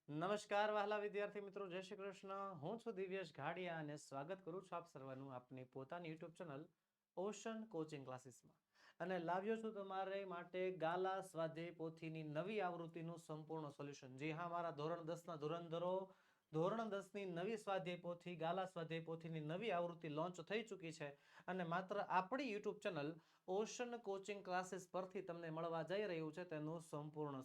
નમસ્કાર વહાલા વિદ્યાર્થી મિત્રો, જય શ્રી કૃષ્ણ. હું છું દિવ્યેશ ઘાડિયા અને સ્વાગત કરું છું આપ સર્વનું આપની પોતાની યુટ્યુબ ચેનલ ઓશન કોચિંગ ક્લાસીસમાં. અને લાવ્યો છું તમારે માટે ગાલા સ્વાધ્યાય પોથીની નવી આવૃત્તિનું સંપૂર્ણ સોલ્યુશન. જી હા, મારા ધોરણ 10ના ધોરણધરો ધોરણ 10ની નવી સ્વાધ્યાય પોથી ગાલા સ્વાધ્યાય પોથીની નવી આવૃત્તિ લોન્ચ થઈ ચૂકી છે અને માત્ર આપણી YouTube channel ocean coaching classes પરથી તમને મળવા જઈ રહ્યું છે તેનું સંપૂર્ણ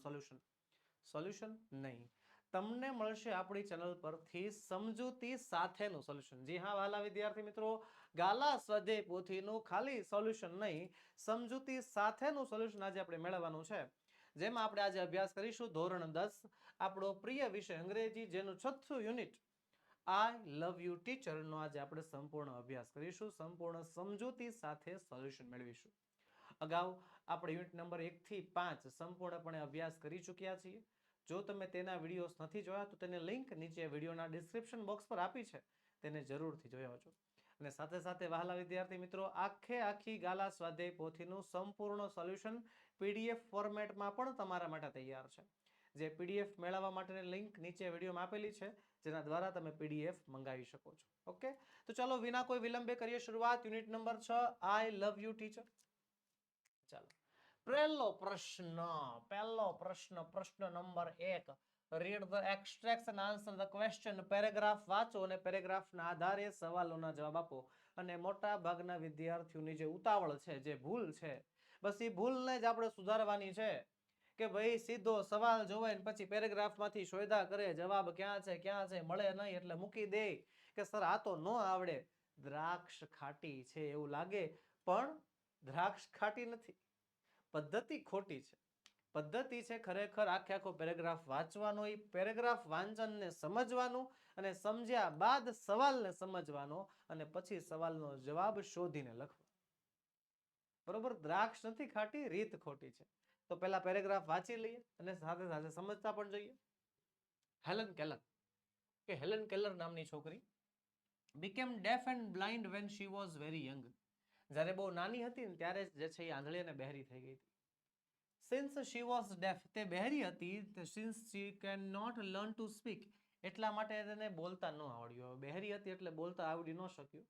સોલ્યુશન નહીં, તમને મળશે આપણી ચેનલ પરથી સમજૂતી સાથેનું સોલ્યુશન. જી હા વાલા વિદ્યાર્થી મિત્રો, ગાલા સ્વાધ્યાય પોથીનું ખાલી સોલ્યુશન નહીં, સમજૂતી સાથેનું સોલ્યુશન આજે આપણે મેળવવાનું છે. જેમાં આપણે આજે અભ્યાસ કરીશું ધોરણ 10 આપણો પ્રિય વિષય અંગ્રેજી, જેનું 6થું unit I love you teacher નો આજે આપણે સંપૂર્ણ અભ્યાસ કરીશું, સંપૂર્ણ સમજૂતી સાથે સોલ્યુશન મેળવીશું. અગાઉ આપણે યુનિટ નંબર 1 થી 5 સંપૂર્ણપણે અભ્યાસ કરી ચૂક્યા છીએ. જો તમે તેના વિડીયોઝ નથી જોયા તો તેને લિંક નીચે વિડીયોના ડિસ્ક્રિપ્શન બોક્સ પર આપી છે, તેને જરૂરથી જોઈ આવજો. અને સાથે સાથે વહાલા વિદ્યાર્થી મિત્રો, આખી ગાલા સ્વાધ્યાય પોથીનું સંપૂર્ણ સોલ્યુશન પીડીએફ ફોર્મેટમાં પણ તમારા માટે તૈયાર છે. જે પીડીએફ મેળવવા માટેની લિંક નીચે વિડીયોમાં આપેલી છે, જેના દ્વારા તમે પીડીએફ મંગાવી શકો છો. ઓકે, તો ચાલો વિના કોઈ વિલંબે કરીએ શરૂઆત. Unit number 6 I love you teacher. ચાલો, પ્રશ્ન number 1. Read the extracts and answer the question. Paragraph વાંચો અને પેરેગ્રાફના આધારે સવાલોના જવાબ આપો. અને મોટા ભાગના વિદ્યાર્થીઓની જે ઉતાવળ છે, જે ભૂલ છે, બસ એ ભૂલને જ આપણે સુધારવાની છે. કે ભાઈ સીધો સવાલ જોવે ને પછી પેરેગ્રાફમાંથી શોધા કરે, જવાબ ક્યાં છે મળે નહીં એટલે મૂકી દે કે સર આ તો ન આવડે. દ્રાક્ષ ખાટી છે એવું લાગે, પણ દ્રાક્ષ ખાટી નથી, પદ્ધતિ ખોટી છે. પદ્ધતિ છે ખરેખર આખો પેરેગ્રાફ વાંચવાનો, એ પેરેગ્રાફ વાંચનને સમજવાનું અને સમજ્યા બાદ સવાલને સમજવાનો અને પછી સવાલનો જવાબ શોધીને લખવાનો. બરોબર? દ્રાક્ષ નથી ખાટી, રીત ખોટી છે. તો પહેલા પેરેગ્રાફ વાંચી લઈએ અને સાથે સાથે સમજતા પણ જઈએ. હેલન કેલર નામની છોકરી became deaf and blind when she was very young. જ્યારે બહુ નાની હતી ને ત્યારે જે છે એ આંધળી અને બહેરી થઈ ગઈ હતી. since she was deaf, તે બહેરી હતી, since she cannot learn to speak, એટલા માટે તેને બોલતા ન આવડ્યું. બહેરી હતી એટલે બોલતા આવડી ન શક્યું.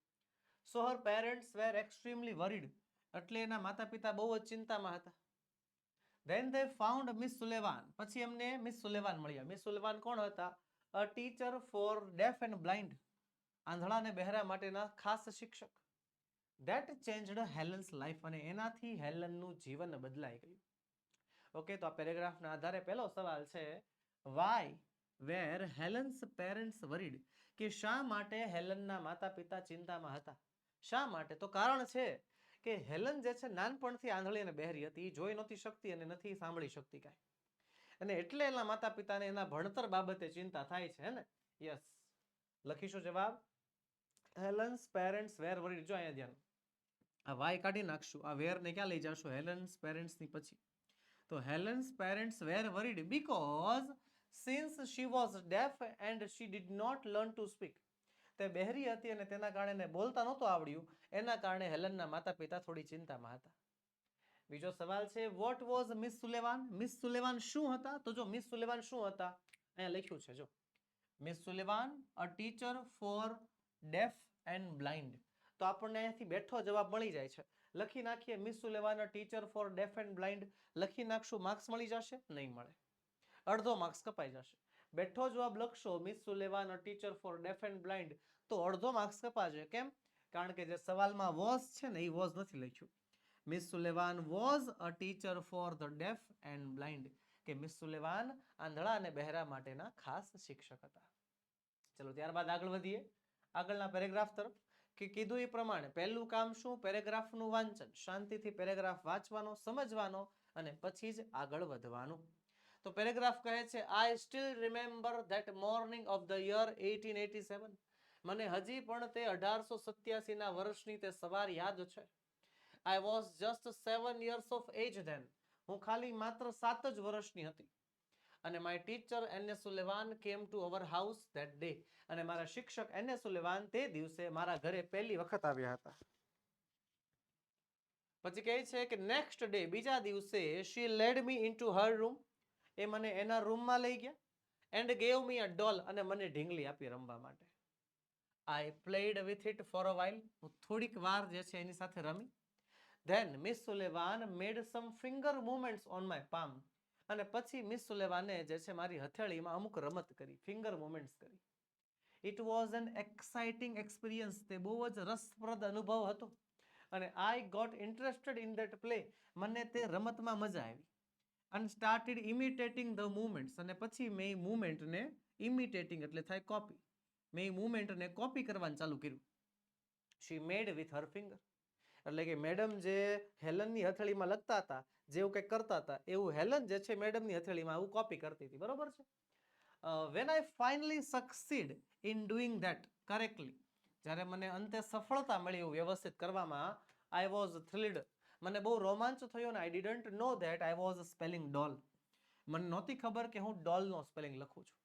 so her parents were extremely worried, એટલે એના માતા પિતા બહુ જ ચિંતામાં હતા. then they found Miss Sullivan, પછી એમને મિસ સુલેવાન મળ્યા. મિસ સુલેવાન કોણ હતા? a teacher for deaf and blind, આંધળા અને બહેરા માટેના ખાસ શિક્ષક. that changed Helen's life, અને એનાથી હેલનનું જીવન બદલાઈ ગયું. ઓકે, તો આ પેરેગ્રાફના આધારે પહેલો સવાલ છે, why were Helen's parents worried, કે શા માટે હેલનના માતા પિતા ચિંતામાં હતા? શા માટે? તો કારણ છે કે હેલન જે છે નાનપણથી આંધળી અને બહેરી હતી, જોઈ નહોતી શકતી અને નથી સાંભળી શકતી કાંઈ. અને એટલે એના માતા પિતાને એના ભણતર બાબતે ચિંતા થાય છે ને. યસ, લખીશું જવાબ. Helen's parents were worried. જો અહીંયા ધ્યાન, આ વાય કાઢી નાખશું, આ વેર ને ક્યાં લઈ જશો? હેલન્સ પેરેન્ટ્સ ની પછી. તો Helen's parents were worried because since she was deaf and she did not learn to speak. તે બહેરી હતી અને તેના કારણે બોલતા નહોતું આવડ્યું, એના કારણે હેલનના માતા પિતા થોડી ચિંતામાં હતા. બીજો સવાલ છે, વોટ વોઝ મિસ સુલેવાન? મિસ સુલેવાન શું હતા? તો જો મિસ સુલેવાન શું હતા, અહીંયા લખ્યું છે, જો miss સુલેવાન a teacher for deaf and blind. તો આપણને અહીંયાથી બેઠો જવાબ મળી જાય છે. લખી નાખીએ miss સુલેવાન a teacher for deaf and blind. લખી નાખશું, માર્ક્સ મળી જશે? નહીં મળે, અડધો માર્ક્સ કપાઈ જશે. બેઠો જવાબ લખશો miss સુલેવાન a teacher for deaf and blind, તો અડધો માર્ક્સ કપાશે. કેમ? કારણ કે જે સવાલમાં વોઝ છે ને એ વોઝ નથી લખ્યું. Miss Sullivan was a teacher for the deaf and blind, કે મિસ સુલેવાન આંધળા અને બહેરા માટેના ખાસ શિક્ષક હતા. ચલો ત્યારબાદ આગળ વધીએ આગળના પેરેગ્રાફ તરફ. કે કીધું એ પ્રમાણે પહેલું કામ શું? પેરેગ્રાફનું વાંચન. શાંતિથી પેરેગ્રાફ વાંચવાનો, સમજવાનો અને પછી જ આગળ વધવાનું. તો પેરેગ્રાફ કહે છે, I still remember that morning of the year 1887. મને હજી પણ તે 1887ના વર્ષની તે સવાર યાદ છે. I was just 7 years of age then. હું ખાલી માત્ર 7 જ વર્ષની હતી. અને my teacher N.A. Sullivan came to our house that day. અને મારા શિક્ષક N.A. Sullivan તે દિવસે મારા ઘરે પહેલી વખત આવ્યા હતા. પછી કહે છે કે નેક્સ્ટ ડે, બીજા દિવસે she led me into her room. એ મને એના રૂમમાં લઈ ગયા. એન્ડ ગેવ મી અ ડોલ, અને મને ઢીંગલી આપી રમવા માટે. I played with it for a while, હું થોડીક વાર જે છે એની સાથે રમી. Then Miss Sullivan made some finger movements on my palm, અને પછી મિસ સુલેવાને જે છે મારી હથેળીમાં અમુક રમત કરી, ફિંગર મૂવમેન્ટ્સ કરી. It was an exciting experience, તે બહુ જ રસપ્રદ અનુભવ હતો. અને I got interested in that play, મને તે રમતમાં મજા આવી. અને સ્ટાર્ટેડ ઇમિટેટિંગ ધ મૂવમેન્ટ્સ, અને પછી મેં મૂવમેન્ટને ઇમિટેટિંગ એટલે થાય કોપી, મેં મૂવમેન્ટને કોપી કરવાનું ચાલુ કર્યું. શી મેડ વિથ હર ફિંગર, એટલે કે મેડમ જે હેલનની હથેળીમાં લખતા હતા, જેવું કંઈક કરતા હતા, એવું હેલન જે છે મેડમની હથેળીમાં આવું કોપી કરતી હતી. બરોબર છે. When I finally succeed in doing that correctly, જ્યારે મને અંતે સફળતા મળી એવું વ્યવસ્થિત કરવામાં, આઈ વોઝ થ્રિલ્ડ, મને બહુ રોમાંચ થયો. અને I didn't know that I was spelling doll, મને નહોતી ખબર કે હું ડોલનો સ્પેલિંગ લખું છું.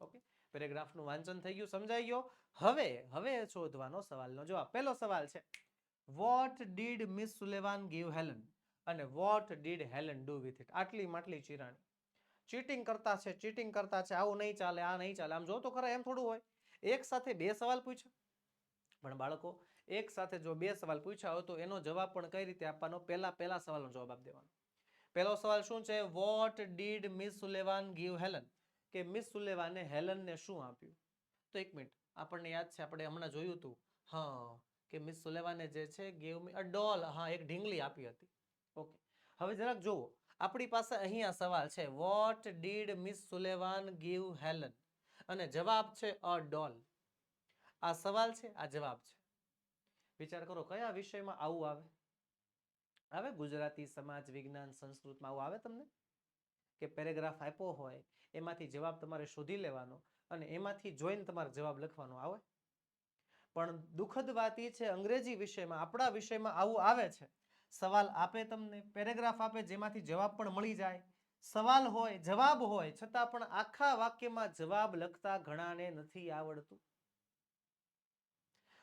ઓકે, પેરેગ્રાફનું વાંચન થઈ ગયું, સમજાઈ ગયો. હવે શોધવાનો સવાલનો જવાબ. પહેલો સવાલ છે, what did Miss Sullivan give Helen, અને what did Helen do with it. આટલી માટલી ચિરાણી, ચીટિંગ કરતા છે, ચીટિંગ કરતા છે, આવું નહીં ચાલે, આ નહીં ચાલે. આમ જો તો ખરા, એમ થોડું હોય. એક સાથે બે સવાલ પૂછ્યા, પણ બાળકો એક સાથે જો બે સવાલ પૂછ્યા હોય તો એનો જવાબ પણ કઈ રીતે આપવાનો, પહેલા સવાલનો જવાબ આપી દેવાનો. પહેલો સવાલ શું છે, what did Miss Sullivan give Helen, કે મિસ સુલેવાને હેલનને શું આપ્યું. તો એક મિનિટ, આપણને યાદ છે, આપણે હમણાં જોયું હતું, હા, કે મિસ સુલેવાને જે છે ગીવ મી અ ડોલ, હા, એક ઢીંગલી આપી હતી. ઓકે, હવે જરાક જુઓ, આપણી પાસે અહીંયા સવાલ છે, what did Miss Sullivan give Helen, અને જવાબ છે અ ડોલ. આ સવાલ છે, આ જવાબ છે. વિચાર કરો, કયા વિષયમાં આવું આવે? આવે ગુજરાતી, સમાજ વિજ્ઞાન, સંસ્કૃતમાં આવું આવે તમને? કે પેરેગ્રાફ આપ્યો હોય, એમાંથી જવાબ તમારે શોધી લેવાનો, અને એમાંથી જોઈને તમારે જવાબ લખવાનો આવે? પણ દુઃખદ વાત એ છે, અંગ્રેજી વિષયમાં, આપણા વિષયમાં આવું આવે છે. સવાલ આપે તમને, પેરેગ્રાફ આપે, જેમાંથી જવાબ પણ મળી જાય. સવાલ હોય, જવાબ હોય, છતાં પણ આખા વાક્યમાં જવાબ લખતા ઘણાને નથી આવડતું.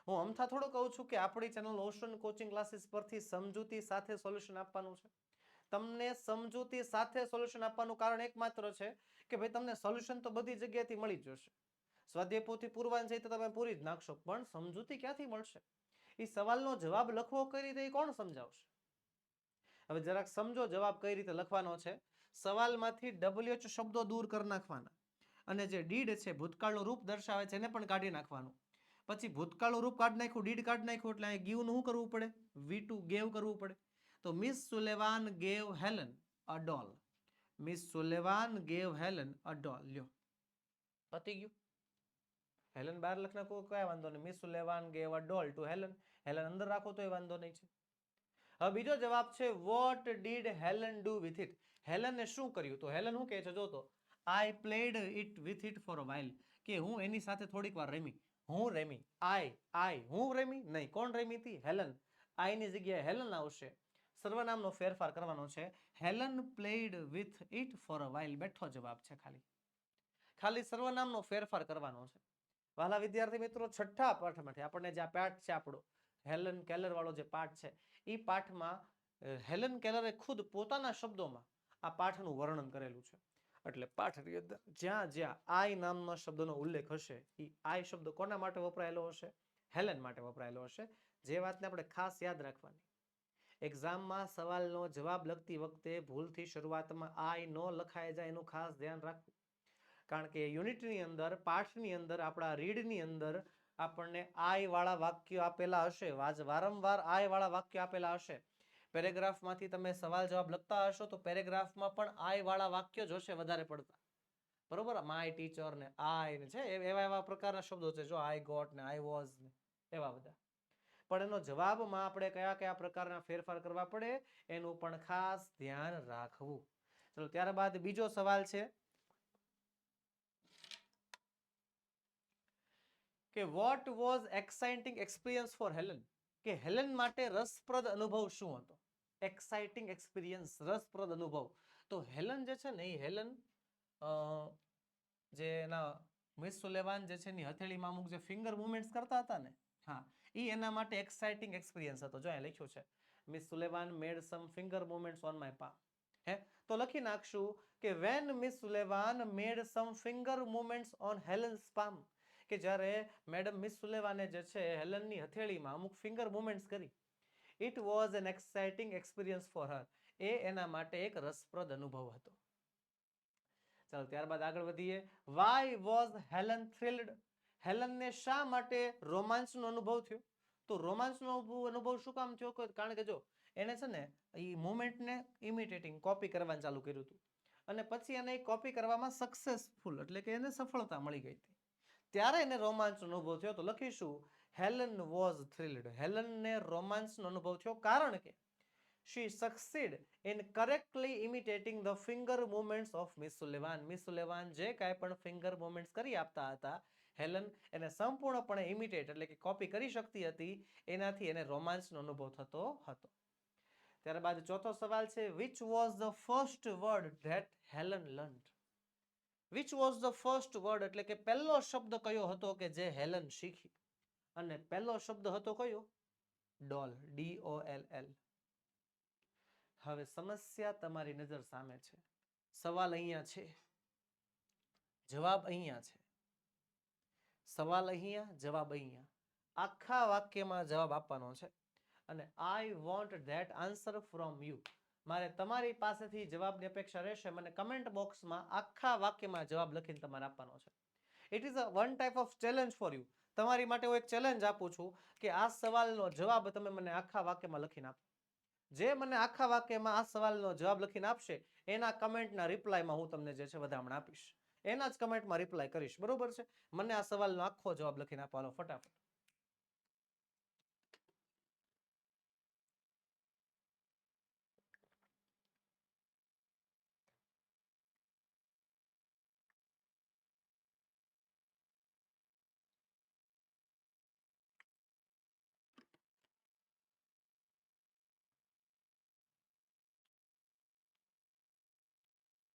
હું અમથા થોડું કહું છું કે આપણી ચેનલ ઓશન કોચિંગ ક્લાસીસ પરથી સમજૂતી સાથે સોલ્યુશન આપવાનું છે. તમને સમજૂતી સાથે સોલ્યુશન આપવાનું કારણ એકમાત્ર છે કે ભાઈ તમને સોલ્યુશન તો બધી જગ્યાએથી મળી જશે. સ્વાધ્યાય પોથી પૂરવાની છે તો તમે પૂરી જ નાખશો, પણ સમજૂતી ક્યાંથી મળશે? એ સવાલનો જવાબ લખવો કઈ રીતે, એ કોણ સમજાવશે? હવે જરાક સમજો જવાબ કઈ રીતે લખવાનો છે. સવાલમાંથી WH શબ્દો દૂર કરી નાખવાના, અને જે ડીડ છે, ભૂતકાળનું રૂપ દર્શાવે છે, એને પણ કાઢી નાખવાનું. પછી ભૂતકાળનું રૂપ કાઢી નાખ્યું, ડીડ કાઢી નાખ્યું, એટલે અહીં ગીવનું શું કરવું પડે? V2 ગેવ કરવું પડે. તો મિસ સુલેવાન ગેવ હેલન અ ડોલ. મિસ સુલેવાન ગેવ હેલન અ ડોલ. લ્યો, પતી ગયું. હેલન બહાર લખ નાખો, કયા વાંધો નહીં. Miss Sullivan gave a doll to Helen. Helen અંદર રાખો તો એ વાંધો નહીં છે. હવે બીજો જવાબ છે, what did Helen do with it. હેલને શું કર્યું? તો હેલન શું કહે છે, જો તો, I played it with it for a while, કે હું એની સાથે થોડીક વાર રમી. હું રમી, હું રમી નહીં, કોણ રમી હતી? હેલન. આઈની જગ્યાએ હેલન આવશે. સર્વનામનો ફેરફાર કરવાનો છે. Helen played with it for a while, બેઠો જવાબ છે. ખાલી સર્વનામનો ફેરફાર કરવાનો છે. વાલા વિદ્યાર્થી મિત્રો, છઠ્ઠા પાઠમાંથી આપણને જે પાઠ છે આપણો હેલન કેલર વાળો જે પાઠ છે, એ પાઠમાં હેલન કેલરે ખુદ પોતાના શબ્દોમાં આ પાઠનું વર્ણન કરેલું છે. એટલે પાઠની અંદર જ્યાં જ્યાં આઈ નામના શબ્દનો ઉલ્લેખ હશે, એ આઈ શબ્દ કોના માટે વપરાયેલો હશે? હેલન માટે વપરાયેલો હશે. જે વાતને આપણે ખાસ યાદ રાખવાની, એક્ઝામમાં સવાલનો જવાબ લખતી વખતે ભૂલથી શરૂઆતમાં આઈ ન લખાઈ જાય એનું ખાસ ધ્યાન રાખવું. કારણ કે યુનિટની અંદર, પાઠની અંદર, આપણા રીડની અંદર આપણને આઈ વાળા વાક્યો આપેલા હશે, વારંવાર આઈ વાળા વાક્યો આપેલા હશે. પેરેગ્રાફમાંથી તમે સવાલ જવાબ લખતા હશો તો પેરેગ્રાફમાં પણ આઈ વાળા વાક્યો જ હશે વધારે પડતા. બરોબર, માય ટીચર ને આઈ ને છે, એવા પ્રકારના શબ્દો છે. જો આઈ ગોટ ને આઈ વોઝ ને એવા બધા. પણ એનો જવાબમાં આપણે કયા કયા પ્રકારના ફેરફાર કરવા પડે એનું પણ ખાસ ધ્યાન રાખવું. ચલો, ત્યારબાદ બીજો સવાલ છે કે what was exciting experience for Helen, કે હેલન માટે રસપ્રદ અનુભવ શું હતો? એક્સાઇટિંગ એક્સપિરિયન્સ, રસપ્રદ અનુભવ. તો હેલન જે છે ને, એ હેલન જે એના મિસ સુલેવાન જે છે એની હથેળીમાં અમુક જે ફિંગર મૂવમેન્ટ્સ કરતા હતા ને, હા, એ એના માટે એક્સાઇટિંગ એક્સપિરિયન્સ હતો. જો અહીંયા લખ્યું છે, Miss Sullivan made some finger movements on my palm. હે તો લખી નાખશું કે when Miss Sullivan made some finger movements on Helen's palm, કે જ્યારે મેડમ મિસ સુલેવાને જે છે હેલનની હથેળીમાં અમુક ફિંગર મુવમેન્ટ્સ કરી, it was an exciting experience for her, એ એના માટે એક રસપ્રદ અનુભવ હતો. ચાલો ત્યારબાદ આગળ વધીએ. વાય વોઝ હેલન થ્રિલ્ડ, હેલનને શા માટે રોમાંચનો અનુભવ થયો? તો રોમાંચનો અનુભવ શું કામ થયો? કારણ કે જો એને છે ને એ મુવમેન્ટને ઇમિટેટિંગ કોપી કરવાનું ચાલુ કર્યું હતું, અને પછી એને કોપી કરવામાં સક્સેસફુલ એટલે કે એને સફળતા મળી ગઈ હતી, ત્યારે એને રોમાંચનો અનુભવ થયો. તો લખીશું હેલન વોઝ થ્રિલ્ડ, હેલનને રોમાંચનો અનુભવ થયો કારણ કે she succeed in correctly imitating the finger movements of Miss Sullivan. Miss Sullivan જે કાંઈ પણ ફિંગર મુવમેન્ટ્સ કરી આપતા હતા, હેલન એને સંપૂર્ણપણે ઇમિટેટ એટલે કે કોપી કરી શકતી હતી, એનાથી એને રોમાંચનો અનુભવ થતો હતો. ત્યારબાદ ચોથો સવાલ છે, which was the first word that Helen learned? which was the first word એટલે કે પહેલો શબ્દ કયો હતો કે જે હેલન શીખી? અને પહેલો શબ્દ હતો કયો? ડોલ, DOLL. હવે સમસ્યા તમારી નજર સામે છે, સવાલ અહીંયા છે, જવાબ અહીંયા છે, સવાલ અહીંયા, જવાબ અહીંયા, આખા વાક્યમાં જવાબ આપવાનો છે, અને I want that answer from you. મારે તમારી પાસેથી જવાબની અપેક્ષા રહેશે. મને કમેન્ટ બોક્સમાં આખા વાક્યમાં જવાબ લખીને તમારે આપવાનો છે. It is a one type of challenge for you. તમારી માટે હું એક ચેલેન્જ આપું છું કે આ સવાલનો જવાબ તમે મને આખા વાક્યમાં લખીને આપો. જે મને આખા વાક્યમાં આ સવાલનો જવાબ લખીને આપશે એના કમેન્ટના રિપ્લાયમાં હું તમને જે છે વધામણ આપીશ, એના જ કમેન્ટમાં રિપ્લાય કરીશ. બરોબર છે? મને આ સવાલનો આખો જવાબ લખીને આપવાનો ફટાફટ.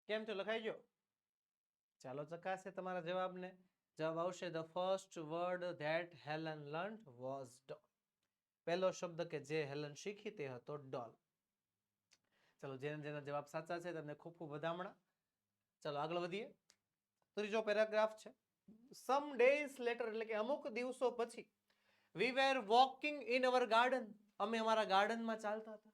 કેમ છો? લખાઈ ગયો? ચાલો ચકાસે તમારા જવાબને. જવાબ આવશે the first word that Helen learned was doll. પહેલો શબ્દ કે જે હેલન શીખી તે હતો ડોલ. ચલો જેના જવાબ સાચા છે તમને ખૂબ ખૂબ વધામણા. ચલો આગળ વધીએ. ત્રીજો પેરાગ્રાફ છે. સમ ડેઝ લેટર એટલે કે અમુક દિવસો પછી, we were walking in our garden, અમે અમારા ગાર્ડનમાં ચાલતા હતા.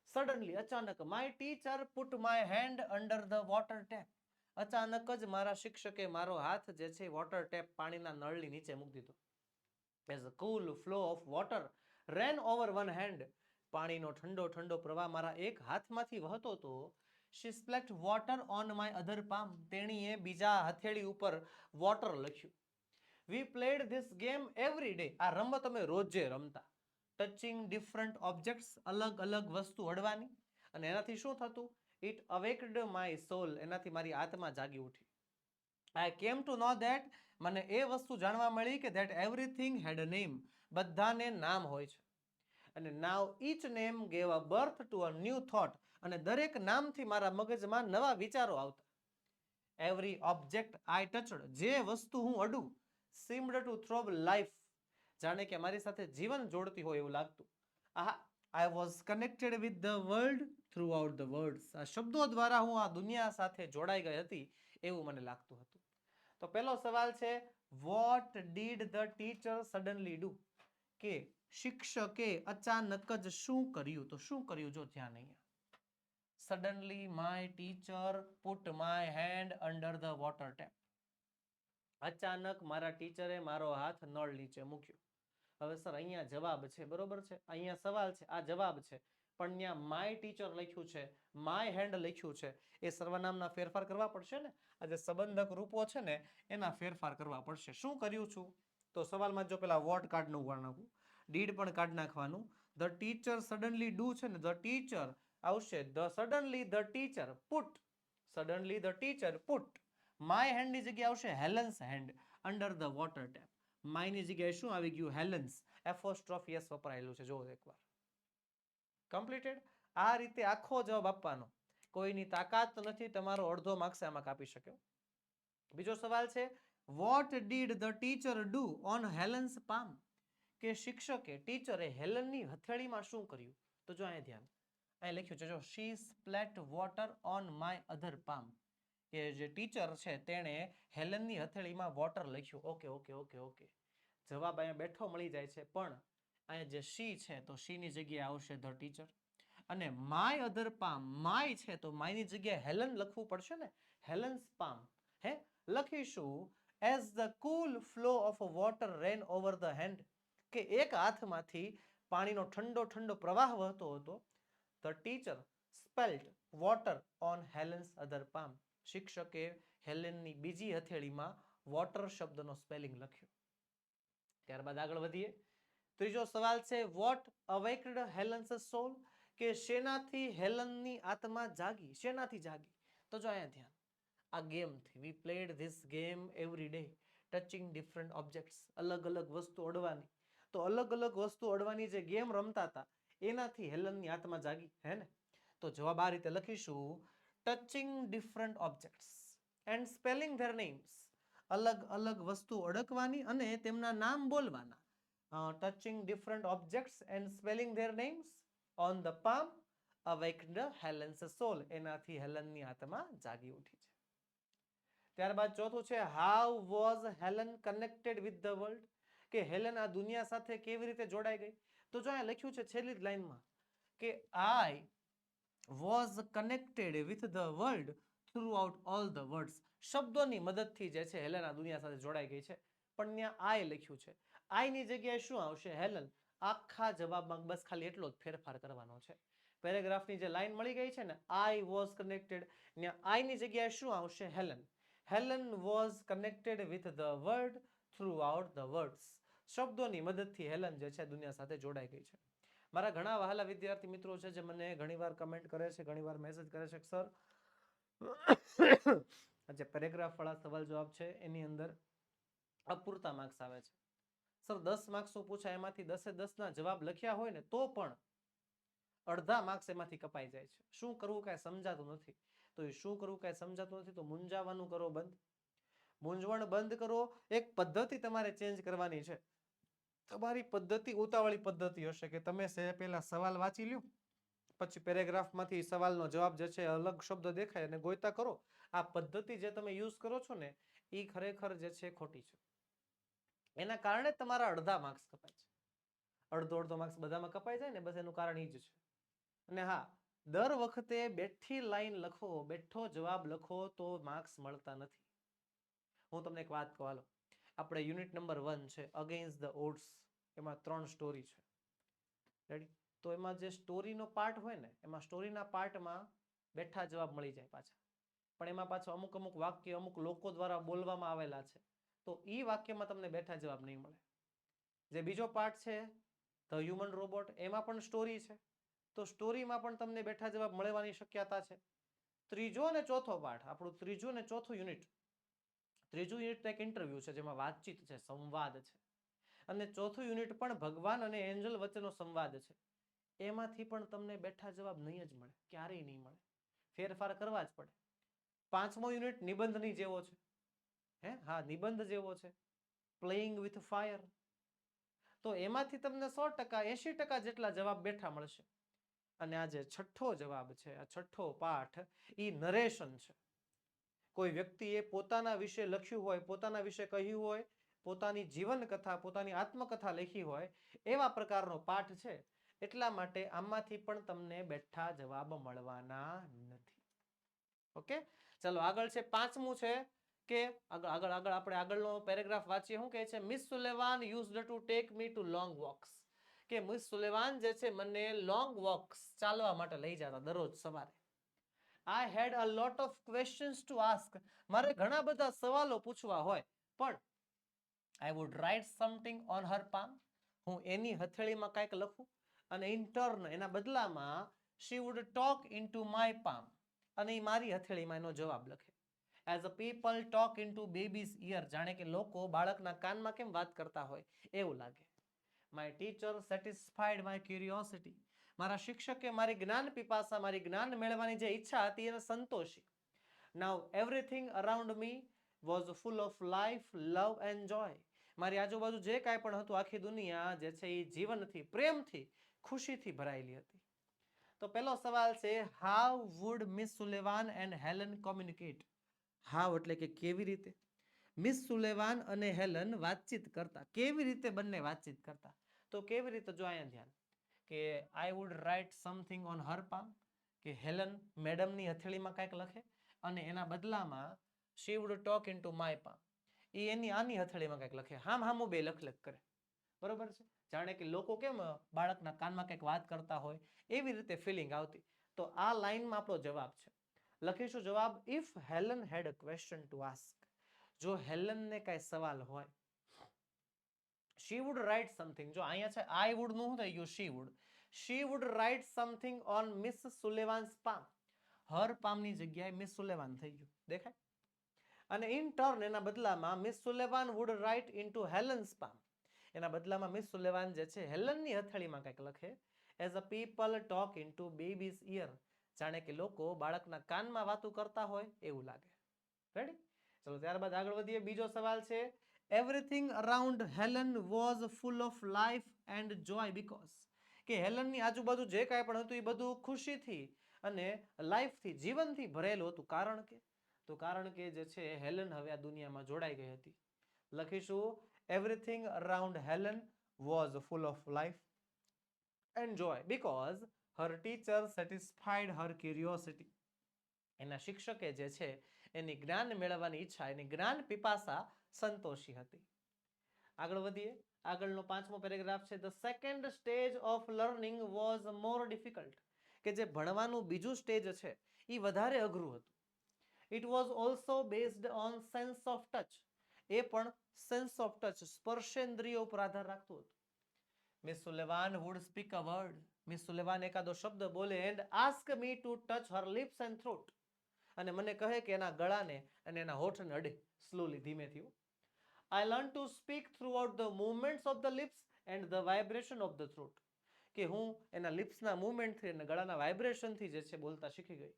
સડનલી અચાનક, my teacher put my hand under the water tap, અચાનક જ મારા શિક્ષકે મારો હાથ જે છે વોટર ટેપ પાણીના નળની નીચે મૂકી દીધો. As a cool flow of water ran over one hand, પાણીનો ઠંડો ઠંડો પ્રવાહ મારા એક હાથમાંથી વહતો હતો. She spelt water on my other palm, તેણીએ બીજા હથેળી ઉપર વોટર લખ્યું. We played this game every day, આ રમત અમે રોજે રમતા. ટચિંગ ડિફરન્ટ ઓબ્જેક્ટ્સ, અલગ અલગ વસ્તુ અડવાની, અને એનાથી શું થતું? ઇટ અવેકડ માય સોલ, એનાથી મારી આત્મા જાગી ઉઠી. આઈ કેમ ટુ નો ધેટ, મને એ વસ્તુ જાણવા મળી કે that everything had a name, બધાને નામ હોય છે. અને now each name gave a birth to a new thought, અને દરેક નામથી મારા મગજમાં નવા વિચારો આવતા. એવરી ઓબ્જેક્ટ આઈ ટચડ, જે વસ્તુ હું અડું, સીમ્ડ ટુ થ્રોબ લાઈફ, જાણે કે મારી સાથે જીવન જોડતી હોય એવું લાગતું. I was connected with the world through out the words, આ શબ્દો દ્વારા હું આ દુનિયા સાથે જોડાઈ ગઈ હતી એવું મને લાગતું હતું. તો પહેલો સવાલ છે, what did the teacher suddenly do, કે શિક્ષકે અચાનક જ શું કર્યું? તો શું કર્યું? જો ધ્યાન અહીંયા. Suddenly my teacher put my hand under the water tap, અચાનક મારા ટીચરે મારો હાથ નળ નીચે મૂક્યો. હવે સર અહીંયા જવાબ છે, બરોબર છે? અહીંયા સવાલ છે, આ જવાબ છે, પણ અહીંયા માય ટીચર લખ્યું છે, માય હેન્ડ લખ્યું છે, એ સર્વનામના ફેરફાર કરવા પડશે ને. આ જે સંબંધક રૂપો છે ને એના ફેરફાર કરવા પડશે. શું કર્યું છું? તો સવાલમાં જો પેલા વોટ કાર્ડનું નાખવું, ડીડ પણ કાઢ નાખવાનું. ધ ટીચર સડનલી ડુ છે ને, ધ ટીચર આવશે the suddenly the teacher put, suddenly the teacher put my હેન્ડની જગ્યાએ આવશે Helen's hand under the water tap. માયની જગ્યાએ શું આવી ગયું? હેલન્સ. એપોસ્ટ્રોફી એસ વપરાયેલું છે, જો એકવાર. કમ્પ્લીટેડ. આ રીતે આખો જવાબ આપવાનો. કોઈની તાકાત નથી તમારો અડધો માર્ક્સ આમાં કાપી શક્યો. બીજો સવાલ છે, what did the teacher do on Helen's palm, કે શિક્ષકે ટીચરે હેલનની હથેળીમાં શું કર્યું? તો જો અહીંયા ધ્યાન, અહીં લખ્યું છે જો she splat water on my other palm, કે જે ટીચર છે તેણે હેલનની હથેળીમાં વોટર લખ્યું. ઓકે ઓકે ઓકે ઓકે, જવાબ અહીંયા બેઠો મળી જાય છે, પણ અહીંયા જે she છે તો she ની જગ્યાએ આવશે ધ ટીચર, અને માય અધર પામ, માય છે તો માયની જગ્યાએ હેલન લખવું પડશે ને, હેલન્સ પામ. હે લખીશું as the cool flow of water ran over the hand, કે એક હાથમાંથી પાણીનો ઠંડો ઠંડો પ્રવાહ વહેતો હતો. The teacher spelled water on Helen's other palm, શિક્ષકે હેલેનની બીજી હથેળીમાં વોટર શબ્દનો સ્પેલિંગ લખ્યો. ત્યારબાદ આગળ વધીએ. ત્રીજો સવાલ છે વોટ અવેકડ હેલન્સ સોલ, કે શેનાથી હેલનની આત્મા જાગી, શેનાથી જાગી? તો જો અહીંયા ધ્યાન, આ ગેમથી we played this game every day touching different objects, અલગ અલગ વસ્તુ અડવાની. તો અલગ અલગ વસ્તુ અડવાની જે ગેમ રમતા હતા એનાથી હેલનની આત્મા જાગી, હે ને? તો જવાબ આ રીતે લખીશું, touching different objects and spelling their names, અલગ અલગ વસ્તુ અડકવાની અને તેમના નામ બોલવાના. Touching different objects and spelling their names on the palm awakened Helen's soul, એનાથી હેલનની આત્મા જાગી ઉઠી છે. ત્યારબાદ ચોથું છે how was Helen connected with the world, કે હેલન આ દુનિયા સાથે કેવી રીતે જોડાઈ ગઈ? તો જો અહીંયા લખ્યું છે છેલ્લી જ લાઈનમાં કે આઈ was connected with the world throughout all the words, શબ્દોની મદદથી જે છે હેલન આ દુનિયા સાથે જોડાઈ ગઈ છે, પણ ત્યાં આઈ લખ્યું છે. આઈ ની જગ્યાએ શું આવશે? હેલન. આખા જવાબમાં બસ ખાલી એટલો જ ફેરફાર કરવાનો છે. પેરેગ્રાફની જે લાઈન મળી ગઈ છે ને, આઈ વોઝ કનેક્ટેડ, ત્યાં આઈ ની જગ્યાએ શું આવશે? Helen. Helen was connected with the world throughout the words, શબ્દોની મદદથી હેલન જે છે દુનિયા સાથે જોડાઈ ગઈ છે. મારા ઘણા વહાલા વિદ્યાર્થી મિત્રો છે જે મને ઘણીવાર કમેન્ટ કરે છે, ઘણીવાર મેસેજ કરે છે, સર જે પેરેગ્રાફ વાળા સવાલ જવાબ છે એની અંદર અપૂરતા માર્ક્સ આવે છે. સર 10 માર્ક્સનું પૂછાય, એમાંથી 10 ના જવાબ લખ્યા હોય ને તો પણ અડધા માર્ક્સ એમાંથી કપાઈ જાય છે. શું કરવું કાંઈ સમજાતું નથી. તો એ શું કરવું કાંઈ સમજાતું નથી તો મૂંઝાવાનું કરો બંધ, મૂંઝવણ બંધ કરો. એક પદ્ધતિ તમારે ચેન્જ કરવાની છે. તમારી પદ્ધતિ ઉતાવળી પદ્ધતિ હશે કે તમે પહેલા સવાલ વાંચી લ્યો, પછી પેરેગ્રાફમાંથી સવાલનો જવાબ જે છે અલગ શબ્દ દેખાય અને ગોઈતા કરો. આ પદ્ધતિ જે તમે યુઝ કરો છો ને એ ખરેખર જે છે ખોટી છે. એના કારણે તમારા અડધા માર્ક્સ કપાય છે. અડધો માર્ક્સ બધામાં કપાઈ જાય ને, બસ એનું કારણ એ જ છે. અને હા, દર વખતે બેઠી લાઈન લખો, બેઠો જવાબ લખો તો માર્ક્સ મળતા નથી. હું તમને એક વાત કહું, હાલો, આપણે યુનિટ નંબર 1 છે અગેન્સ્ટ ધ ઓડ્સ, એમાં 3 સ્ટોરી છે. રેડી? તો એમાં જે સ્ટોરીનો પાર્ટ હોય ને, એમાં સ્ટોરીના પાર્ટમાં બેઠા જવાબ મળી જાય પાછા, પણ એમાં પાછો અમુક અમુક વાક્ય અમુક લોકો દ્વારા બોલવામાં આવેલા છે, તો એ વાક્યમાં તમને બેઠા જવાબ નહીં મળે. જે બીજો પાર્ટ છે ધ હ્યુમન રોબોટ, એમાં પણ સ્ટોરી છે, તો સ્ટોરીમાં પણ તમને બેઠા જવાબ મળવાની શક્યતા છે. ત્રીજો અને ચોથો પાર્ટ, આપણું ત્રીજું અને ચોથું યુનિટ, ત્રીજું યુનિટ એક ઇન્ટરવ્યુ છે જેમાં વાતચીત છે, સંવાદ છે, અને ચોથું યુનિટ પણ ભગવાન અને એન્જલ વચ્ચેનો સંવાદ છે. એમાંથી પણ તમને બેઠા જવાબ નહીં જ મળે, ક્યારેય નહીં મળે, ફેરફાર કરવા જ પડે. પાંચમો યુનિટ નિબંધની જેવો છે. હા, નિબંધ જેવો છે, પ્લેઇંગ વિથ ફાયર. તો એમાંથી તમને 100%, 80% જેટલા જવાબ બેઠા મળશે. અને આ જે છઠ્ઠો જવાબ છે, આ છઠ્ઠો પાઠ, એ નરેશન છે. કોઈ વ્યક્તિએ પોતાના વિશે લખ્યું હોય, પોતાના વિશે કહ્યું હોય, પોતાની જીવન કથા, પોતાની આત્મકથા લખી હોય, એવા પ્રકારનો પાઠ છે. એટલા માટે આમાંથી પણ તમને બેઠા જવાબ મળવાના નથી. ઓકે, ચલો આગળ છે પાંચમું છે કે આગળ આપણે આગળનો પેરેગ્રાફ વાંચીએ. શું કહે છે? Miss સુલેવાન used to take me to long walks, કે મિસ સુલેવાન જે છે મને લોંગ વોક્સ, ચાલવા માટે લઈ જતા દરરોજ સવારે. I had a lot of questions to ask, મારે ઘણા બધા સવાલો પૂછવા હોય, પણ I would write something on her palm, હું એની હથેળીમાં કંઈક લખું, અને in turn એના બદલામાં she would talk into my palm, અને એ મારી હથેળીમાં એનો જવાબ લખે. As a people talk into baby's ear, જાણે કે લોકો બાળકના કાનમાં કેમ વાત કરતા હોય એવું લાગે. My teacher satisfied my curiosity, મારા શિક્ષકે મારી જ્ઞાન પીપાસા, મારી જ્ઞાન મેળવવાની જે ઈચ્છા હતી એને સંતોષી. Now everything around me was full of life, love and joy, મારી આજુબાજુ જે કાંઈ પણ હતું, આખી દુનિયા જે છે એ જીવનથી, પ્રેમથી, ખુશીથી ભરાયેલી હતી. તો પહેલો સવાલ છે how would miss સુલેવાન and Helen communicate. How એટલે કે કેવી રીતે મિસ સુલેવાન અને હેલન વાતચીત કરતા, કેવી રીતે બંને વાતચીત કરતા. તો કેવી રીતે, જો અહીંયા ધ્યાન કે I would write something on her palm, કે હેલન મેડમની હથેળીમાં કંઈક લખે અને એના બદલામાં she would talk in to my palm, એ એની આની હથેળીમાં કંઈક લખે, હામું બે લખ કરે. બરોબર છે, જાણે કે લોકો કેમ બાળકના કાનમાં કંઈક વાત કરતા હોય એવી રીતે ફિલિંગ આવતી. તો આ લાઈનમાં આપણો જવાબ છે. લખીશું જવાબ, if Helen had a question to ask, જો હેલનને કઈ સવાલ હોય, she would write something, જો અહીંયા છે I would નું શું થઈ ગયું, she would write something on Miss Sullivan's palm, her palm ની જગ્યાએ Miss Sullivan થઈ ગયું, દેખાય. અને in turn એના બદલામાં Miss Sullivan would write into Helen's palm, એના બદલામાં મિસ સુલેવાન જે છે હેલનની હથેળીમાં કંઈક લખે, as a people talk into baby's ear, જાણે કે લોકો બાળકના કાનમાં વાતો કરતા હોય એવું લાગે. રેડી? ચલો ત્યારબાદ આગળ વધીએ. બીજો સવાલ છે, everything around Helen was full of life and joy because, કે હેલનની આજુબાજુ જે કાંઈ પણ હતું એ બધું ખુશીથી અને લાઈફથી, જીવનથી ભરેલું હતું. કારણ કે, તો કારણ કે જે છે હેલન હવે આ દુનિયામાં જોડાઈ ગઈ હતી. લખીશું, everything around Helen was full of life and joy because her teacher satisfied her curiosity. એના શિક્ષકે જે છે એની જ્ઞાન મેળવવાની ઈચ્છા, એની જ્ઞાન પિપાસા સંતોષી હતી. આગળ વધીએ. આગળનો પાંચમો પેરેગ્રાફ છે, the second stage of learning was more difficult, કે જે ભણવાનું બીજું સ્ટેજ છે એ વધારે અઘરું હતું. it was also based on sense of touch, એ પણ sense of touch, સ્પર્શેન્દ્રિય ઉપર આધાર રાખતું હતું. Miss Sullivan would speak a word, Miss Sullivan એકાદો શબ્દ બોલે and ask me to touch her lips and throat, અને મને કહે કે એના ગળાને અને એના હોઠને અડે, સ્લોલી, ધીમેથી. I learned to speak throughout the movements of the lips and the vibration of the throat, કે હું એના લિપ્સના મૂવમેન્ટથી અને ગળાના વાઇબ્રેશનથી જે છે બોલતા શીખી ગઈ.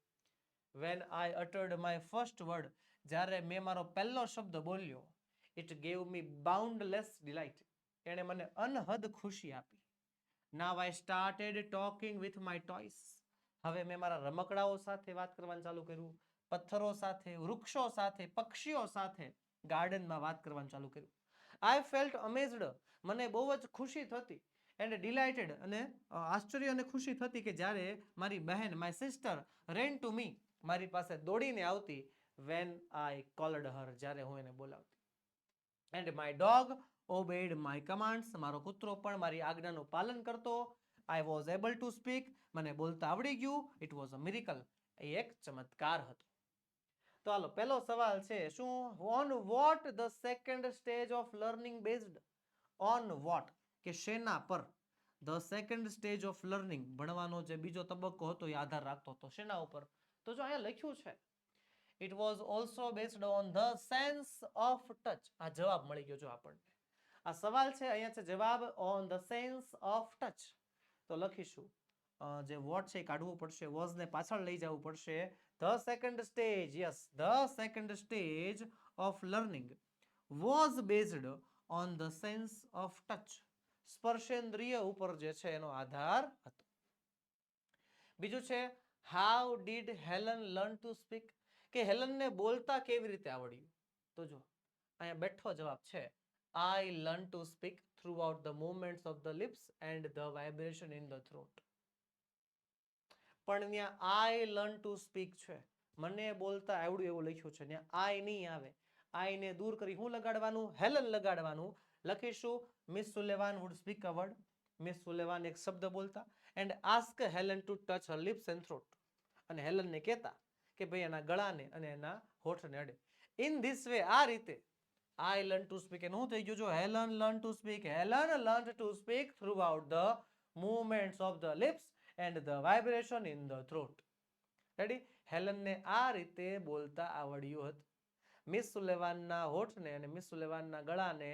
When I uttered my first word, જ્યારે મેં મારો પહેલો શબ્દ બોલ્યો, it gave me boundless delight, એણે મને અનહદ ખુશી આપી. Now I started talking with my toys, હવે મેં મારા રમકડાઓ સાથે વાત કરવાનું ચાલુ કર્યું, પથ્થરો સાથે, વૃક્ષો સાથે, પક્ષીઓ સાથે ગાર્ડનમાં વાત કરવાનું ચાલુ કર્યું. I felt amazed, મને બહુ જ ખુશી થતી, and delighted, અને આશ્ચર્ય અને ખુશી થતી કે જ્યારે મારી બહેન, my sister, ran to me, મારી પાસે દોડીને આવતી, when I called her, જ્યારે હું એને બોલાવતી. And my dog obeyed my commands, મારો કૂતરો પણ મારી આજ્ઞાનું પાલન કરતો. I was able to speak, મને બોલતા આવડી ગયું. It was a miracle, એ એક ચમત્કાર હતો. તો હાલો, પહેલો સવાલ છે, શું, on what the second stage of learning based, on what, કે શેના પર, the second stage of learning, ભણવાનો જે બીજો તબક્કો હતો એ આધાર રાખતો હતો શેના ઉપર. તો જો અહીંયા લખ્યું છે, it was also based on the sense of touch, આ જવાબ મળી ગયો જો આપણને. આ સવાલ છે, અહીંયા છે જવાબ, on the sense of touch. તો લખીશું, જે વોટ છે એ કાઢવું પડશે, વોઝ ને પાછળ લઈ જવું પડશે. The second stage, yes, the second stage of learning was based on the sense of touch, સ્પર્શેન્દ્રિય ઉપર જે છે એનો આધાર હતો. બીજું છે, how did Helen learn to speak, કે હેલનને બોલતા કેવી રીતે આવડ્યું. તો જો અહીંયા બેઠો જવાબ છે, I learned to speak throughout the movements of the lips and the vibration in the throat. પણ ત્યાં I learned to speak છે, મને બોલતા આવડ્યું એવું લખ્યું છે, ત્યાં I નહીં આવે. I ને દૂર કરી હું લગાડવાનું, હેલન લગાડવાનું. લખીશું, Miss Sullivan would speak a word, Miss Sullivan એક શબ્દ બોલતા, and ask Helen to touch her lips and throat, અને હેલનને કહેતા કે ભાઈ એના ગળાને અને એના હોઠને અડે. In this way, આ રીતે I learned to speak, એનું શું થઈ ગયું, જો Helen learned to speak, Helen learned to speak throughout the movements of the lips and the vibration in the throat. Ready? હેલનને આ રીતે બોલતા આવડ્યું હતું. મિસ સુલેવાનના હોઠને અને મિસ સુલેવાનના ગળાને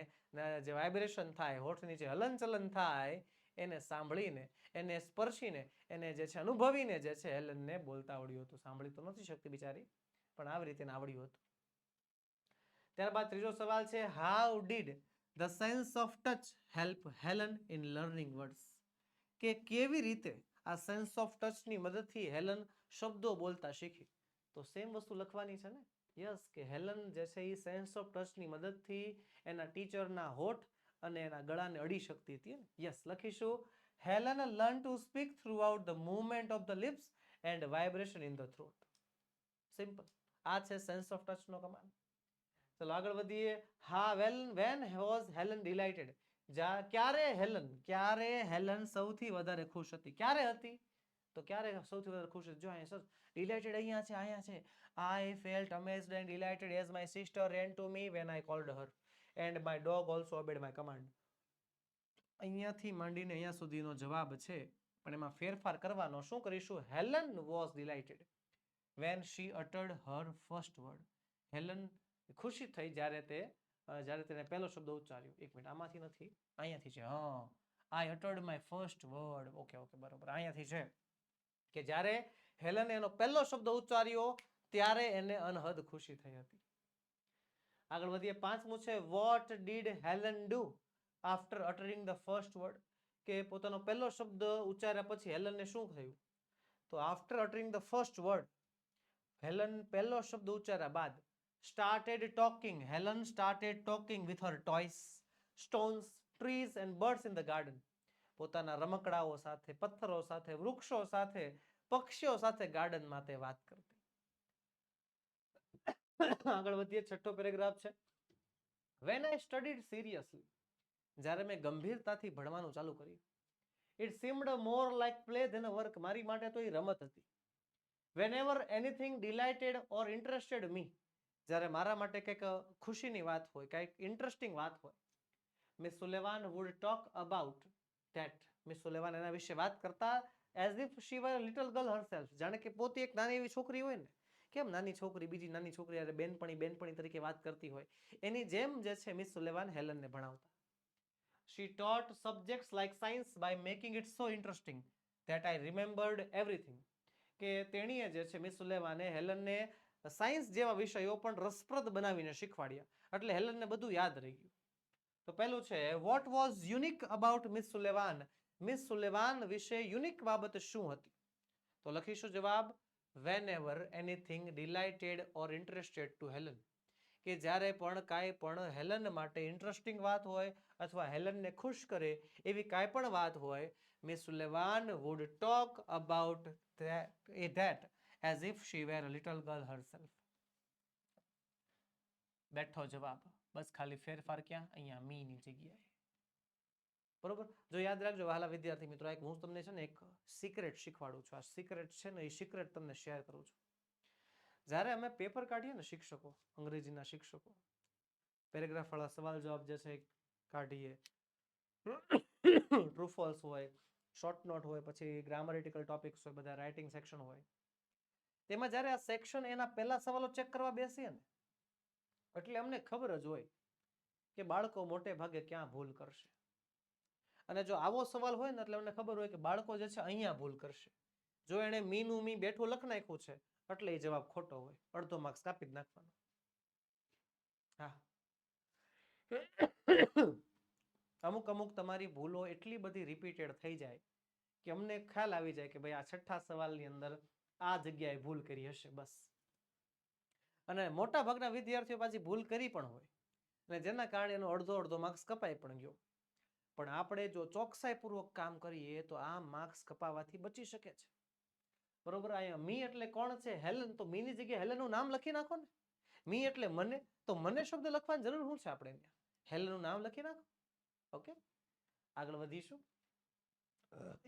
જે વાઇબ્રેશન થાય, હોઠની જે હલનચલન થાય, એને સાંભળીને, એને સ્પર્શીને, એને જે છે અનુભવીને જે છે હેલનને બોલતા આવડ્યું હતું. સાંભળી તો નથી શકતી બિચારી, પણ આવી રીતે આવડ્યું હતું. ત્યારબાદ ત્રીજો સવાલ છે, how did the sense of touch help Helen in learning words, કે કેવી રીતે આ સેન્સ ઓફ ટચની મદદથી હેલન શબ્દો બોલતા શીખી. તો સેમ વસ્તુ લખવાની છે ને. યસ, કે હેલન જે છે એ સેન્સ ઓફ ટચની મદદથી એના ટીચરના હોઠ અને એના ગળાને અડી શકતી હતી. યસ, લખીશું Helen learn to speak through out the movement of the lips and vibration in the throat. Simple. આ છે સેન્સ ઓફ ટચનો કમાન્ડ. ચલો આગળ વધીએ. હા, વેન વોઝ હેલન ડિલાઇટેડ. ક્યારે હેલન સૌથી વધારે ખુશ હતી? ક્યારે હતી? તો ક્યારે સૌથી વધારે ખુશ હતી? જો અહીંયા સર ડિલાઇટેડ અહીંયા છે. I felt amazed and delighted as my sister ran to me when I called her and my dog also obeyed my command. અહીંયાથી માંડીને અહીંયા સુધીનો જવાબ છે, પણ એમાં ફેરફાર કરવાનો. શું કરીશું? Helen was delighted when she uttered her first word. Helen ખુશી થઈ જ્યારે તેને પહેલો શબ્દ ઉચ્ચાર્યો. એક મિનિટ, આમાંથી નથી, અહીંયાથી છે. I uttered my first word. Okay, બરોબર. અહીંયાથી છે કે જ્યારે હેલન એનો પહેલો શબ્દ ઉચ્ચાર્યો ત્યારે એને અનહદ ખુશી થઈ હતી. આગળ વધીએ. પાંચમું છે what did Helen do after uttering the first word. કે પોતાનો પહેલો શબ્દ ઉચ્ચાર્યા પછી હેલનને શું થયું? તો after uttering the first word, Helen પહેલો શબ્દ ઉચ્ચાર્યા બાદ Helen started talking with her toys, stones, trees and birds in the garden. પોતાના રમકડાઓ સાથે, પથ્થરો સાથે, વૃક્ષો સાથે, પક્ષીઓ સાથે ગાર્ડનમાં તે વાત કરતી. આગળ વધીએ. છઠ્ઠો પેરેગ્રાફ છે વેન આઈ સ્ટડીડ સિરિયસલી. જ્યારે મેં ગંભીરતાથી ભણવાનું ચાલુ કર્યું. It seemed more like play than a work. મારી માટે તો એ રમત હતી. Whenever anything delighted or interested me. જ્યારે મારા માટે કંઈક ખુશીની વાત હોય, કંઈક ઇન્ટરેસ્ટિંગ વાત હોય, Miss Sullivan would talk about that. Miss Sullivan એના વિશે વાત કરતા as if she were little girl herself. જાણે કે પોતે એક નાની એવી છોકરી હોય ને. કેમ નાની છોકરી બીજી નાની છોકરી અરે બેનપણી તરીકે વાત કરતી હોય, એની જેમ જે છે મિસ સુલેવાન હેલનને ભણાવતા. She taught subjects like science by making it so interesting that I remembered everything. કે તેણીએ જે છે મિસ સુલેવાને હેલનને સાયન્સ જેવા વિષયો પણ રસપ્રદ બનાવીને શીખવાડ્યા, એટલે હેલનને બધું યાદ રહી ગયું. તો પહેલું છે what was unique about miss સુલેવાન. Miss સુલેવાન વિશે યુનિક બાબત શું હતી? તો લખીશું જવાબ whenever anything delighted or interested to Helen. કે જ્યારે પણ કાંઈ પણ હેલન માટે ઇન્ટરેસ્ટિંગ વાત હોય અથવા હેલનને ખુશ કરે એવી કાંઈ પણ વાત હોય, Miss સુલેવાન would talk about that as if she were a little girl herself. બેઠો જવાબ. બસ ખાલી ફેરફાર ક્યાં? અહીંયા મી ની જગ્યાએ. બરોબર. જો યાદ રાખજો વહાલા વિદ્યાર્થી મિત્રો, એક હું તમને છે ને એક સિક્રેટ શીખવાડું છું. આ સિક્રેટ છે ને એ સિક્રેટ તમને શેર કરું છું. જ્યારે અમે પેપર કાઢીએ ને શિક્ષકો, અંગ્રેજીના શિક્ષકો, પેરેગ્રાફ વાળા સવાલ જવાબ જે છે કાઢીએ, ટ્રુ ફોલ્સ હોય, શોર્ટ નોટ હોય, પછી ગ્રામરેટિકલ ટોપિક્સ હોય, બધા રાઇટિંગ સેક્શન હોય, તેમાં જ્યારે આ સેક્શન એના પહેલા સવાલો ચેક કરવા બેસીએ ને એટલે અમને ખબર જ હોય કે બાળકો મોટે ભાગે ક્યાં ભૂલ કરશે. અને જો આવો સવાલ હોય ને એટલે અમને ખબર હોય કે બાળકો જે છે અહીંયા ભૂલ કરશે. જો એને મીનું મી બેઠું લખ નાખ્યું છે એટલે એ જવાબ ખોટો હોય, અડધો માર્ક્સ કાપી જ નાખવાનો. હા, અમુક તમારી ભૂલો એટલી બધી રિપીટેડ થઈ જાય કે અમને ખ્યાલ આવી જાય કે ભાઈ આ છઠ્ઠા સવાલની અંદર આ જગ્યાએ ભૂલ કરી હશે બસ. અને મોટા ભાગના વિદ્યાર્થીઓ પાછી ભૂલ કરી પણ હોય અને જેના કારણે એનો અડધો માર્ક્સ કપાઈ પણ ગયો. પણ આપણે જો ચોકસાઈપૂર્વક કામ કરીએ તો આ માર્ક્સ કપાવવાથી બચી શકે છે. બરોબર. અહીંયા મી એટલે કોણ છે? હેલન. તો મીની જગ્યાએ હેલનનું નામ લખી નાખો ને. મી એટલે મને, તો મને શબ્દ લખવાની જરૂર શું છે? આપણે હેલનનું નામ લખી નાખો. ઓકે, આગળ વધીશું.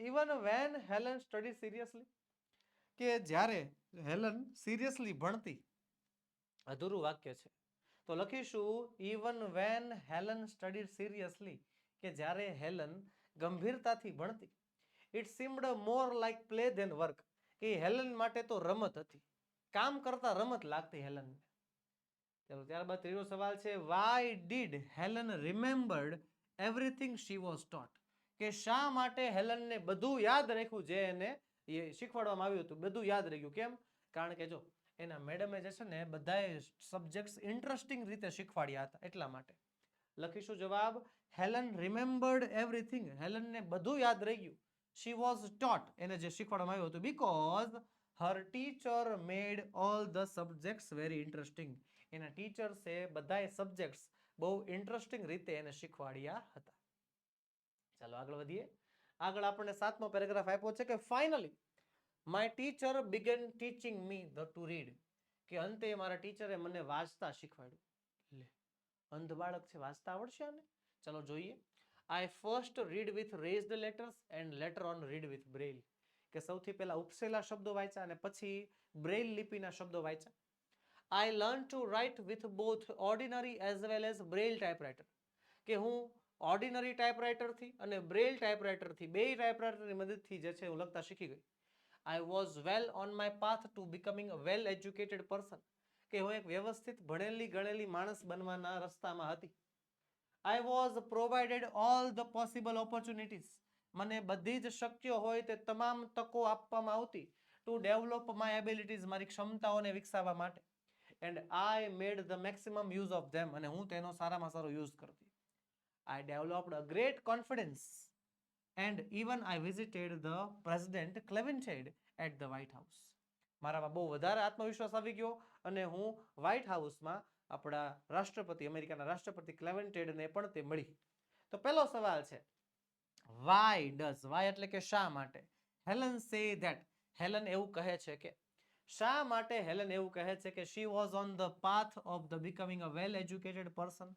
Even when Helen study seriously. કે જ્યારે હેલન સિરિયસલી ભણતી. અધૂરું વાક્ય છે તો લખીશું even when Helen studied seriously. કે જ્યારે હેલન ગંભીરતાથી ભણતી. It seemed more like play than work. કે હેલન માટે તો રમત હતી, કામ કરતા રમત લાગતી હેલનને. ચાલો ત્યારબાદ ત્રીજો સવાલ છે why did Helen remembered everything she was taught. કે શા માટે હેલનને બધું યાદ રાખ્યું જે એને શીખવાડવામાં આવ્યું હતું, બધું યાદ રહી ગયું. કેમ? કારણ કે જો એના મેડમે જે છે ને બધાએ સબ્જેક્ટ્સ ઇન્ટરેસ્ટિંગ રીતે શીખવાડ્યા હતા એટલા માટે. લખીશું જવાબ હેલન રિમેમ્બર્ડ એવરીથિંગ. હેલનને બધું યાદ રહી ગયું she was taught, એને જે શીખવાડવામાં આવ્યું હતું, because her teacher made all the subjects very interesting. એના ટીચર્સે બધાય સબ્જેક્ટ્સ બહુ ઇન્ટરેસ્ટિંગ રીતે એને શીખવાડ્યા હતા. ચાલો આગળ વધીએ. આગળ આપણને 7મો પેરેગ્રાફ આપ્યો છે કે finally my teacher began teaching me to read. કે અંતે મારા ટીચરે મને વાંચતા શીખવાડ્યું. લે, અંધ બાળક છે, વાંચતા આવડશે આને? ચલો જોઈએ. I first read with raised letters and later on read with braille. કે સૌથી પહેલા ઉપસેલા શબ્દો વાંચ્યા અને પછી બ્રેઇલ લિપિના શબ્દો વાંચ્યા. I learned to write with both ordinary as well as braille typewriter. કે હું ઓર્ડિનરી ટાઈપરાઇટરથી અને બ્રેઇલ ટાઈપરાઇટરથી બે ટાઈપરાઇટરની મદદથી જે છે હું લખતા શીખી ગઈ. I was well on my path to becoming a well educated person. કે હું એક વ્યવસ્થિત ભણેલી ગણેલી માણસ બનવાના રસ્તામાં હતી. I was provided all the possible opportunities. મને બધી જ શક્ય હોય તે તમામ તકો આપવામાં આવતી to develop my abilities, મારી ક્ષમતાઓને વિકસાવવા માટે. And I made the maximum use of them. અને હું તેનો સારામાં સારો યુઝ કરતી. I developed a great confidence and even I visited the president Clementine at the White House. મારામાં બહુ વધારે આત્મવિશ્વાસ આવી ગયો અને હું વ્હાઇટ હાઉસમાં આપણા રાષ્ટ્રપતિ, અમેરિકાના રાષ્ટ્રપતિ ક્લેવેન્ટેડને પણ તે મળી. તો પહેલો સવાલ છે, why does, why એટલે કે શા માટે, હેલન say that, હેલન એવું કહે છે કે, શા માટે હેલન એવું કહે છે કે she was on the path of the becoming a well educated person.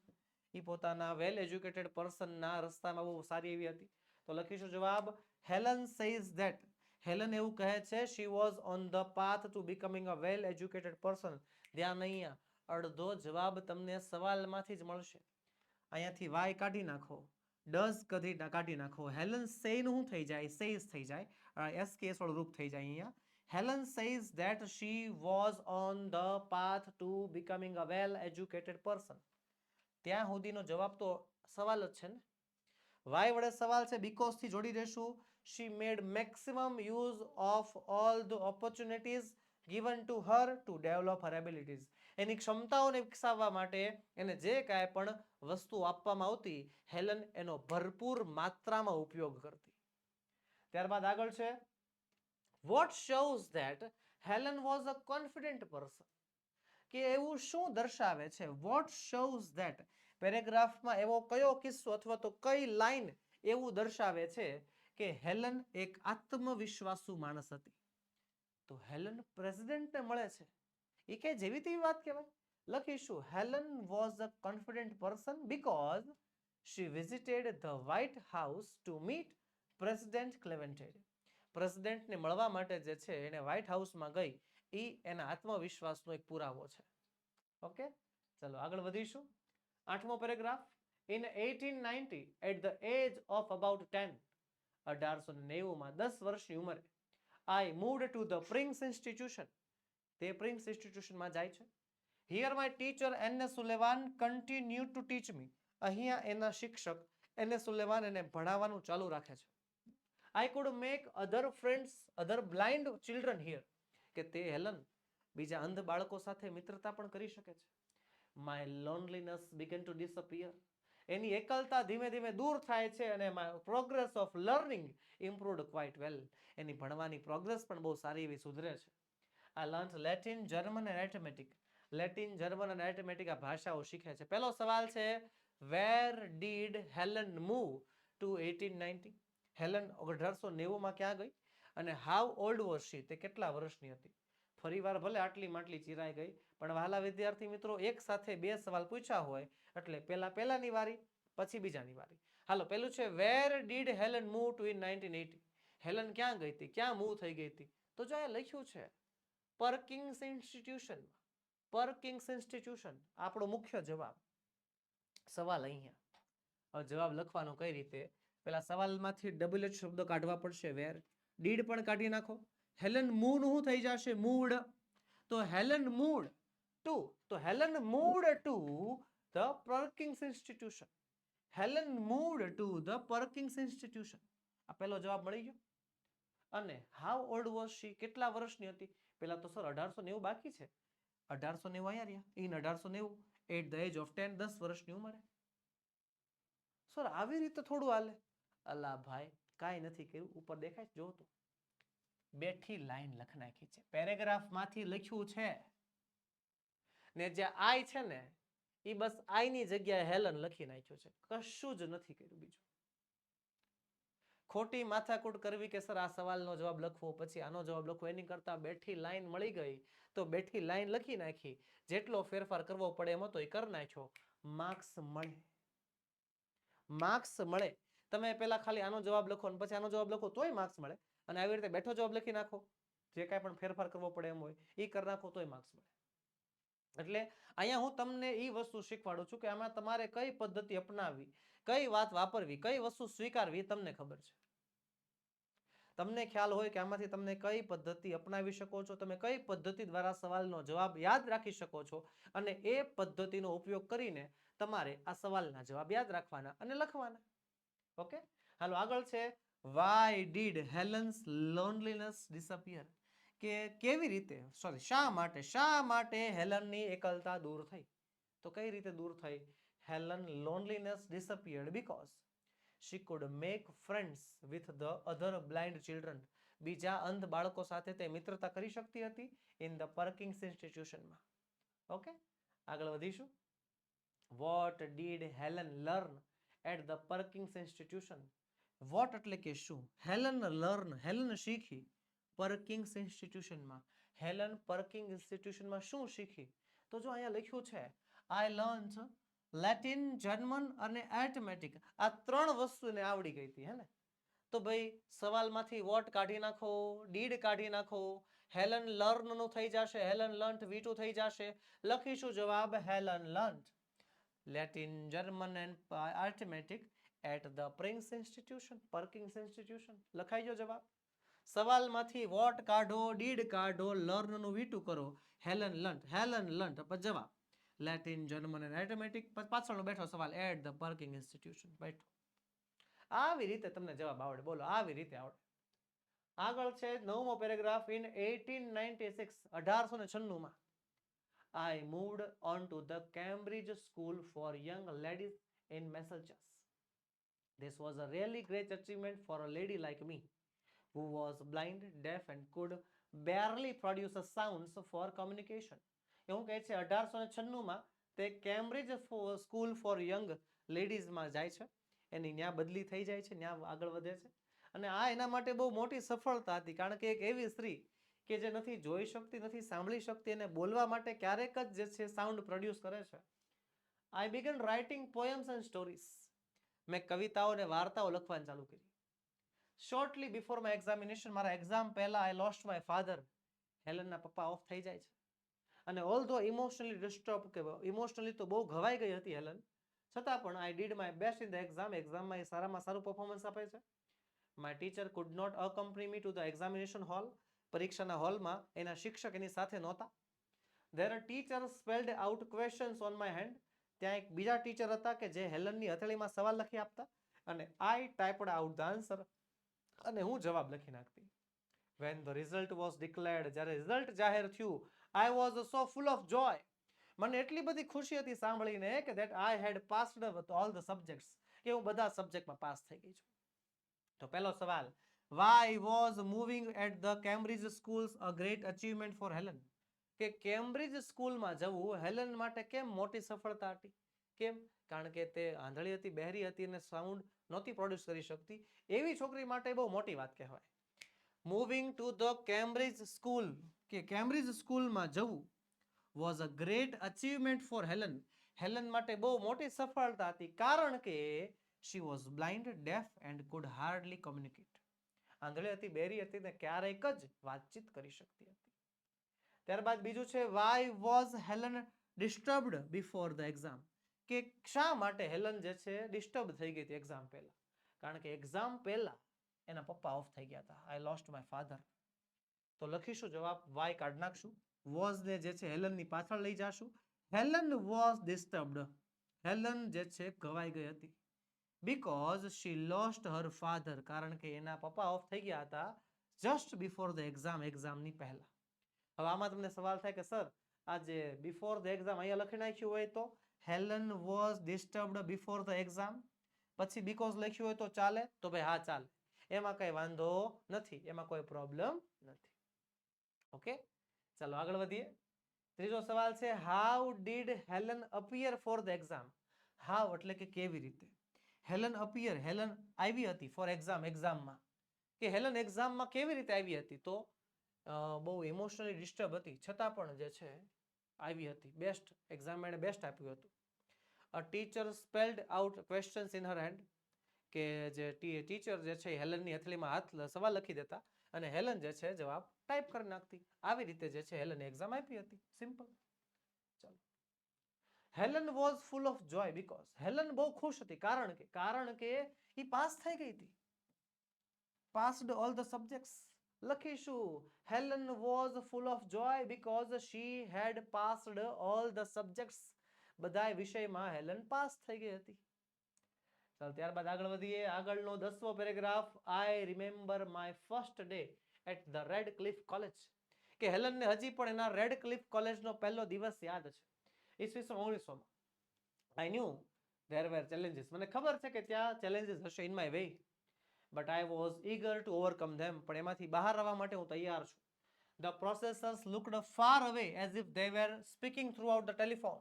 એ પોતાના વેલ એજ્યુકેટેડ પર્સનના રસ્તામાં બહુ સારી એવી હતી. તો લખીશું જવાબ, હેલન સેઝ ધેટ, હેલન એવું કહે છે she was on the path to becoming a well educated person. ધ્યાન અહીંયા, અડધો જવાબ તમને સવાલમાંથી જ મળશે. અહીંયાથી વાય કાઢી નાખો, ડઝ કાઢી નાખો, હેલન સેનું શું થઈ જાય, સેઝ થઈ જાય, એસ કેસ વાળું રૂપ થઈ જાય અહીંયા. Helen says that she was on the path to becoming a well educated person. ત્યાં સુધીનો જવાબ તો સવાલ જ છે ને. વાય વડે સવાલ છે, બીકોઝ થી જોડી દેશું. she made maximum use of all the opportunities given to her to develop her abilities. એની ક્ષમતાઓને વિકસાવવા માટે એને જે કાંઈ પણ વસ્તુ આપવામાં આવતી, હેલન એનો ભરપૂર માત્રામાં ઉપયોગ કરતી. ત્યારબાદ આગળ છે, what shows that Helen was a confident person. કે એવું શું દર્શાવે છે, what shows that, પેરેગ્રાફમાં એવો કયો કિસ્સો અથવા તો કઈ લાઈન એવું દર્શાવે છે કે હેલન એક આત્મવિશ્વાસુ માણસ હતી. તો હેલન પ્રેસિડેન્ટને મળે છે, એ કે જેવી તેવી વાત કહેવાય. લખીશું, Helen was a confident person because she visited the White House to meet President Clementine. પ્રેસિડેન્ટને મળવા માટે જે છે એને વ્હાઇટ હાઉસમાં ગઈ, એ એના આત્મવિશ્વાસનો એક પુરાવો છે. ઓકે, ચલો આગળ વધીશું. 8મો paragraph. In 1890 at the age of about 10, 1890માં 10 વર્ષની ઉંમરે, I moved to the Prince Institution. તે પ્રિન્સ ઇન્સ્ટિટ્યુશનમાં જાય છે. Here my teacher N.S. Sullivan continued to teach me. અહીંયા એના શિક્ષક N.S. Sullivan એને ભણાવવાનું ચાલુ રાખે છે. I could make other friends, other blind children here. કે તે હેલન બીજા અંધ બાળકો સાથે મિત્રતા પણ કરી શકે છે. My loneliness began to disappear. એની એકલતા ધીમે ધીમે દૂર થાય છે અને my progress of learning improved quite well. એની ભણવાની પ્રોગ્રેસ પણ બહુ સારી એવી સુધરે છે. I learned Latin, German and arithmetic. Latin, German અને arithmetic આ ભાષાઓ શીખે છે. પહેલો સવાલ છે, where did Helen move to 1890? Helen 1890માં ક્યાં ગઈ અને how old was she, તે કેટલા વર્ષની હતી. ફરીવાર ભલે આટલી માટલી ચિરાઈ ગઈ, પણ વહાલા વિદ્યાર્થી મિત્રો, એક સાથે બે સવાલ પૂછ્યા હોય એટલે પહેલાની વારી, પછી બીજાની વારી. હાલો, પહેલું છે, where did Helen move to in 1980? Helen ક્યાં ગઈ હતી, ક્યાં મૂવ થઈ ગઈ હતી? તો જો અહીંયા લખ્યું છે પર્કિન્સ ઇન્સ્ટિટ્યુશન. પર્કિન્સ ઇન્સ્ટિટ્યુશન આપણો મુખ્ય જવાબ. સવાલ અહીંયા જવાબ લખવાનો કઈ રીતે, પેલા સવાલમાંથી ડબલ શબ્દ કાઢવા પડશે, વેર. ડીડ પણ કાઢી નાખો. હેલન મૂવ નું થઈ જશે, મૂડ. તો હેલન મૂડ ટુ, તો Helen moved to the Perkins institution. Helen moved to the Perkins institution. આ પહેલો જવાબ મળી ગયો. અને હાઉ ઓલ્ડ વોઝ શી, કેટલા વર્ષની હતી? પેલા તો સર 1890 બાકી છે. 1890 અહીંયા રહ્યા. In 1890 at the age of 10, 10 વર્ષની ઉંમરે. સર આવી રીતે થોડું હાલે. અલા ભાઈ, કાંઈ નથી કર્યું. ઉપર દેખાય જો તો બેઠી લાઈન લખ નાખી છે, પેરેગ્રાફ માંથી લખ્યું છે ને જે આઈ છે ને એ બસ આઈ ની જગ્યાએ હેલન લખી નાખ્યું છે, કશું જ નથી કર્યું બીજું. ખોટી માથાકૂટ કરવી કે સર આ સવાલનો જવાબ લખવો પછી આનો જવાબ લખવો, એની કરતા બેઠી લાઈન મળી ગઈ તો બેઠી લાઈન લખી નાખી, જેટલો ફેરફાર કરવો પડે એમ હતો એ કરી નાખ્યો, માર્ક્સ મળે. માર્ક્સ મળે. તમે પેલા ખાલી આનો જવાબ લખો અને પછી આનો જવાબ લખો તોય માર્ક્સ મળે, અને આવી રીતે બેઠો જવાબ લખી નાખો, જે કાંઈ પણ ફેરફાર કરવો પડે એમ હોય એ કરી નાખો તોય માર્ક્સ મળે. એટલે અહીંયા હું તમને એ વસ્તુ શીખવાડું છું કે આમાં તમારે કઈ પદ્ધતિ અપનાવવી, કઈ વાત વાપરવી, કઈ વસ્તુ સ્વીકારવી તમને ખબર છે. તમને ખ્યાલ હોય કે આમાંથી તમને કઈ પદ્ધતિ અપનાવી શકો છો, તમે કઈ પદ્ધતિ દ્વારા સવાલનો જવાબ યાદ રાખી શકો છો, અને એ પદ્ધતિનો ઉપયોગ કરીને તમારે આ સવાલના જવાબ યાદ રાખવાના અને લખવાના. ઓકે, હાલો આગળ છે why did Helen's loneliness disappear? કે કેવી રીતે, સોરી, શા માટે હેલનની એકલતા દૂર થઈ? તો કઈ રીતે દૂર થઈ? Helen loneliness disappeared because she could make friends with the other blind children. બીજા અંધ બાળકો સાથે તે મિત્રતા કરી શકતી હતી in the Perkins institutionમાં. ઓકે, આગળ વધીશું. What did Helen learn at the Perkins institution? What એટલે કે શું? હેલન શીખી પરકિંગ્સ ઇન્સ્ટિટ્યુશનમાં. હેલન પરકિંગ ઇન્સ્ટિટ્યુશનમાં શું શીખી? તો જો અહીંયા લખ્યું છે આઈ લર્ન્ડ લેટિન, જર્મન અને એરિથમેટિક. આ ત્રણ વસ્તુને આવડી ગઈ હતી, હે ને? તો ભાઈ સવાલમાંથી વોટ કાઢી નાખો, ડીડ કાઢી નાખો, હેલન લર્ન નું થઈ જશે, હેલન લર્ન્ટ V2 થઈ જશે. લખીશું જવાબ Helen learnt Latin, German and arithmetic at the prince institution, Perkins institution. લખાઈ ગયો જવાબ. સવાલમાંથી વોટ કાઢો, ડીડ કાઢો, લર્ન નું V2 કરો, હેલન લર્ન્ટ પછી જવાબ લેટિન, જર્મન અને એરિથમેટિક, પાછળનો બેઠો સવાલ એટ ધ પરકિંગ ઇન્સ્ટિટ્યુશન બેઠો. આવી રીતે તમને જવાબ આવડે. બોલો, આવી રીતે આવડે. આગળ છે 9મો પેરેગ્રાફ. ઇન 1896, 1896 માં I moved on to the Cambridge School for Young Ladies in Massachusetts. This was a really great achievement for a lady like me, who was blind, deaf and could barely produce a sounds for communication. એવું કહે છે 1896 માં તે Cambridge school four young લેડીઝમાં જાય છે, એની ન્યા બદલી થઈ જાય છે, ન્યા આગળ વધે છે. અને આ એના માટે બહુ મોટી સફળતા હતી, કારણ કે એક એવી સ્ત્રી કે જે નથી જોઈ શકતી, નથી સાંભળી શકતી, અને બોલવા માટે ક્યારેક જ જે છે સાઉન્ડ પ્રોડ્યુસ કરે છે. I began writing poems and stories. મેં કવિતાઓ અને વાર્તાઓ લખવાનું ચાલુ કરી. શોર્ટલી બિફોર માય એક્ઝામિનેશન, મારા એક્ઝામ પહેલા આઈ લોસ્ટ માય ફાધર. હેલનના પપ્પા ઓફ થઈ જાય છે. અને ઓલ્ધો ઇમોશનલી ડિસ્ટર્બ, કે ઇમોશનલી તો બહુ ઘવાઈ ગઈ હતી હેલન, છતાં પણ I did my best in the exam. એક્ઝામમાં એ સારામાં સારું પરફોર્મન્સ આપે છે. My teacher could not accompany me to the examination hall. પરીક્ષાના હોલમાં એના શિક્ષક એની સાથે નહોતા. There a teacher spelled out questions on my hand. ત્યાં એક બીજા ટીચર હતા કે જે હેલનની હથેળીમાં સવાલ લખી આપતા, અને આઈ ટાઈપડ આઉટ ધ આન્સર, અને હું જવાબ લખી નાખતી. When the result was declared, જ્યારે રિઝલ્ટ જાહેર થયું, I was so full of joy. મને એટલી બધી ખુશી હતી સાંભળીને કે that I had passed with all the subjects, કે હું બધા સબ્જેક્ટમાં પાસ થઈ ગઈ છું. તો પહેલો સવાલ, why was moving at the Cambridge schools a great achievement for Helen? કે કેમ્બ્રિજ સ્કૂલમાં જવું હેલન માટે કેમ મોટી સફળતા હતી? કેમ? કારણ કે તે આંધળી હતી, બહેરી હતી અને સાઉન્ડ નહોતી પ્રોડ્યુસ કરી શકતી. એવી છોકરી માટે બહુ મોટી વાત કહેવાય. Moving to the Cambridge school, કે કેમ્બ્રિજ સ્કૂલમાં જવું was a great achievement for Helen. Helen માટે બહુ મોટી સફળતા હતી, કારણ કે she was blind, deaf and could hardly communicate. આંધળી હતી, બહેરી હતી ને ક્યારેક જ વાતચીત કરી શકતી હતી. ત્યારબાદ બીજું છે why was Helen disturbed before the exam. કે શા માટે હેલન જે છે ડિસ્ટર્બ થઈ ગઈ હતી એક્ઝામ પહેલા? કારણ કે એક્ઝામ પહેલા એના પપ્પા ઓફ થઈ ગયા હતા. આઈ લોસ્ટ માય ફાધર. તો લખીશું જવાબ, વાય કાઢી નાખશું, વોઝ ને જે છે હેલનની પાછળ લઈ જાશું. Helen was disturbed. હેલન જે છે ઘવાઈ ગઈ હતી. Because she lost her father. કારણ કે એના પપ્પા ઓફ થઈ ગયા હતા જસ્ટ બિફોર ધ એક્ઝામ, એક્ઝામની પહેલા. હવે આમાં તમને સવાલ થાય કે સર આ જે બિફોર ધ એક્ઝામ અહીંયા લખી નાખ્યું હોય તો Helen was disturbed before the exam, પછી બીકોઝ લખ્યું હોય તો ચાલે? તો ભાઈ હા ચાલે. એમાં કઈ વાંધો નથી, એમાં કોઈ પ્રોબ્લેમ નથી. ઓકે, ચાલો આગળ વધીએ. ત્રીજો સવાલ છે, how did Helen appear for the exam? How એટલે કે કેવી રીતે. હેલન અપિયર, હેલન આવી હતી ફોર એક્ઝામ, એક્ઝામમાં. કે હેલન એક્ઝામમાં કેવી રીતે આવી હતી? તો બહુ ઇમોશનલી ડિસ્ટર્બ હતી, છતાં પણ જે છે આવી હતી. બેસ્ટ એક્ઝામ એણે બેસ્ટ આપ્યું હતું. અ teacher spelled out questions in her hand, કે જે ટીચર જે છે હેલનની હથેળીમાં સવાલ લખી દેતા અને હેલન જે છે જવાબ ટાઈપ કરી નાખતી. આવી રીતે જે છે હેલન એક્ઝામ આપી હતી. સિમ્પલ. ચાલો. Helen was full of joy because, Helen બહુ ખુશ હતી કારણ કે એ પાસ થઈ ગઈ હતી. Passed all the subjects. લખીશું, Helen was full of joy because she had passed all the subjects. બધા વિષયમાં હેલન પાસ થઈ ગઈ હતી. ચાલો ત્યારબાદ આગળ વધીએ. આગળનો 10મો paragraph, I remember my first day at the Radcliffe college. કે હેલનને હજી પણ એના રેડ ક્લિફ કોલેજનો પહેલો દિવસ યાદ છે. ઈસવીસન 1900 માં. I knew there were challenges. મને ખબર છે કે ત્યાં ચેલેન્જીસ હશે in my way, but I was eager to overcome them. પણ એમાંથી બહાર આવવા માટે હું તૈયાર છું. The professors looked far away as if they were speaking through out the telephone.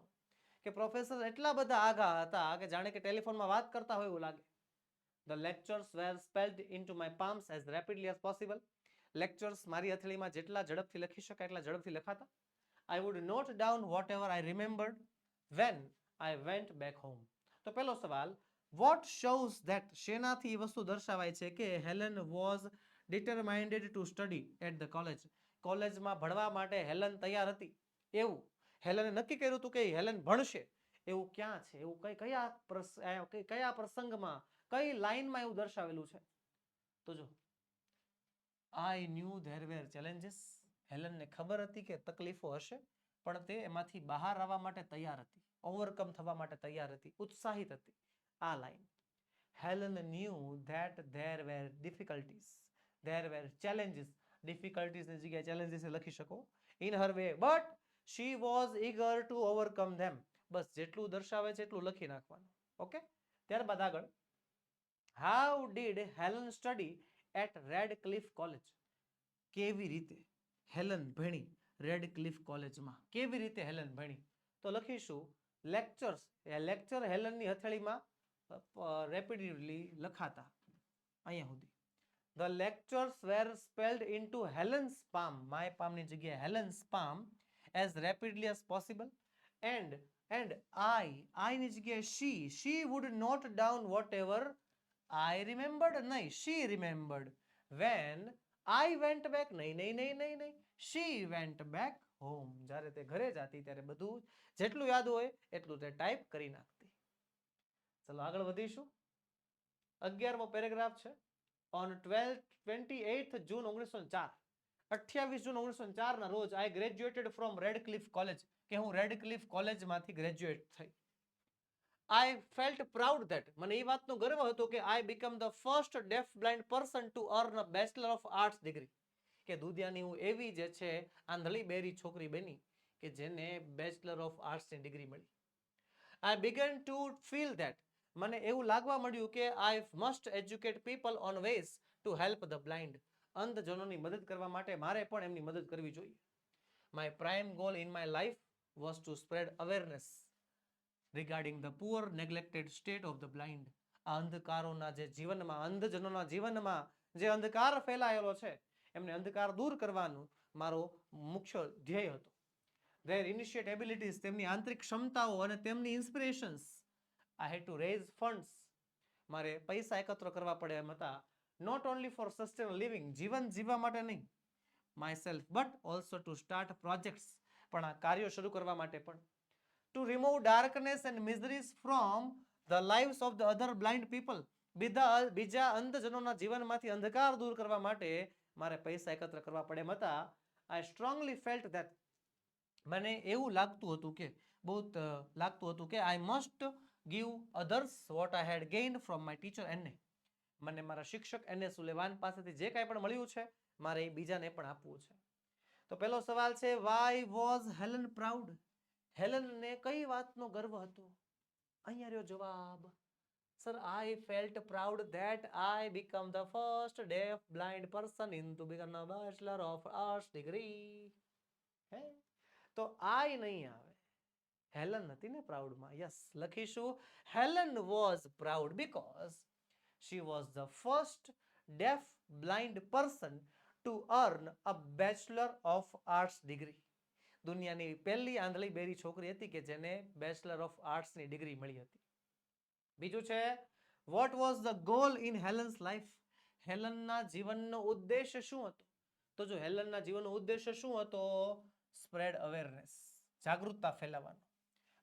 કે પ્રોફેસર એટલા બધા આઘા હતા કે જાણે કે ટેલિફોનમાં વાત કરતા હોય એવું લાગે. The lectures were spelled into my palms as rapidly as possible. Lectures મારી હથેળીમાં જેટલા ઝડપથી લખી શકાય એટલા ઝડપથી લખાતા. I would note down whatever I remembered when I went back home. તો પહેલો સવાલ, what shows that, શેનાથી એ વસ્તુ દર્શાવાય છે કે Helen was determined to study at the college. કોલેજમાં ભણવા માટે હેલન તૈયાર હતી એવું હેલને નક્કી કર્યું હતું કે હેલન ભણશે એવું ક્યાં છે? એવું કયા પ્રસંગમાં, કઈ લાઈનમાં એવું દર્શાવેલું છે? તો જો, I knew there were challenges. હેલનને ખબર હતી કે તકલીફો હશે, પણ તે એમાંથી બહાર આવવા માટે તૈયાર હતી, ઓવરકમ થવા માટે તૈયાર હતી, ઉત્સાહિત હતી. આ line. Helen knew that there were difficulties, there were challenges. Difficulties ની જગ્યાએ challenges લખી શકો. In her way, but she was eager to overcome them. બસ જેટલું દર્શાવે છે એટલું લખી નાખવાનું. ઓકે, ત્યારબાદ આગળ, how did Helen study at Redcliffe College? કેવી રીતે હેલન ભણી રેડ ક્લિફ કોલેજમાં? કેવી રીતે હેલન ભણી? તો લખીશું, લેક્ચર્સ. એ લેક્ચર હેલનની હથેળીમાં રેપિડલી લખાતા. અહીંયા સુધી. The lectures were spelled into Helen's palm. My palm ની જગ્યાએ Helen's palm as rapidly as possible. And I ની જગ્યાએ she would note down whatever I remembered. નહીં, she remembered. When I went back, નહીં. She went back home. જ્યારે તે ઘરે જાતી ત્યારે બધું જેટલું યાદ હોય એટલું તે ટાઈપ કરી નાખતી. ચલો આગળ વધીશું. 11મો પેરેગ્રાફ છે. On 28th June 1904, 28 જૂન 1904 ના રોજ I graduated from Redcliffe College. કે હું રેડક્લિફ કોલેજમાંથી ગ્રેજ્યુએટ થઈ. I felt proud that, મને એ વાતનો ગર્વ હતો કે I become the first deaf blind person to earn a Bachelor of Arts degree. કે દુધિયાની હું એવી જે છે આંધળી બેરી છોકરી બની કે જેને બેચલર ઓફ આર્ટ્સ ની ડિગ્રી મળી. I began to feel that, મને એવું લાગવા મળ્યું કે I must educate people on ways to help the blind. અંધજનોની મદદ કરવા માટે મારે પણ એમની મદદ કરવી જોઈએ. My prime goal in my life was to spread awareness regarding the poor neglected state of the blind. આ અંધકારોના જે જીવનમાં, અંધજનોના જીવનમાં જે અંધકાર ફેલાયેલો છે એમને અંધકાર દૂર કરવાનું મારો મુખ્ય ધ્યેય હતો. Their innate abilities, તેમની આંતરિક ક્ષમતાઓ અને તેમની ઇન્સ્પિરેશન્સ. I had to raise funds. મારે પૈસા એકત્ર કરવા પડે એમ હતા. Not only for sustainable living, જીવન જીવવા માટે નહીં, myself, but also to start projects, પણ આ કાર્યો શરૂ કરવા માટે પણ. To remove darkness and miseries from the lives of the other blind people. બીજા અંધજનોના જીવનમાંથી અંધકાર દૂર કરવા માટે મારે પૈસા એકત્ર કરવા પડે એમ હતા. I strongly felt that, મને એવું લાગતું હતું કે બહુ લાગતું હતું કે I must give others what I had gained from my teacher N.A. મને મારા શિક્ષક N.A. સુલેવાન પાસેથી જે કાંઈ પણ મળ્યું છે મારે એ બીજાને પણ આપવું છે. તો પહેલો સવાલ છે, why was Helen proud? હેલનને કઈ વાતનો ગર્વ હતો? અહીંયા રહ્યો જવાબ. Sir, I felt proud that I become the first deaf blind person in to become a Bachelor of Arts degree. હે તો I નહીં આવે. હેલન હતી ને પ્રાઉડમાં. યસ, લખીશું Helen was proud because she was the first deaf blind person to earn a Bachelor of Arts degree. દુનિયાની પહેલી આંધળી બેરી છોકરી હતી કે જેને બેચલર ઓફ આર્ટ્સની ડિગ્રી મળી હતી. બીજું છે what was the goal in Helen's life? હેલનના જીવનનો ઉદ્દેશ્ય શું હતો? તો જો હેલનના જીવનનો ઉદ્દેશ્ય શું હતો? સ્પ્રેડ અવેરનેસ, જાગૃતતા ફેલાવવાનો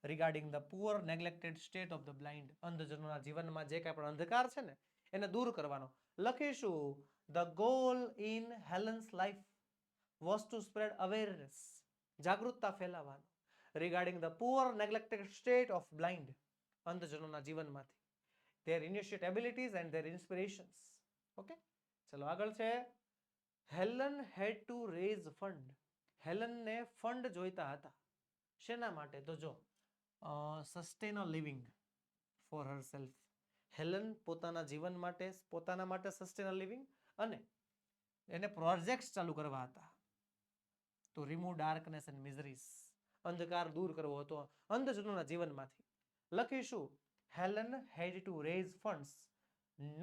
regarding the poor neglected state of the blind. અંધજનોના જીવનમાં જે કાંઈ પણ અંધકાર છે ને એને દૂર કરવાનો. લખીશું the goal in Helen's life was to spread awareness, જાગૃતતા ફેલાવવાનો regarding the poor neglected state of blind, અંધજનોના જીવનમાંથી their innate abilities and their inspirations. Okay, ચલો આગળ છે Helen had to raise fund. હેલનને ફંડ જોઈતા હતા. શેના માટે? તો જો sustain a living for herself. Helen પોતાના જીવન માટે, પોતાના માટે સસ્ટેન અ લિવિંગ અને એને પ્રોજેક્ટ્સ ચાલુ કરવા હતા. તો રિમૂવ ડાર્કનેસ એન્ડ મિઝરીઝ, અંધકાર દૂર કરવો હતો અંધજનોના જીવનમાંથી. લખીશું Helen had to raise funds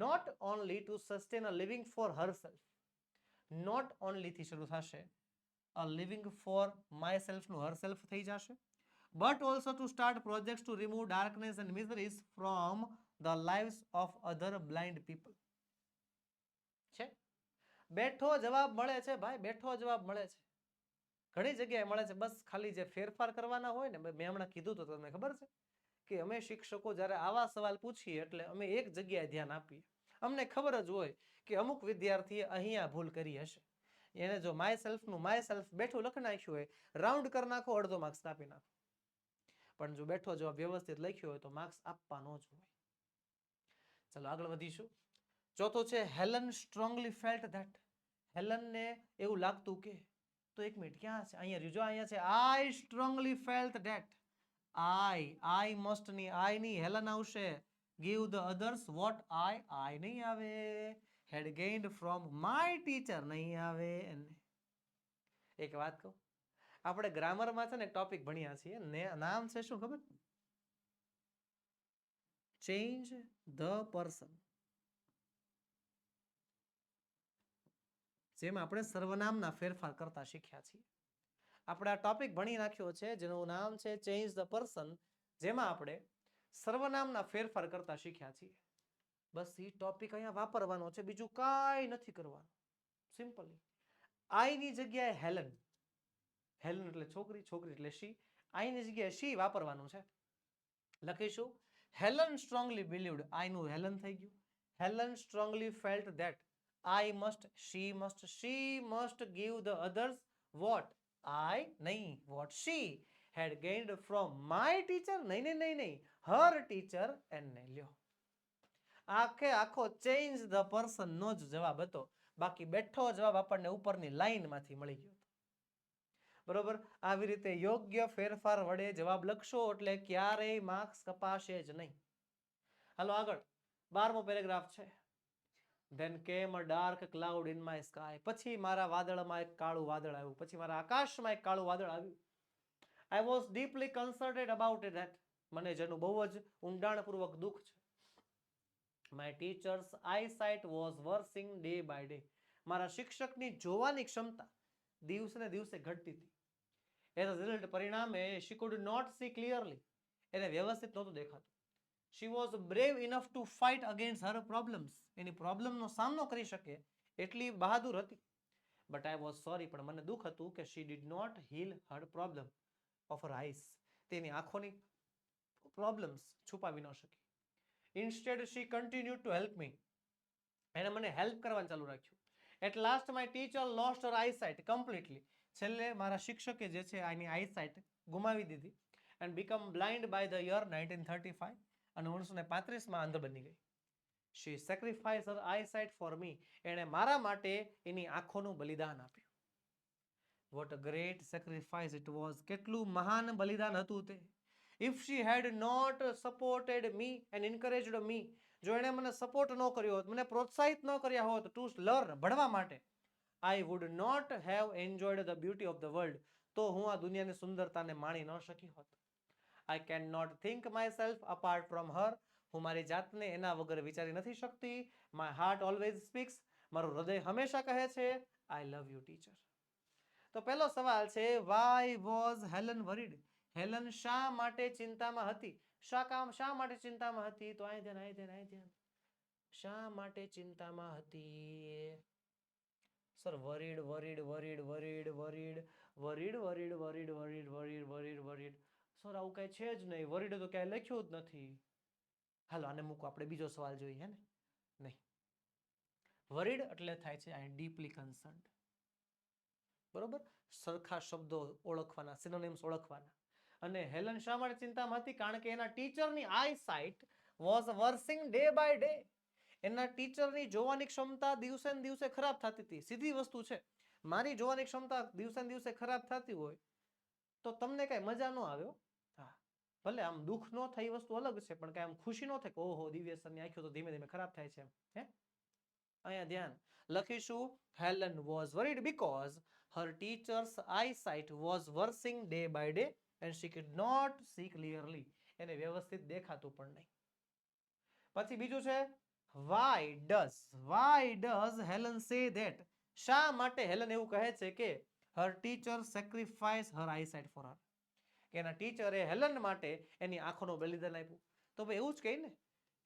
not only to sustain a living for herself, not only થી શરૂ થશે, a living for myself નું herself થઈ જશે, but also to start projects to remove darkness and miseries from the lives of other blind people. છે બેઠો જવાબ મળે છે ભાઈ, બેઠો જવાબ મળે છે, ઘણી જગ્યાએ મળે છે. બસ ખાલી જે ફેરફાર કરવાના હોય ને, મેં હમણાં કીધું તો તમને ખબર છે કે અમે શિક્ષકો જ્યારે આવા સવાલ પૂછીએ એટલે અમે એક જગ્યાએ ધ્યાન આપીએ. અમને ખબર જ હોય કે અમુક વિદ્યાર્થીએ અહીંયા ભૂલ કરી હશે. એને જો માય સેલ્ફ બેઠું લખી નાખ્યું હોય, રાઉન્ડ કરી નાખો, અડધો માર્ક્સ કાપી નાખો. પણ જો બેઠો જવાબ વ્યવસ્થિત લખ્યો હોય તો માર્ક્સ આપવાનો જ હોય. ચલો આગળ વધીશું. ચોથું છે હેલન સ્ટ્રોંગલી ફેલ્ટ ધેટ. હેલનને એવું લાગતું કે, તો એક મિનિટ ક્યાં છે? અહીંયા જો અહીંયા છે I strongly felt that. I must ની I ની હેલન આવશે. give the others what I નહીં આવે. had gained from my teacher નહીં આવે. એક વાત કહું, આપણે ગ્રામરમાં છે ને ટોપિક ભણ્યા છીએ, નામ છે શું ખબર? Change the person. જેમાં આપણે સર્વનામના ફેરફાર કરતા શીખ્યા છીએ. આપણે આ ટોપિક ભણી નાખ્યો છે જેનું નામ છે ચેન્જ ધ પર્સન, જેમાં આપણે સર્વનામના ફેરફાર કરતા શીખ્યા છીએ. બસ એ ટોપિક અહીંયા વાપરવાનો છે, બીજું કાંઈ નથી કરવાનું. સિમ્પલી આઈ ની જગ્યાએ હેલન, હેલન એટલે છોકરી, છોકરી એટલે શી, આઈ ની જગ્યાએ શી વાપરવાનું છે. લખીશું હેલન સ્ટ્રોંગલી બિલીવ્ડ, આઈ નું હેલન થઈ ગયું. Helen strongly felt that I must, she must give the others what I નહીં, what she had gained from my teacher નહીં, her teacher એને લ્યો. આખો ચેન્જ ધ પર્સન નો જ જવાબ હતો. બાકી બેઠો જવાબ આપણને ઉપરની લાઈન માંથી મળી ગયો. બરોબર, આવી રીતે યોગ્ય ફેરફાર વડે જવાબ લખશો એટલે ક્યારેય માર્ક્સ કપાશે જ નહીં. હાલો આગળ 12મો પેરેગ્રાફ છે. Then came a dark cloud in my sky. પછી મારા વાદળમાં એક કાળું વાદળ આવ્યું, પછી મારા આકાશમાં એક કાળું વાદળ આવ્યું. I was deeply concerned about that. મને જેનું બહુ જ ઊંડાણપૂર્વક દુઃખ છે. My teacher's eyesight was worsening day by day. મારા શિક્ષકની જોવાની ક્ષમતા દિવસે ને દિવસે ઘટતી હતી. As a result, પરિણામે she could not see clearly. એને વ્યવસ્થિત નહોતું દેખાતું. She was brave enough to fight against her problems. એની પ્રોબ્લેમનો સામનો કરી શકે એટલી બહાદુર હતી. But I was sorry, પણ મને દુઃખ હતું કે she did not heal her problem of her eyes. તેની આંખોની પ્રોબ્લેમ્સ છુપાવી ન શકી. Instead, she continued to help me. એને મને હેલ્પ કરવાનું ચાલુ રાખ્યું. At last, my teacher lost her eyesight completely. છેલ્લે મારા શિક્ષકે જે છે આની આઈસાઇટ ગુમાવી દીધી and become blind by the year 1935. અને 1935માં અંધ બની ગઈ. She sacrificed her eyesight for me. એણે મારા માટે એની આંખોનું બલિદાન આપ્યું. What a great sacrifice it was. કેટલું મહાન બલિદાન હતું તે. If she had not supported me and encouraged me, જો એણે મને સપોર્ટ ન કર્યો હોત, મને પ્રોત્સાહિત ન કર્યા હોત ટુ લર્ન, ભણવા માટે, I would not have enjoyed the beauty of the world, તો હું આ દુનિયાની સુંદરતાને માણી ન શકી હોત. I can not think myself apart from her, હું મારી જાતને એના વગર વિચારી નથી શકતી. માય હાર્ટ ઓલવેઝ સ્પીક્સ, મારું હૃદય હંમેશા કહે છે આઈ લવ યુ ટીચર. તો પહેલો સવાલ છે, why was Helen worried, Helen શા માટે ચિંતામાં હતી? શા માટે ચિંતામાં હતી? તો અહીં ધ્યાન, શા માટે ચિંતામાં હતી? Sir worried worried worried worried worried worried worried worried worried worried worried worried, sir આવું કઈ છે જ નહીં, વરીડ તો ક્યાંય લખ્યું જ નથી. હાલો આને મૂકો, આપણે બીજો સવાલ જોઈએ. હે ને નહીં, વરીડ એટલે થાય છે આઈ ડીપલી કન્સર્ન્ડ. બરોબર, સરખા શબ્દો ઓળખવાના, સિનોનિમ્સ ઓળખવાના. અને હેલન શા માટે ચિંતામાં હતી? કારણ કે એના ટીચરની eye sight was worsening day by day. એના ટીચરની જોવાની ક્ષમતા દિવસે ને દિવસે ખરાબ થતી હતી. સીધી વસ્તુ છે, મારી જોવાની ક્ષમતા દિવસે ને દિવસે ખરાબ થતી હોય તો તમને કઈ મજા ન આવે. હા, ભલે આમ દુઃખ ન થાય એ વસ્તુ અલગ છે, પણ કઈ આમ ખુશી ન થાય કે ઓહો દિવ્યસરની આંખો તો ધીમે ધીમે ખરાબ થાય છે. હે, અહીંયા ધ્યાન લખીશું, Helen was worried because her teacher's eyesight was worsening day by day and she could not see clearly. એને વ્યવસ્થિત દેખાતું પણ નહીં. પછી બીજું છે, why does Helen say that? શા માટે હેલન એવું કહે છે કે her teacher sacrificed her eyesight for her, કે એના ટીચરે હેલન માટે એની આંખોનું બલિદાન આપ્યું. તો ભાઈ એવું જ કહે ને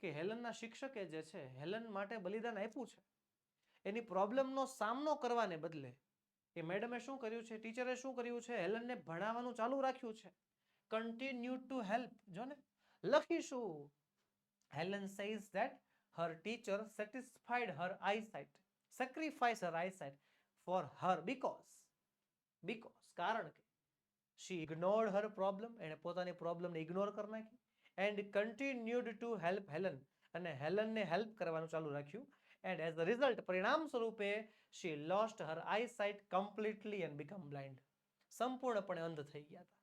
કે હેલનના શિક્ષકે જે છે હેલન માટે બલિદાન આપ્યું છે. એની પ્રોબ્લેમનો સામનો કરવાને બદલે એ મેડમે શું કર્યું છે, ટીચરે શું કર્યું છે, હેલનને ભણાવવાનું ચાલુ રાખ્યું છે. Continue to help. જો ને લખીશું, Helen says that her teacher satisfied her eyesight, sacrificed her eyesight for her because કારણ કે she ignored her problem, એને પોતાની પ્રોબ્લેમને ઇગ્નોર કરી નાખી, and continued to help Helen, અને હેલનને હેલ્પ કરવાનું ચાલુ રાખ્યું, and as a result, પરિણામ સ્વરૂપે she lost her eyesight completely and become blind. સંપૂર્ણપણે અંધ થઈ ગયા હતા.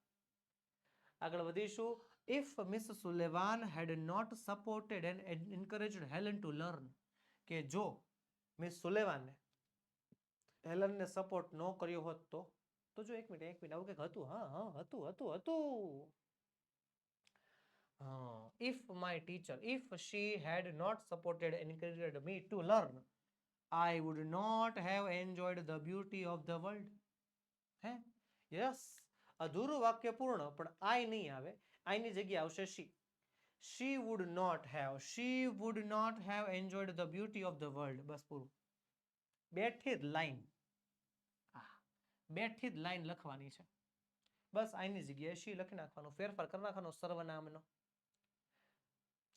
આગળ વધીશું, if Miss Sullivan had not supported and encouraged Helen to learn, કે જો મિસ સુલેવાને હેલનને સપોર્ટ ન કર્યો હોત તો જો એક મિનિટ આવું કંઈક હતું. હતું. if she had not supported and encouraged me to learn, I would not have enjoyed the beauty of the world. હે, યસ, અધૂરું વાક્ય પૂર્ણ, પણ I નહીં આવે, I ની જગ્યાએ આવશે she. She would not have enjoyed the beauty of the world. બસ પૂરું. બેઠી જ લાઈન લખવાની છે. બસ I ની જગ્યાએ she લખી નાખવાનું, ફેરફાર કરી નાખવાનો સર્વનામનો.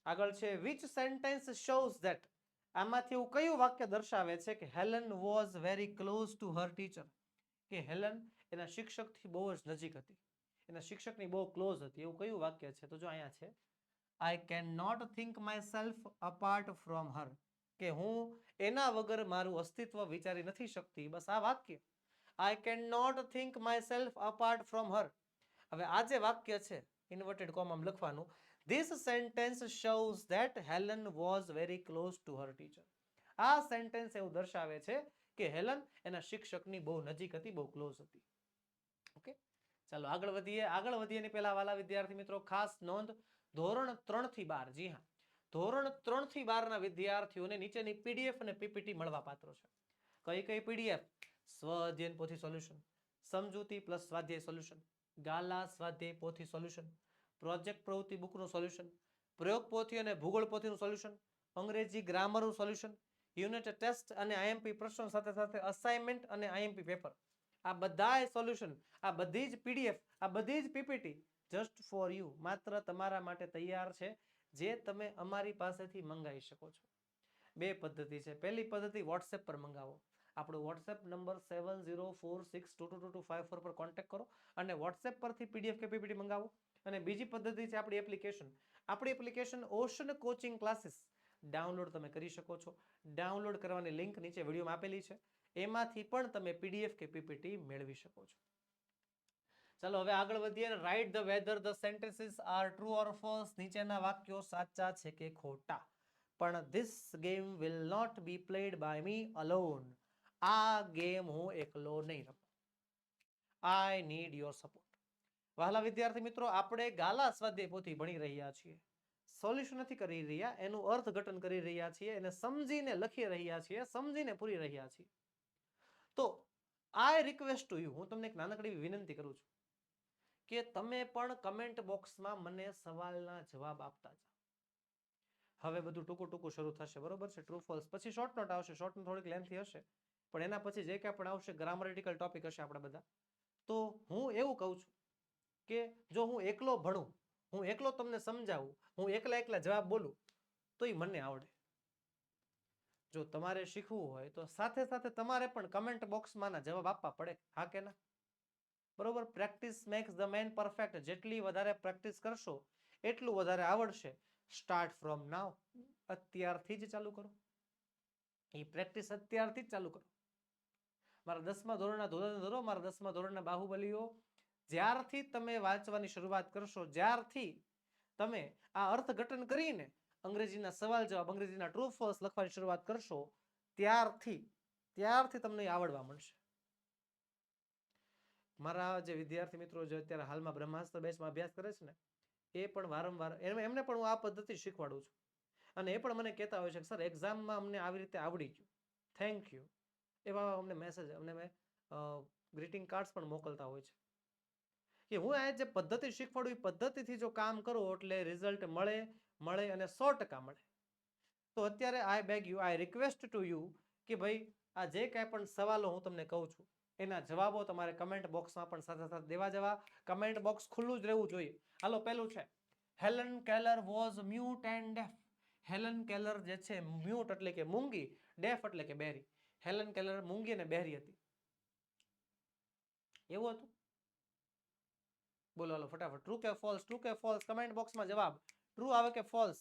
આગળ છે, which sentence shows that, આમાંથી એવું કયું વાક્ય દર્શાવે છે કે Helen was very close to her teacher, કે હેલન એના શિક્ષકથી બહુ જ નજીક હતી, એના શિક્ષકની બહુ ક્લોઝ હતી. એવું કયું વાક્ય છે? તો જો અહીંયા છે, I can not think myself apart from her, કે હું એના વગર મારું અસ્તિત્વ વિચારી નથી શકતી. બસ આ વાક્ય, I can not think myself apart from her. હવે આ જે વાક્ય છે ઇન્વર્ટેડ કોમામાં લખવાનું, this sentence shows that Helen was very close to her teacher. આ સેન્ટેન્સ એવું દર્શાવે છે કે હેલન એના શિક્ષકની બહુ નજીક હતી, બહુ ક્લોઝ હતી. ઓકે, ચાલો આગળ વધીએ ની પહેલા વાલા વિદ્યાર્થી મિત્રો ખાસ નોંધ, ધોરણ 3 થી 12, જી હા, ધોરણ 3 થી 12 ના વિદ્યાર્થીઓને નીચેની પીડીએફ અને પીપીટી મળવા પાત્ર છે. કઈ પીડીએફ? સ્વ અધ્યયન પોથી સોલ્યુશન, સમજૂતી પ્લસ સ્વાધ્યાય સોલ્યુશન, ગાલા સ્વાધ્યાય પોથી સોલ્યુશન, પ્રોજેક્ટ પ્રવૃત્તિ બુકનું સોલ્યુશન, પ્રયોગ પોથી અને ભૂગોળ પોથીનું સોલ્યુશન, અંગ્રેજી ગ્રામરનું સોલ્યુશન, યુનિટ ટેસ્ટ અને આઈએમપી પ્રશ્નો સાથે સાથે અસાઇનમેન્ટ અને આઈએમપી પેપર, આ બધાય સોલ્યુશન, આ બધી જ પીડીએફ, આ બધી જ પીપીટી જસ્ટ ફોર યુ, માત્ર તમારા માટે તૈયાર છે, જે તમે અમારી પાસેથી મંગાવી શકો છો. બે પદ્ધતિ છે. પહેલી પદ્ધતિ વોટ્સએપ પર મંગાવો. આપણો વોટ્સએપ નંબર 7046222254 પર કોન્ટેક્ટ કરો અને વોટ્સએપ પરથી પીડીએફ કે પીપીટી મંગાવો. અને બીજી પદ્ધતિ છે આપણી application ocean coaching classes download તમે કરી શકો છો. ડાઉનલોડ કરવાની લિંક નીચે વિડીયોમાં આપેલી છે, એમાંથી પણ તમે પીડીએફ કે પીપીટી મેળવી શકો છો. ચલો હવે આગળ વધીએ. Write the whether the sentences are true or false. નીચેના વાક્યો સાચા છે કે ખોટા. પણ this game will not be played by me alone. આ ગેમ હું એકલો નહીં રમું. I need your support. વહાલા વિદ્યાર્થી મિત્રો, આપણે ગાલા સ્વાધ્યાય પોથી ભણી રહ્યા છીએ. સોલ્યુશન નથી કરી રહ્યા, એનું અર્થઘટન કરી રહ્યા છીએ, એને સમજીને લખી રહ્યા છીએ, સમજીને પૂરી રહ્યા છીએ. તો આઈ રિક્વેસ્ટ ટુ યુ, હું તમને એક નાનકડી વિનંતી કરું છું કે તમે પણ કમેન્ટ બોક્સમાં મને સવાલના જવાબ આપતા જાઓ. હવે બધું ટૂંકું ટૂંકું શરૂ થશે, બરોબર છે? ટ્રુ ફોલ્સ પછી શોર્ટ નોટ આવશે. શોર્ટ નોટ થોડીક લેન્થી હશે, પણ એના પછી જે કાંઈ પણ આવશે ગ્રામરેટિકલ ટોપિક હશે આપણે બધા. તો હું એવું કહું છું કે જો હું એકલો ભણું, હું એકલો તમને સમજાવું, હું એકલા જવાબ બોલું તો એ મને આવડે. જો તમારે શીખવું હોય તો સાથે સાથે તમારે પણ કમેન્ટ બોક્સમાં જવાબ આપવા પડે, હા કે ના? બરોબર? Practice max the main perfect. જેટલી વધારે પ્રેક્ટિસ કરશો એટલું વધારે આવડશે. સ્ટાર્ટ ફ્રોમ નાવ. અત્યારથી જ ચાલુ કરો. એ પ્રેક્ટિસ અત્યારથી જ ચાલુ કરો. મારા 10મા ધોરણના ધોરો, મારા 10મા ધોરણના બાહુબલીઓ, જ્યારથી તમે વાંચવાની શરૂઆત કરશો, જ્યારથી તમે આ અર્થઘટન કરીને અંગ્રેજીના સવાલ જવાબ, અંગ્રેજીના ટ્રુ ફોલ્સ લખવાની શરૂઆત કરશો, ત્યારથી તમને આવડવા મળશે. મારા જે વિદ્યાર્થી મિત્રો જે અત્યારે હાલમાં બ્રહ્માસ્ત્ર બેચમાં અભ્યાસ કરે છે ને, એ પણ વારંવાર એમને પણ હું આ પદ્ધતિ શીખવાડું છું. અને એ પણ મને કહેતા હોય છે કે સર એક્ઝામમાં અમને આવી રીતે આવડી ગયું, થેન્ક યુ. એવા અમને મેસેજ, અમને ગ્રીટિંગ કાર્ડ્સ પણ મોકલતા હોય છે કે હું આ જે પદ્ધતિ શીખવાડું એ પદ્ધતિથી જો કામ કરો એટલે રિઝલ્ટ મળે અને 100% મળે. તો અત્યારે I beg you, I request to you કે ભાઈ આ જે કાંઈ પણ સવાલો હું તમને કહું છું એના જવાબો તમારે કમેન્ટ બોક્સમાં પણ સાથે સાથે દેવા જવા. કમેન્ટ બોક્સ ખુલ્લું જ રહેવું જોઈએ. હાલો, પહેલું છે Helen Keller was mute and deaf. Helen Keller જે છે મ્યુટ એટલે કે મૂંગી, ડેફ એટલે કે બહેરી. હેલન કેલર મૂંગી અને બહેરી હતી. એવું હતું? બોલો હાલો ફટાફટ. ટ્રુ કે ફોલ્સ? ટ્રુ કે ફોલ્સ? કમેન્ટ બોક્સમાં જવાબ. ટ્રુ આવે કે ફોલ્સ?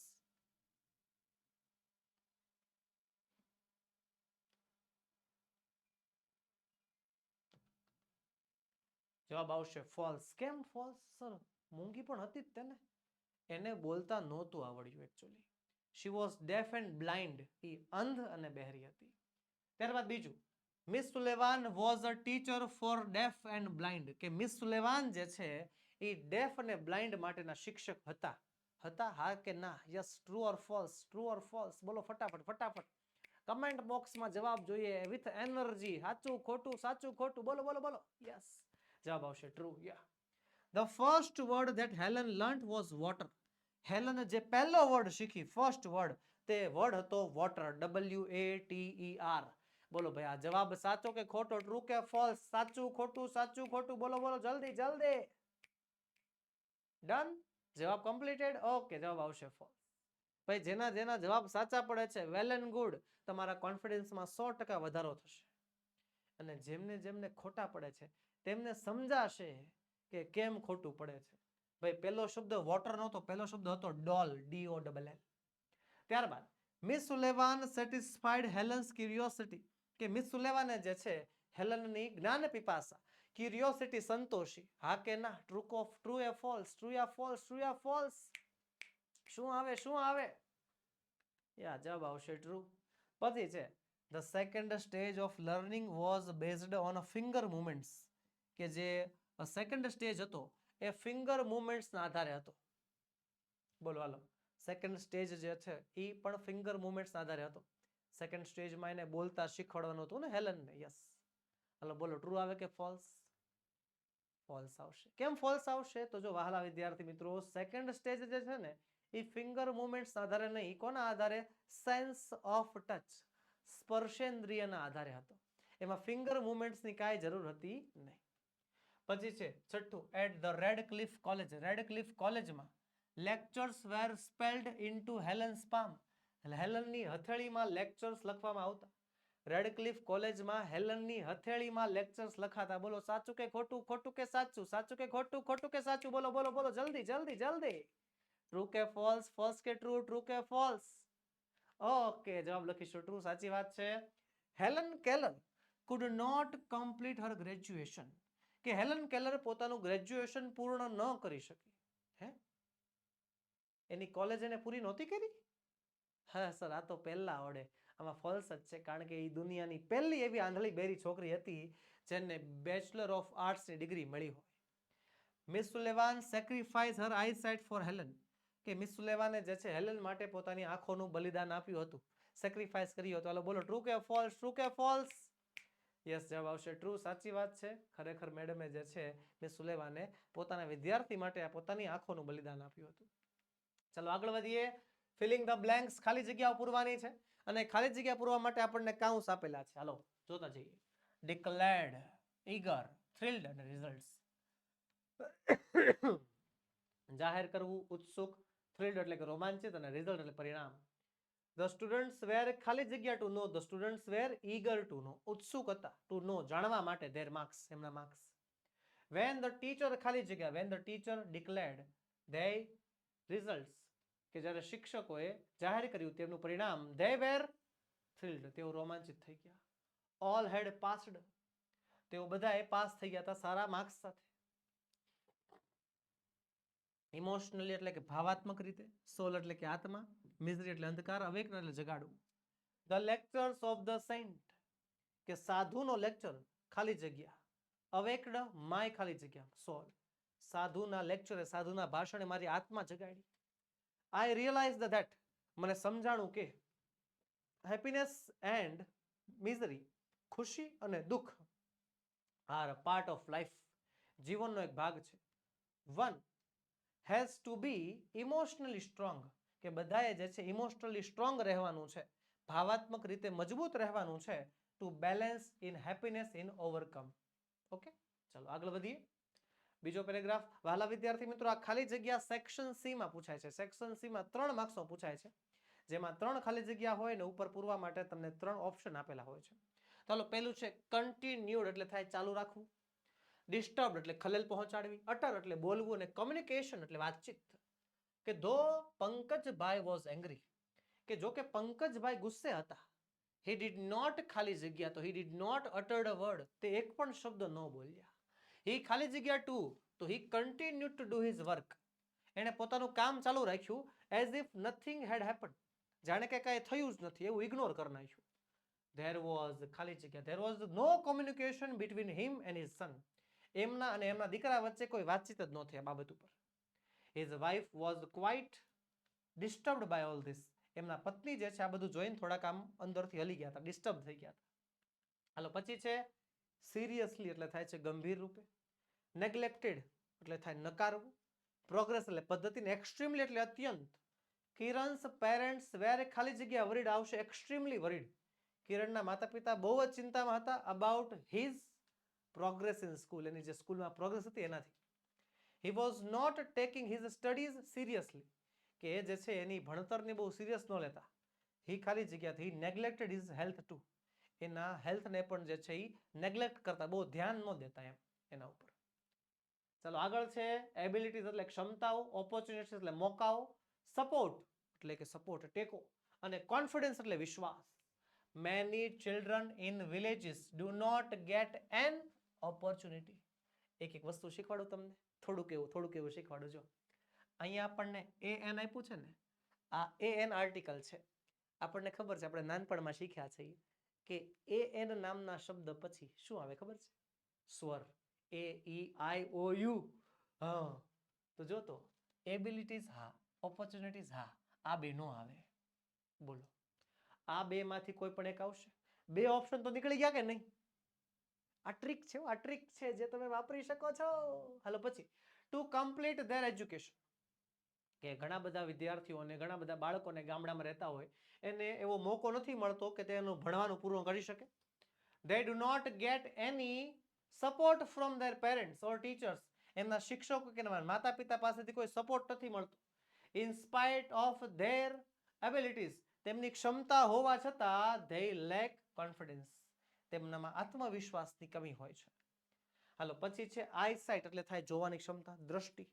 જવાબ આવશે ફોલ્સ. કેમ ફોલ્સ સર? મૂંગી પણ હતી જ તેને. એને બોલતા નહોતું આવડ્યું actually. She was deaf and blind. એ અંધ અને બહેરી હતી. ત્યારબાદ બીજું, Miss Sullivan was a teacher for deaf and blind. કે મિસ સુલેવાન જે છે એ ડેફ અને બ્લાઇન્ડ માટેના શિક્ષક હતા. હા કે ના? Yes, true or false? True or false? બોલો ફટાફટ. કમેન્ટ બોક્સમાં જવાબ જોઈએ વિથ એનર્જી. સાચું ખોટું, સાચું ખોટું, બોલો. યસ, જવાબ આવશે true. The first word that Helen learnt was water. Helen જે પહેલો વર્ડ શીખી, ફર્સ્ટ વર્ડ, તે વર્ડ હતો વોટર. WATER. બોલો ભાઈ, આ જવાબ સાચો કે ખોટો? ટ્રુ કે ફોલ્સ? સાચું ખોટું, બોલો જલ્દી. ડન? જવાબ કમ્પ્લીટેડ? ઓકે, જવાબ આવશે ફોલ્સ. ભાઈ જેના જવાબ સાચા પડે છે, વેલ એન્ડ ગુડ, તમારા કોન્ફિડન્સમાં 100% વધારો થશે. અને જેમને ખોટા પડે છે તેમને સમજાશે કે કેમ ખોટું પડે છે. ભાઈ પહેલો શબ્દ વોટર નહોતો, પહેલો શબ્દ હતો ડોલ, DOLL. ત્યારબાદ મિસ સુલેવાન સેટિસ્ફાઈડ હેલન્સ ક્યુરિયોસિટી. કે મિસ સુલેવાને જે છે હેલનની જ્ઞાન પીપાસા, ક્યુરિયોસિટી સંતોષી. હા કે ના? ટ્રુ યા ફોલ્સ? ટ્રુ યા ફોલ્સ? શું આવે? જવાબ આવશે ટ્રુ. પછી છે the second stage of learning was based on finger movements. કે જે સેકન્ડ સ્ટેજ હતો એ ફિંગર મુવમેન્ટ્સના આધારે હતો. બોલો હાલો, સેકન્ડ સ્ટેજ જે છે એ પણ ફિંગર મુવમેન્ટ્સના આધારે હતો. સેકન્ડ સ્ટેજમાં એને બોલતા શીખવાડવાનું હતું ને હેલનને. યસ. હાલો બોલો, ટ્રુ આવે કે ફોલ્સ? ફોલ્સ આવશે. કેમ ફોલ્સ આવશે? તો જો વહાલા વિદ્યાર્થી મિત્રો, સેકન્ડ સ્ટેજ જે છે ને એ ફિંગર મુવમેન્ટ્સ આધારે નહીં. કોના આધારે? સેન્સ ઓફ ટચ, સ્પર્શેન્દ્રિયના આધારે હતો. એમાં ફિંગર મુવમેન્ટ્સની કાંઈ જરૂર હતી નહીં. પછી છે છઠ્ઠું, at the Radcliffe college. Radcliffe કોલેજમાં lectures were spelled into Helen's palm. હેલનની હથેળીમાં લેક્ચર્સ લખવામાં આવતા. રેડક્લિફ કોલેજમાં હેલનની હથેળીમાં લેક્ચર્સ લખાતા. બોલો સાચું કે ખોટું? ખોટું કે સાચું? સાચું કે ખોટું? ખોટું કે સાચું? બોલો જલ્દી. ટ્રુ કે ફોલ્સ? ફોલ્સ કે ટ્રુ? ટ્રુ કે ફોલ્સ? ઓકે, જવાબ લખીશું ટ્રુ. સાચી વાત છે. Helen Keller could not complete her graduation. કે હેલન કેલર પોતાનું ગ્રેજ્યુએશન પૂર્ણ ન કરી શકી. હે, એની કોલેજ એને પૂરી નહોતી કરી? હા સર, આ તો પહેલા આવડે. આમાં ફોલ્સ જ છે, કારણ કે એ દુનિયાની પહેલી એવી આંધળી બેરી છોકરી હતી જેને બેચલર ઓફ આર્ટ્સની ડિગ્રી મળી હોય. મિસ સુલેવાન સેક્રિફાઈસ હર આઈસાઇટ ફોર હેલન, કે મિસ સુલેવાને જે છે હેલન માટે પોતાની આંખોનું બલિદાન આપ્યું હતું, સેક્રિફાઈસ કર્યું હતું. હાલો બોલો, ટ્રુ કે ફોલ્સ? ટ્રુ કે ફોલ્સ? યસ, જવાબ આવશે ટ્રુ. સાચી વાત છે. ખરેખર મેડમે જે છે મિસ સુલેવાને પોતાના વિદ્યાર્થી માટે પોતાની આંખોનું બલિદાન આપ્યું હતું. ચલો આગળ વધીએ. ફિલિંગ ધ બ્લેન્ક્સ, ખાલી જગ્યાઓ પૂરવાની છે, અને ખાલી જગ્યા પૂરવા માટે આપણને કાઉન્સ આપેલા છે. હાલો જોતા જઈએ. ડિક્લેર્ડ, ઈગર, થ્રિલ્ડ અને રિઝલ્ટ્સ. જાહેર કરવું, ઉત્સુક, થ્રિલ્ડ એટલે કે રોમાંચિત, અને રિઝલ્ટ એટલે પરિણામ. ધ સ્ટુડન્ટ્સ વેર, ખાલી જગ્યા to know, the students were eager to know, ઉત્સુક હતા, ટુ નો જાણવા માટે, ધેર માર્ક્સ એમના માર્ક્સ. વેન ધ ટીચર, ખાલી જગ્યા, when the teacher declared they results, કે જ્યારે શિક્ષકોએ જાહેર કર્યું તેમનું પરિણામ, ધે વેર થ્રિલ્ડ, તેઓ રોમાંચિત થઈ ગયા. ઓલ હેડ પાસ્ડ, તેઓ બધાએ પાસ થઈ ગયા હતા સારા માર્ક્સ સાથે. ઇમોશનલી એટલે કે ભાવાત્મક રીતે, સોલ એટલે કે આત્મા, મિઝરી એટલે અંધકાર, અવેકન એટલે જગાડવું. The lectures of the saint, કે સાધુનો લેક્ચર, ખાલી જગ્યા, અવેકડ માય, ખાલી જગ્યા, સોલ, સાધુના લેક્ચરે, સાધુના ભાષણે મારી આત્મા જગાડી. આઈ રિયલાઇઝ ધેટ, મને સમજાણું કે હેપીનેસ એન્ડ મિઝરી, ખુશી અને દુઃખ, are a part of life, જીવનનો એક ભાગ છે. One has to be emotionally strong, કે બધાએ જે છે ઇમોશનલી સ્ટ્રોંગ રહેવાનું છે, ભાવાત્મક રીતે મજબૂત રહેવાનું છે, to balance in happiness in overcome. Okay, ચલો આગળ વધીએ. બીજો પેરેગ્રાફ. વહાલા વિદ્યાર્થી મિત્રો, આ ખાલી જગ્યા સેક્શન સી માં પૂછાય છે. સેક્શન સી માં 3 માર્ક્સનો પૂછાય છે, જેમાં 3 ખાલી જગ્યા હોય ને ઉપર પૂરવા માટે તમને 3 ઓપ્શન આપેલા હોય છે. ચાલો પેલું છે કન્ટિન્યુડ, એટલે થાય ચાલુ રાખવું. ડિસ્ટર્બ એટલે ખલેલ પહોંચાડવી. અટર એટલે બોલવું, અને કમ્યુનિકેશન એટલે વાતચીત. કે ધો પંકજભાઈ વોઝ એંગ્રી, કે જો કે પંકજભાઈ ગુસ્સે હતા, he did not, ખાલી જગ્યા, તો he did not uttered a word, તે એક પણ શબ્દ ન બોલ્યા. he ખાલી જગ્યા ટુ, તો he continued to do his work, એણે પોતાનું કામ ચાલુ રાખ્યું, as if nothing had happened, જાણે કે કાંઈ થયું જ નથી એવું ઇગ્નોર કરી નાખ્યું. there was, ખાલી જગ્યા, there was no communication between him and his son, એમના અને એમના દીકરા વચ્ચે કોઈ વાતચીત જ ન થઈ આ બાબત ઉપર. his wife was quite disturbed by all this, એમના પત્ની જે છે આ બધું જોઈને થોડાક આમ અંદરથી હલી ગયા હતા, ડિસ્ટર્બ થઈ ગયા હતા. હાલો પછી છે સિરિયસલી, એટલે થાય છે ગંભીર રૂપે. નેગ્લેક્ટેડ એટલે થાય નકારવું. પ્રોગ્રેસ એટલે પદ્ધતિ, એક્સ્ટ્રીમલી એટલે અત્યંત. કિરણ્સ પેરેન્ટ્સ વેર, ખાલી જગ્યા વરીડ આવશે, એક્સ્ટ્રીમલી વરીડ, કિરણના માતા પિતા બહુ જ ચિંતામાં હતા, about his progress in school, એની જે સ્કૂલમાં પ્રોગ્રેસ હતી એનાથી. He was not taking his studies seriously, કે એ જે છે એની ભણતરને બહુ સિરિયસ ન લેતા. હી ખાલી જગ્યાથી નેગ્લેક્ટેડ હિઝ હેલ્થ ટુ, એના હેલ્થને પણ જે છે એ નેગ્લેક્ટ કરતા, બહુ ધ્યાન ન દેતા એમ એના ઉપર. ચલો આગળ છે એબિલિટીઝ એટલે ક્ષમતાઓ, ઓપોર્ચ્યુનિટીઝ એટલે મોકાઓ, સપોર્ટ એટલે કે સપોર્ટ ટેકો, અને કોન્ફિડન્સ એટલે વિશ્વાસ. Many children in villages do not get an opportunity. એક એક વસ્તુ શીખવાડું તમને, થોડુંક એવું શીખવાડું. જો અહીંયા આપણને an આપ્યું છે ને, આ an આર્ટિકલ છે. આપણને ખબર છે, આપણે નાનપણમાં શીખ્યા છે કે an નામના શબ્દ પછી શું આવે ખબર છે? સ્વર. a e i o u. હા, તો જો તો એબિલિટીઝ હા, ઓપોર્ચ્યુનિટીઝ હા, આ બે નો આવે. બોલો, આ બે માંથી કોઈ પણ એક આવશે? બે ઓપ્શન તો નીકળી ગયા કે નહીં? આ ટ્રીક છે, આ ટ્રીક છે જે તમે વાપરી શકો છો. હાલો પછી ટુ કમ્પ્લીટ ધેર એજ્યુકેશન, કે ઘણા બધા વિદ્યાર્થીઓને, ઘણા બધા બાળકોને ગામડામાં રહેતા હોય એને એવો મોકો નથી મળતો કે તેનું ભણવાનું પૂરું કરી શકે. they do not get any support from their parents or teachers, એમના શિક્ષકો કે માતા પિતા પાસેથી કોઈ સપોર્ટ નથી મળતો. in spite of their abilities, તેમની ક્ષમતા હોવા છતાં they lack confidence, તેમનામાં આત્મવિશ્વાસની કમી હોય છે. હાલો પછી છે આઈસાઇટ એટલે થાય જોવાની ક્ષમતા, દ્રષ્ટિ.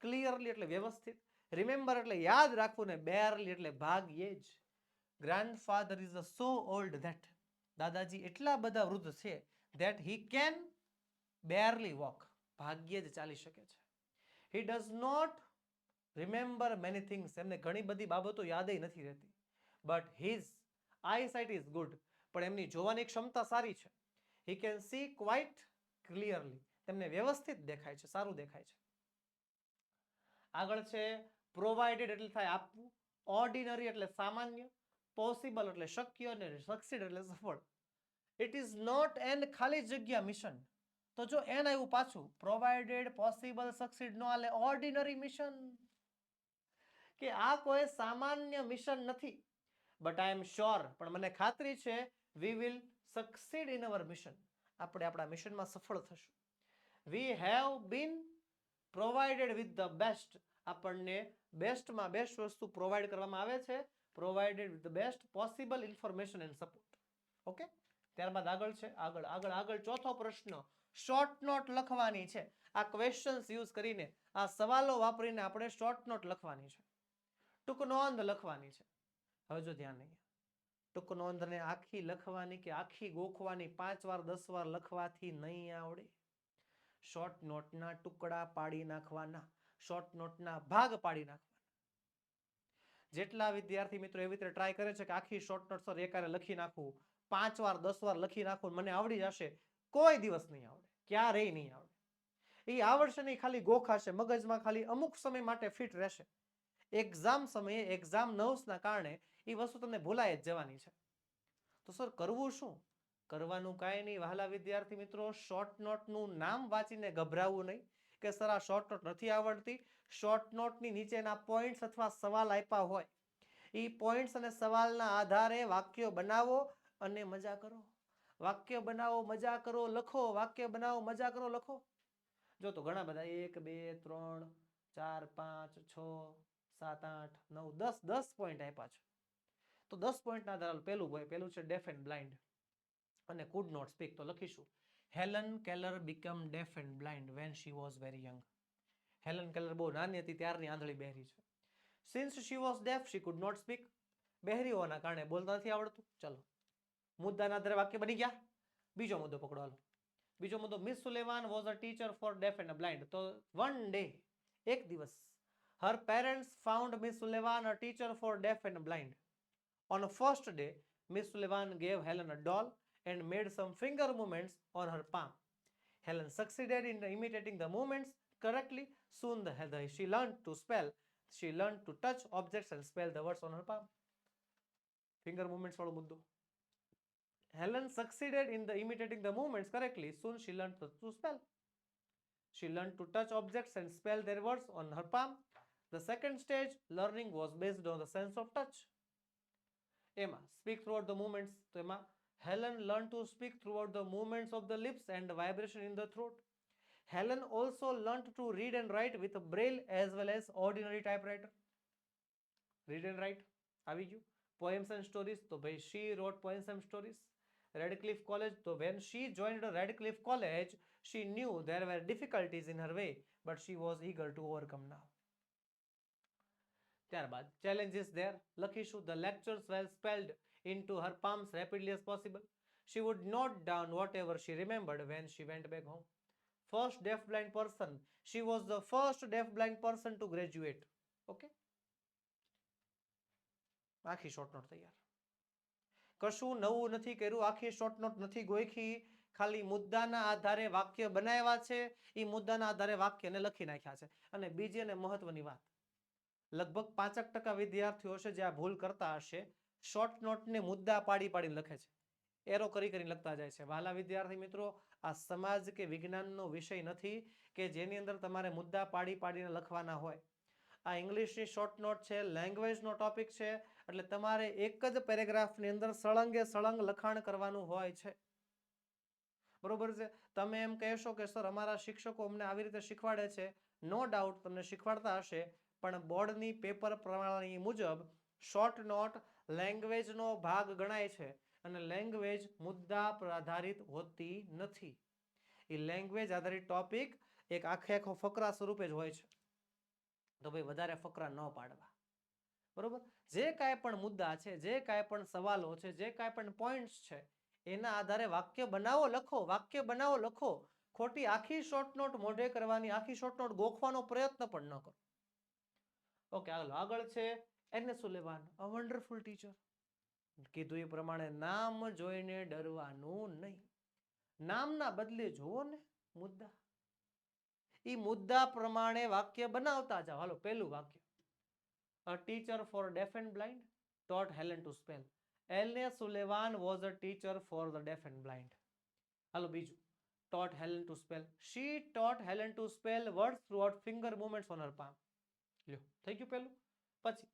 ક્લિયરલી એટલે વ્યવસ્થિત. રિમેમ્બર એટલે યાદ રાખવું, ને બેરલી એટલે ભાગ્યે જ. Grandfather is so old that, દાદાજી એટલા બધા વૃદ્ધ છે, that he can barely walk, ભાગ્યે જ ચાલી શકે છે. He does not remember many things, એમને ઘણી બધી બાબતો યાદ નથી રહેતી. But his eyesight is good, પણ એમની જોવાની ક્ષમતા સારી છે. He can see quite clearly, તેમને વ્યવસ્થિત દેખાય છે, સારું દેખાય છે. આગળ છે પ્રોવાઇડેડ એટલે થાય આપવું, ઓર્ડિનરી એટલે સામાન્ય, પોસિબલ એટલે શક્ય, અને સક્સીડ એટલે સફળ. ઇટ ઇઝ નોટ એન ખાલી જગ્યા મિશન. તો જો એન આવ્યું પાછું, પ્રોવાઇડેડ, પોસિબલ, સક્સીડ નો આલે ઓર્ડિનરી મિશન, કે આ કોઈ સામાન્ય મિશન નથી. બટ આઈ એમ શ્યોર, પણ મને ખાતરી છે, we will succeed in our mission, આપણે આપણા મિશનમાં સફળ થશું. We have been provided with the best, આપણને બેસ્ટમાં બેસ્ટ વસ્તુ પ્રોવાઈડ કરવામાં આવે છે. Provided with the best possible information and support. Okay, ત્યારબાદ આગળ છે, આગળ ચોથો પ્રશ્ન. શોર્ટ નોટ લખવાની છે. આ ક્વેશ્ચન્સ યુઝ કરીને, આ સવાલો વાપરીને આપણે શોર્ટ નોટ લખવાની છે, ટૂંક નોંધ લખવાની છે. હવે જો ધ્યાન નહીં, ટૂંક નોંધને આખી લખવાની કે આખી ગોખવાની 5 વાર 10 વાર લખવાથી નહીં આવડે. શોર્ટ નોટના ટુકડા પાડી નાખવાના, શોર્ટ નોટના ભાગ પાડી નાખવાના. જેટલા વિદ્યાર્થી મિત્રો એવી રીતે ટ્રાય કરે છે કે આખી શોર્ટ નોટ સર એકારે લખી નાખું, 5 વાર 10 વાર લખી નાખું, મને આવડી જશે, કોઈ દિવસ નહીં આવડે, ક્યારેય નહીં આવડે. એ આવડશે નહીં, ખાલી ગોખાશે, મગજમાં ખાલી અમુક સમય માટે ફિટ રહેશે. એક્ઝામ સમયે, એક્ઝામ નર્વસના કારણે એ વસ્તુ તમને ભૂલાય જ જવાની છે. તો સર કરવું શું? કરવાનું કાંઈ નહીં વહાલા વિદ્યાર્થી મિત્રો, શોર્ટ નોટનું નામ વાંચીને ગભરાવું નહીં કે સર આ શોર્ટ નોટ નથી આવડતી. શોર્ટ નોટની નીચેના પોઈન્ટ્સ અથવા સવાલ આપ્યા હોય, એ પોઈન્ટ્સ અને સવાલના આધારે વાક્યો બનાવો અને મજા કરો. વાક્ય બનાવો, મજા કરો, લખો. વાક્ય બનાવો, મજા કરો, લખો. જો તો ઘણા બધા 1 2 3 4 5 6 7 8 9 10 પોઈન્ટ આપ્યા છે. તો 10 પોઈન્ટના આધારે પહેલું છે ડેફ એન્ડ બ્લાઇન્ડ અને કુડ નોટ સ્પીક. તો લખીશું Helen Keller became deaf and blind when she was very young. Helen Keller બહુ નાની હતી ત્યારની આંધળી બહેરી છે. Since she was deaf she could not speak, બહેરી હોવાના કારણે બોલતા નથી આવડતું. ચલો, મુદ્દાના આધારે વાક્ય બની ગયા. બીજો મુદ્દો પકડો હાલો. બીજો મુદ્દો, miss Sullivan was a teacher for deaf and blind. તો વન ડે, એક દિવસ, her parents found Miss Sullivan a teacher for deaf and blind. On the first day, Miss Sullivan gave Helen a doll and made some finger movements on her palm. Helen succeeded in imitating the movements correctly. Soon she learned to spell. She learned to touch objects and spell the words on her palm. Finger movements વાળો મુદ્દો. Helen succeeded in imitating the movements correctly. Soon she learned to spell. She learned to touch objects and spell their words on her palm. The second stage, learning was based on the sense of touch. Emma, speak throughout the movements. So Emma, Helen learned to speak throughout the movements of the lips and the vibration in the throat. Helen also learned to read and write with a braille as well as ordinary typewriter. Read and write. આવી ગયું. Poems and stories. So she wrote poems and stories. Radcliffe College. So when she joined Radcliffe College, she knew there were difficulties in her way, but she was eager to overcome now. ત્યારબાદ challenges there. લખીશું the lectures were spelled into her palms rapidly as possible. She would note down whatever she remembered when she went back home. First deaf blind person. She was the first deaf blind person to graduate. Okay. આખી short note તૈયાર. કશું નવું નથી કર્યું, આખી short note નથી ગોખી, ખાલી મુદ્દાના આધારે વાક્ય બનાવ્યા છે, એ મુદ્દાના આધારે વાક્યને લખી નાખ્યા છે. અને બીજી અને મહત્વની વાત, લગભગ 5% વિદ્યાર્થીઓ છે જે આ ભૂલ કરતા હશે, શોર્ટ નોટને મુદ્દા પાડીને લખે છે, એરો કરીને લખતા જાય છે. વહાલા વિદ્યાર્થી મિત્રો, આ સમાજ કે વિજ્ઞાનનો વિષય નથી કે જેની અંદર તમારે મુદ્દા પાડીને લખવાના હોય. આ ઇંગ્લિશની શોર્ટ નોટ છે, લેંગ્વેજનો ટોપિક છે, એટલે તમારે એક જ પેરેગ્રાફની અંદર સળંગે સળંગ લખાણ કરવાનું હોય છે. બરોબર છે? તમે એમ કહેશો કે સર અમારા શિક્ષકો અમને આવી રીતે શીખવાડે છે, નો ડાઉટ તમને શીખવાડતા હશે, પણ બોર્ડની પેપર પ્રણાલી મુજબ શોર્ટ નોટ લેંગ્વેજનો ભાગ ગણાય છે અને લેંગ્વેજ મુદ્દા પર આધારિત હોતી નથી. એ લેંગ્વેજ આધારિત ટોપિક એક આખો ફકરા સ્વરૂપે જ હોય છે. તો ભાઈ વધારે ફકરા ન પાડવા. બરોબર? જે કાંઈ પણ મુદ્દા છે, જે કાંઈ પણ સવાલો છે, જે કાંઈ પણ પોઈન્ટ્સ છે, એના આધારે વાક્ય બનાવો, લખો. વાક્ય બનાવો, લખો. ખોટી આખી શોર્ટ નોટ મોઢે કરવાની, આખી શોર્ટ નોટ ગોખવાનો પ્રયત્ન પણ ન કરો. ઓકે, આગળ છે એને સુલેવાન, અ વન્ડરફુલ ટીચર. કીધું એ પ્રમાણે નામ જોઈને ડરવાનું નહીં. નામના બદલે જુઓ ને મુદ્દા. એ મુદ્દા પ્રમાણે વાક્ય બનાવતા જાઓ. હાલો, પહેલું વાક્ય, a teacher for deaf and blind taught Helen to spell. Elne Sullivan was a teacher for the deaf and blind. હાલો, બીજું, taught Helen to spell. She taught Helen to spell words throughout finger movements on her palm. લ્યો, થઈ ગયું પહેલું. પછી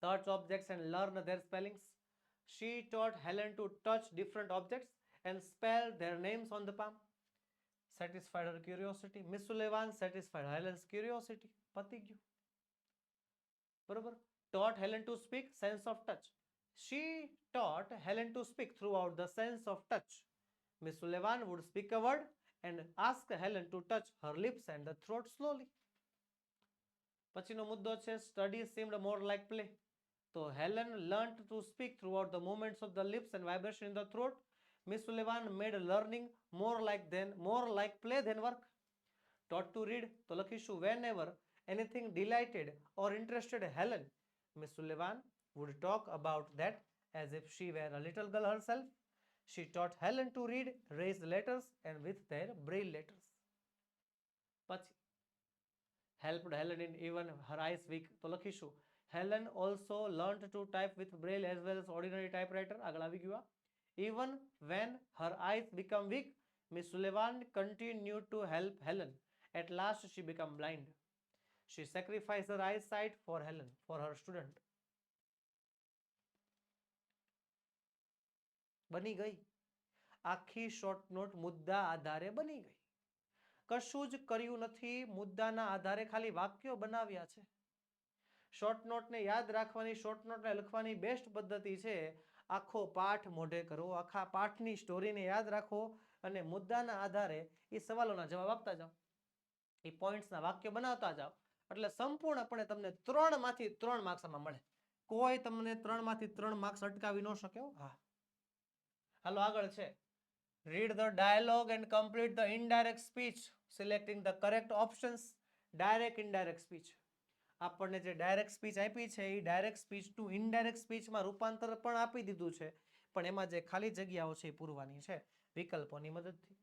touch objects and learn their spellings. She taught Helen to touch different objects and spell their names on the palm. Satisfied her curiosity. Miss Sullivan satisfied Helen's curiosity. પતી ગયું. બરોબર. Taught Helen to speak, sense of touch. She taught Helen to speak throughout the sense of touch. Miss Sullivan would speak a word and ask Helen to touch her lips and the throat slowly. પછીનો મુદ્દો છે study seemed more like play. So Helen learned to speak throughout the movements of the lips and vibration in the throat. Miss Sullivan made learning more like play than work. Taught to read, તો લખીશું whenever anything delighted or interested Helen, Miss Sullivan would talk about that as if she were a little girl herself. She taught Helen to read raised letters and with their braille letters. પછી helped Helen in even her eyes weak, તો લખીશું Helen also learned to type with braille as well as ordinary typewriter. આગળ આવી ગયું. Even when her eyes become weak, Miss Sullivan continued to help Helen. At last she became blind. She sacrificed her eyesight for Helen, for her student. બની ગઈ. આખી short note મુદ્દા આધારે બની ગઈ. કશું જ કર્યું નથી, મુદ્દાના આધારે ખાલી વાક્યો બનાવ્યા છે. શોર્ટ નોટને યાદ રાખવાની, શોર્ટ નોટને લખવાની બેસ્ટ પદ્ધતિ છે આખો પાઠ મોઢે કરો, આખા પાઠની સ્ટોરીને યાદ રાખો અને મુદ્દાના આધારે એ સવાલોના જવાબ આપતા જાઓ, એ પોઈન્ટ્સના વાક્ય બનાવતા જાઓ, એટલે સંપૂર્ણપણે તમને 3 માંથી 3 માર્ક્સ આમાં મળે. કોઈ તમને 3 માંથી 3 માર્ક્સ અટકાવી ન શકે. હા, હાલો આગળ છે read the dialogue and complete the indirect speech selecting the correct options. direct indirect speech, આપણને જે ડાયરેક્ટ સ્પીચ આપી છે એ ડાયરેક્ટ સ્પીચ ટુ ઇનડાયરેક્ટ સ્પીચમાં રૂપાંતર પણ આપી દીધું છે, પણ એમાં જે ખાલી જગ્યાઓ છે એ પૂરવાની છે વિકલ્પોની મદદથી.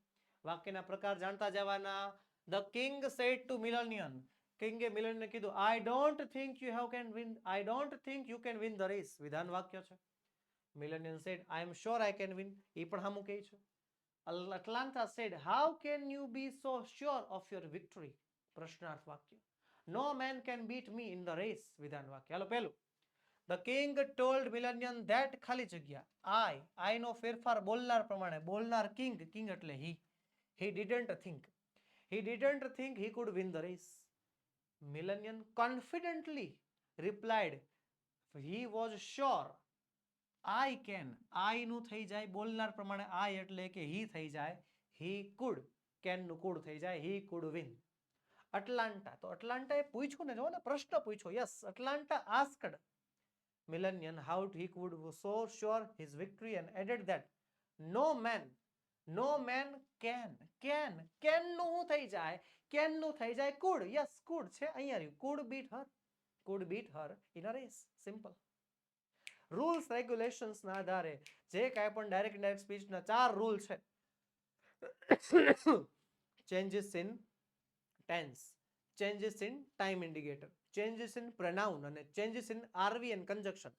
વાક્યના પ્રકાર જાણતા જવાના. The king said to Millennium, કિંગે મિલેનિયનને કીધું I don't think you can win the race. વિધાન વાક્ય છે. Millennium said I am sure I can win, એ પણ હામું કહે છે. Atlanta said, how can you be so sure of your victory? પ્રશ્નાર્થ વાક્ય. No man can beat me in the race. વિધાન વાક્ય. હાલો પહેલું. The king told Millennium that ખાલી જગ્યા I નો ફેરફાર બોલનાર પ્રમાણે, બોલનાર king એટલે he didn't think he could win the race. Millennium confidently replied he was sure I can. I નું થઈ જાય બોલનાર પ્રમાણે I એટલે કે he થઈ જાય he could, can નું could થઈ જાય he could win. અટલાન્ટા, તો અટલાન્ટાએ પૂછ્યું ને, જો ને પ્રશ્ન પૂછ્યો. Yes, Atalanta asked Millennium how he could so sure his victory and added that no man can નું શું થઈ જાય, can નું થઈ જાય could. યસ, could છે અહીંયા રહ્યું, could beat her in a race. Simple. Rules રેગ્યુલેશન્સના આધારે જે કાંઈ પણ ડાયરેક્ટ ઇનડાયરેક્ટ સ્પીચના 4 રૂલ છે. Changes in tense, changes in time indicator, changes in pronoun અને changes in RV and conjunction.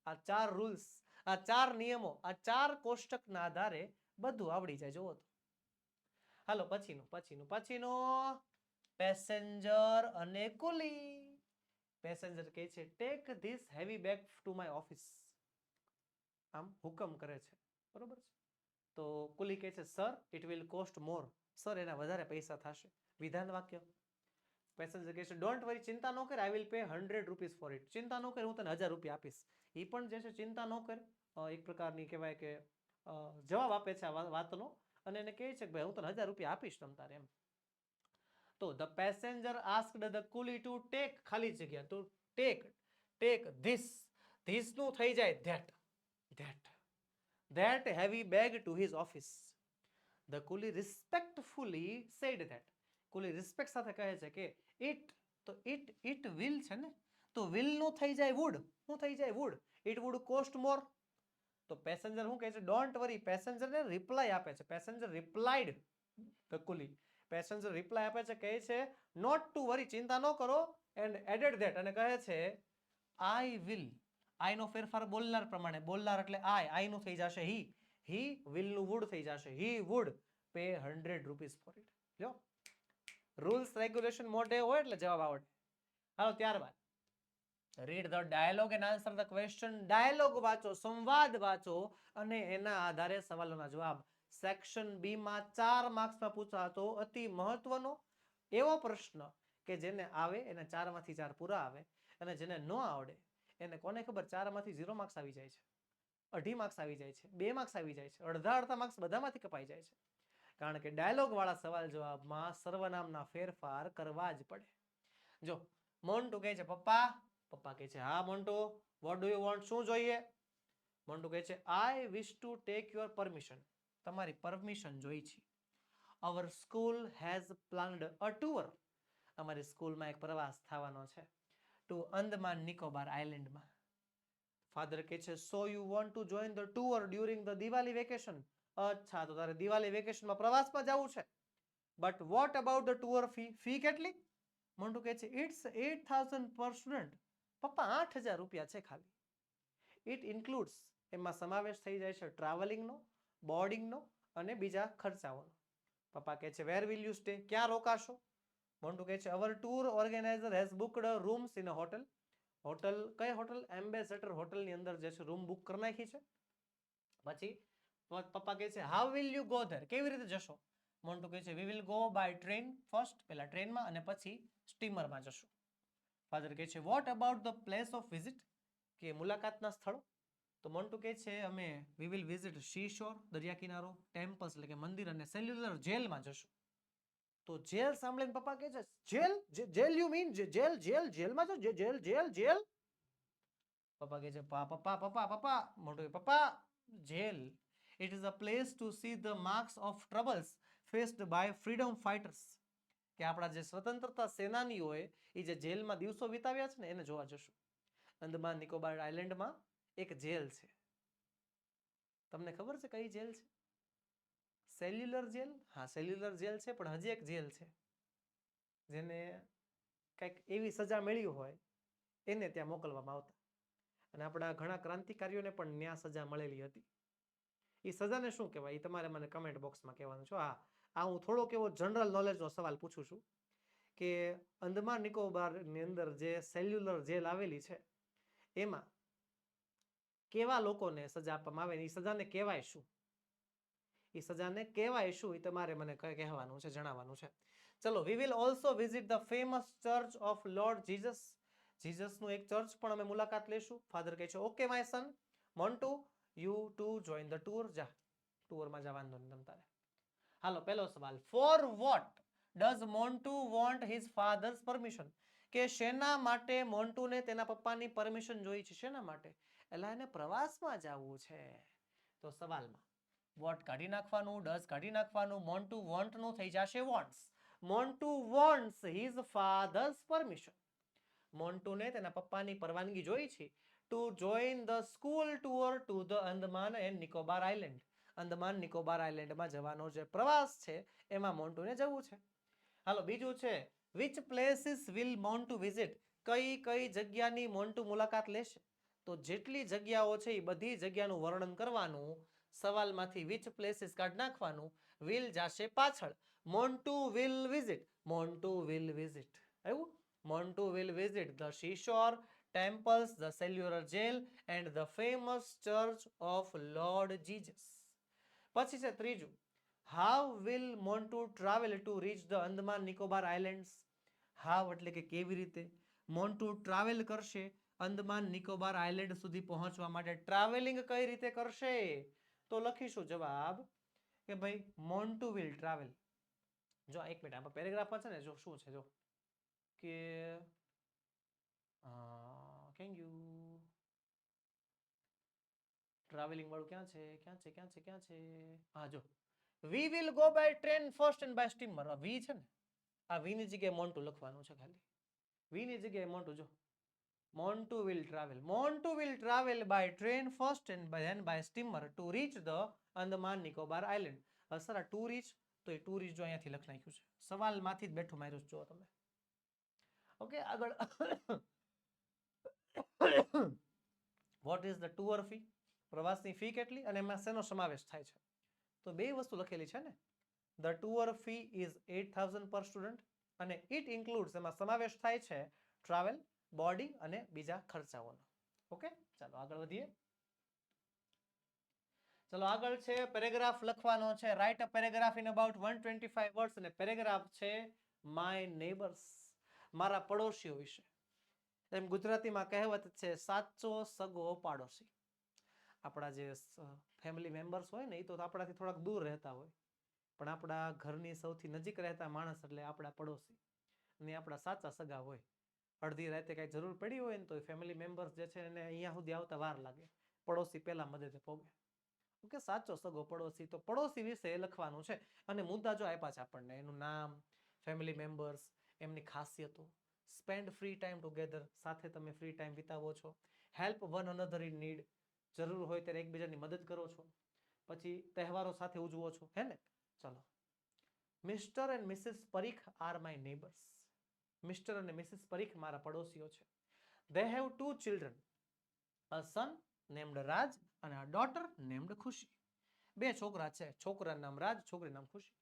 આ 4 રૂલ્સ, આ 4 નિયમો, આ 4 કોષ્ટકના આધારે બધું આવડી જાય. જોવો તો હાલો પછીનું પેસેન્જર અને કુલી. પેસેન્જર કહે છે take this heavy bag to my office, આમ હુકમ કરે છે, બરોબર છે. તો કુલી કહે છે sir it will cost more, sir એના વધારે પૈસા થશે. વિધાન વાક્ય. પેસેન્જર કહે છે ડોન્ટ વરી, ચિંતા ન કર, I will pay 100 rupees for it, ચિંતા ન કર હું તને 1000 રૂપિયા આપીશ. એ પણ જે છે ચિંતા ન કર, એક પ્રકારની કહેવાય કે જવાબ આપે છે આ વાતનો, અને એને કહે છે કે ભાઈ હું તને 1000 રૂપિયા આપીશ તમ તારે એમ. તો the passenger asked the Quli to take ખાલી જગ્યા, તો ટેક ધીસ નું થઈ જાય that heavy bag to his office. The Quli respectfully said that. Quli respect સાથે કહે છે કે ઇટ વિલ છે ને, તો વિલ નું થઈ જાય વુડ. શું થઈ જાય? વુડ. ઇટ વુડ કોસ્ટ મોર. તો પેસેન્જર શું કહે છે? Don't worry. પેસેન્જરને રિપ્લાય આપે છે. Passenger replied the Quli. Passenger reply આપે છે, કહે છે નોટ ટુ વરી, ચિંતા ન કરો. એન્ડ એડેડ ધેટ, અને કહે છે આઈ વિલ. આઈ નો ફેરફાર બોલનાર પ્રમાણે. બોલનાર એટલે આઈ નું થઈ જશે હી વિલ નું વુડ થઈ જશે. He would pay 100 rupees for it. જો રૂલ્સ રેગ્યુલેશન મોટે હોય એટલે જવાબ આવડે. હાલો ત્યારબાદ read the dialogue and answer the question. Dialogue વાંચો, સંવાદ વાંચો અને એના આધારે સવાલોના જવાબ. સેક્શન બી માં 4 માર્ક્સમાં પૂછાતો અતિ મહત્વનો એવો પ્રશ્ન કે જેને આવે એને 4 માંથી 4 પૂરા આવે, અને જેને ન આવડે એને કોને ખબર 4 માંથી 0 માર્ક્સ આવી જાય છે, 2.5 માર્ક્સ આવી જાય છે, 2 માર્ક્સ આવી જાય છે, અડધા માર્ક્સ બધામાંથી કપાઈ જાય છે. કારણ કે ડાયલોગ વાળા સવાલ જવાબમાં સર્વનામના ફેરફાર કરવા જ પડે. જો મોન્ટુ કહે છે પપ્પા. પપ્પા કહે છે હા Montu, what do you want? શું જોઈએ? મોન્ટુ કહે છે I wish to take your permission. તમારી પરમિશન જોઈ છે. Our school has planned a tour. અમારી સ્કૂલમાં એક પ્રવાસ થવાનો છે ટુ અંદમાન નિકોબાર આઇલેન્ડમાં. ફાધર કહે છે so you want to join the tour during the Diwali vacation. અચ્છા, તો તારે દિવાળી વેકેશનમાં પ્રવાસમાં જવું છે. But what about the tour fee? Fee કેટલી? મોન્ટુ કહે છે ઇટ્સ 8,000 પર સ્ટુડન્ટ. પપ્પા 8,000 રૂપિયા છે ખાલી. ઇટ ઇન્ક્લુડ્સ, એમાં સમાવેશ થઈ જાય છે ટ્રાવેલિંગનો, બોર્ડિંગનો અને બીજા ખર્ચાઓનો. પપ્પા કહે છે વેર વિલ યુ સ્ટે? ક્યાં રોકાશો? મોન્ટુ કહે છે our tour organizer has booked rooms in a hotel. Hotel કઈ હોટલ? એમ્બેસેડર હોટલની અંદર જે છે રૂમ બુક કરી નાખી છે. પછી પપ્પા કહે છે how will you go there? કેવી રીતે જશો? મોન્ટુ કહે છે we will go by train first, પહેલા ટ્રેનમાં અને પછી સ્ટીમરમાં જશું. ફાધર કહે છે what about the place of visit? કે મુલાકાતના સ્થળો? તો મોન્ટુ કહે છે અમે we will visit sea shore, દરિયા કિનારો, ટેમ્પલ્સ એટલે કે મંદિર, અને સેલ્યુલર જેલમાં જશું. તો જેલ સાંભળીને પપ્પા કહે છે જેલ? Jail you mean? જેલમાં જો જેલ. પપ્પા કહે છે પપ્પા. મોટો પપ્પા jail it is a place to see the marks of troubles faced by freedom fighters. કે આપણા જે સ્વતંત્રતા સેનાનીઓએ એ જે જેલમાં દિવસો વિતાવ્યા છે ને એને જોવા જશું. અંદમાન નિકોબાર આઇલેન્ડમાં એક જેલ છે. તમને ખબર છે કઈ જેલ છે? Cellular jail. હા, સેલ્યુલર જેલ છે, પણ હજી એક જેલ છે જેને કંઈક એવી સજા મળી હોય એને ત્યાં મોકલવામાં આવતા. અને આપણા ઘણા ક્રાંતિકારીઓને પણ ન્યા સજા મળેલી હતી. એ સજાને શું કહેવાય એ તમારે મને કમેન્ટ બોક્સમાં કહેવાનું છે. આ હું થોડોક એવો જનરલ નોલેજનો સવાલ પૂછું છું કે અંદમાન નિકોબારની અંદર જે સેલ્યુલર જેલ આવેલી છે એમાં કેવા લોકોને સજા આપવામાં આવે, એ સજાને કહેવાય શું? એ સજાને કહેવાય શું એ તમારે મને કહેવાનું છે, જણાવવાનું છે. ચલો, we will also visit the famous church of Lord Jesus. જીસસનું એક ચર્ચ પણ અમે મુલાકાત લેશું. ફાધર કહે છે okay my son Montu you to join the tour. જા ટુરમાં જવાનું નહીં તમ તારે. હાલો પહેલો સવાલ. For what does Montu want his father's permission? કે શેના માટે મોન્ટુને તેના પપ્પાની પરમિશન જોઈ છે? શેના માટે? એટલે એને પ્રવાસમાં જવું છે. તો સવાલમાં વોટ કાઢી નાખવાનું, ડઝ કાઢી નાખવાનું, મોન્ટુ વોન્ટ નું થઈ જશે wants. Montu wants his father's permission. મોન્ટુને તેના પપ્પાની પરવાનગી જોઈ છે to join the school tour to the Andaman and Nicobar island. Andaman Nicobar આઇલેન્ડમાં જવાનો જે પ્રવાસ છે એમાં મોન્ટુને જવું છે. હાલો બીજું છે which places will Montu visit? કઈ કઈ જગ્યાની મોન્ટુ મુલાકાત લેશે? તો જેટલી જગ્યાઓ છે એ બધી જગ્યાનું વર્ણન કરવાનું. સવાલમાંથી વિચ પ્લેસીસ કાઢી નાખવાનું. વિલ જાશે પાછળ. Montu will visit. Montu will visit આવ્યું. Montu will visit the seashore, temples, the cellular jail and the famous church of Lord Jesus. પછી છે ત્રીજું. How will Montu travel to reach the Andaman Nicobar Islands? How એટલે કે કેવી રીતે મોન્ટુ ટ્રાવેલ કરશે Andaman Nicobar island સુધી પહોંચવા માટે? ટ્રાવેલિંગ કઈ રીતે કરશે? તો લખીશું જવાબ કે ભાઈ મોન્ટુ વિલ ટ્રાવેલ. જો એક મિનિટ આમાં પેરેગ્રાફમાં છે ને જો શું છે જો કે કેન યુ ટ્રાવેલિંગ વાળું ક્યાં છે? હા જો we will go by train first and by steamer. We છે ને, આ વી ની જગ્યાએ મોન્ટુ લખવાનું છે ખાલી. વી ની જગ્યાએ મોન્ટુ જો. Montu will travel. Montu will travel by train first and then by steamer to reach the Andaman Nicobar Island. Sir આ ટુ રીચ તો એ ટુ રીચ જો અહીંયાથી લખી નાખ્યું છે. સવાલમાંથી જ બેઠું માર્યું જો તમે. ઓકે આગળ. What is the tour fee? પ્રવાસની ફી કેટલી અને એમાં શેનો સમાવેશ થાય છે? તો બે વસ્તુ લખેલી છે ને. ધ ટુઅર ફી ઇઝ 8,000 પર સ્ટુડન્ટ અને ઇટ ઇન્ક્લુડ્સ એમાં સમાવેશ થાય છે ટ્રાવેલ, બોર્ડિંગ અને બીજા ખર્ચાઓનો. ઓકે ચાલો આગળ વધીએ. ચલો આગળ છે પેરેગ્રાફ લખવાનો છે. Write a paragraph in about 125 words અને પેરેગ્રાફ છે માય નેબર્સ, મારા પડોશીઓ વિશે. એમ ગુજરાતીમાં કહેવત છે સાચો સગો પાડોશી. આપણા જે ફેમિલી મેમ્બર્સ હોય ને એ તો આપણાથી થોડાક દૂર રહેતા હોય, પણ આપણા ઘરની સૌથી નજીક રહેતા માણસ એટલે આપણા પડોશી અને આપણા સાચા સગા હોય. અડધી રાતે કઈ જરૂર પડી હોય ને તો ફેમિલી મેમ્બર્સ જે છે એને અહીંયા સુધી આવતા વાર લાગે, પડોશી પહેલા મદદે પોગે. ઓકે સાચો સગો પડોશી. તો પડોશી વિશે લખવાનું છે અને મુદ્દા જો આપ્યા છે આપણને, એનું નામ, ફેમિલી મેમ્બર્સ, એમની ખાસિયતો. સ્પેન્ડ ફ્રી ટાઈમ ટુગેધર, સાથે તમે ફ્રી ટાઈમ વિતાવો છો. Help one another in need, જરૂર હોય ત્યારે એકબીજાની મદદ કરો છો. પછી તહેવારો સાથે ઉજવો છો, હે ને? ચલો. Mr and Mrs Parikh are my neighbours. Mr અને મિસિસ પરીખ મારા પડોશીઓ છે. They have 2 children, a son named Raj and a daughter named Khushi. બે છોકરા છે, છોકરાનું નામ રાજ, છોકરીનું નામ ખુશી.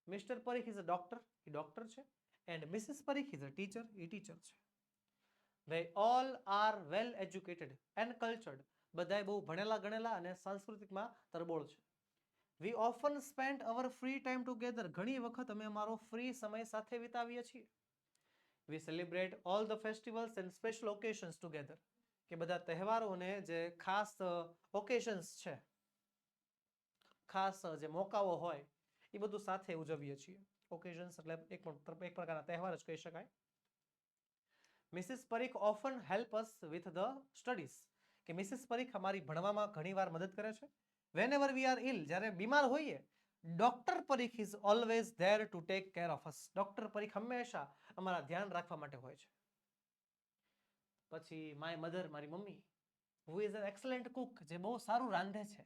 Mr Parikh is a doctor, એ ડોક્ટર છે, and Mrs Parikh is a teacher, એ ટીચર છે. They all are well educated and cultured. બધાય બહુ ભણેલા ગણેલા અને સાંસ્કૃતિકમાં તરબોળ છે. We often spend our free time together. ઘણી વખત અમે અમારો ફ્રી સમય સાથે વિતાવીએ છીએ. We celebrate all the festivals and special occasions together. કે બધા તહેવારોને જે ખાસ ઓકેશન્સ છે, ખાસ જે મોકાઓ હોય એ બધું સાથે ઉજવીએ છીએ. ઓકેશન્સ એટલે એક પ્રકારના તહેવાર જ કહી શકાય. Mrs Parikh often help us with the studies. કે મિસિસ પરીખ અમારી ભણવામાં ઘણીવાર મદદ કરે છે. Whenever we are ill, જ્યારે બીમાર હોઈએ, doctor Parikh is always there to take care of us. Doctor Parikh હંમેશા અમારા ધ્યાન રાખવા માટે હોય છે. પછી માય મધર, મારી મમ્મી, who is an excellent cook, જે બહુ સારું રાંધે છે.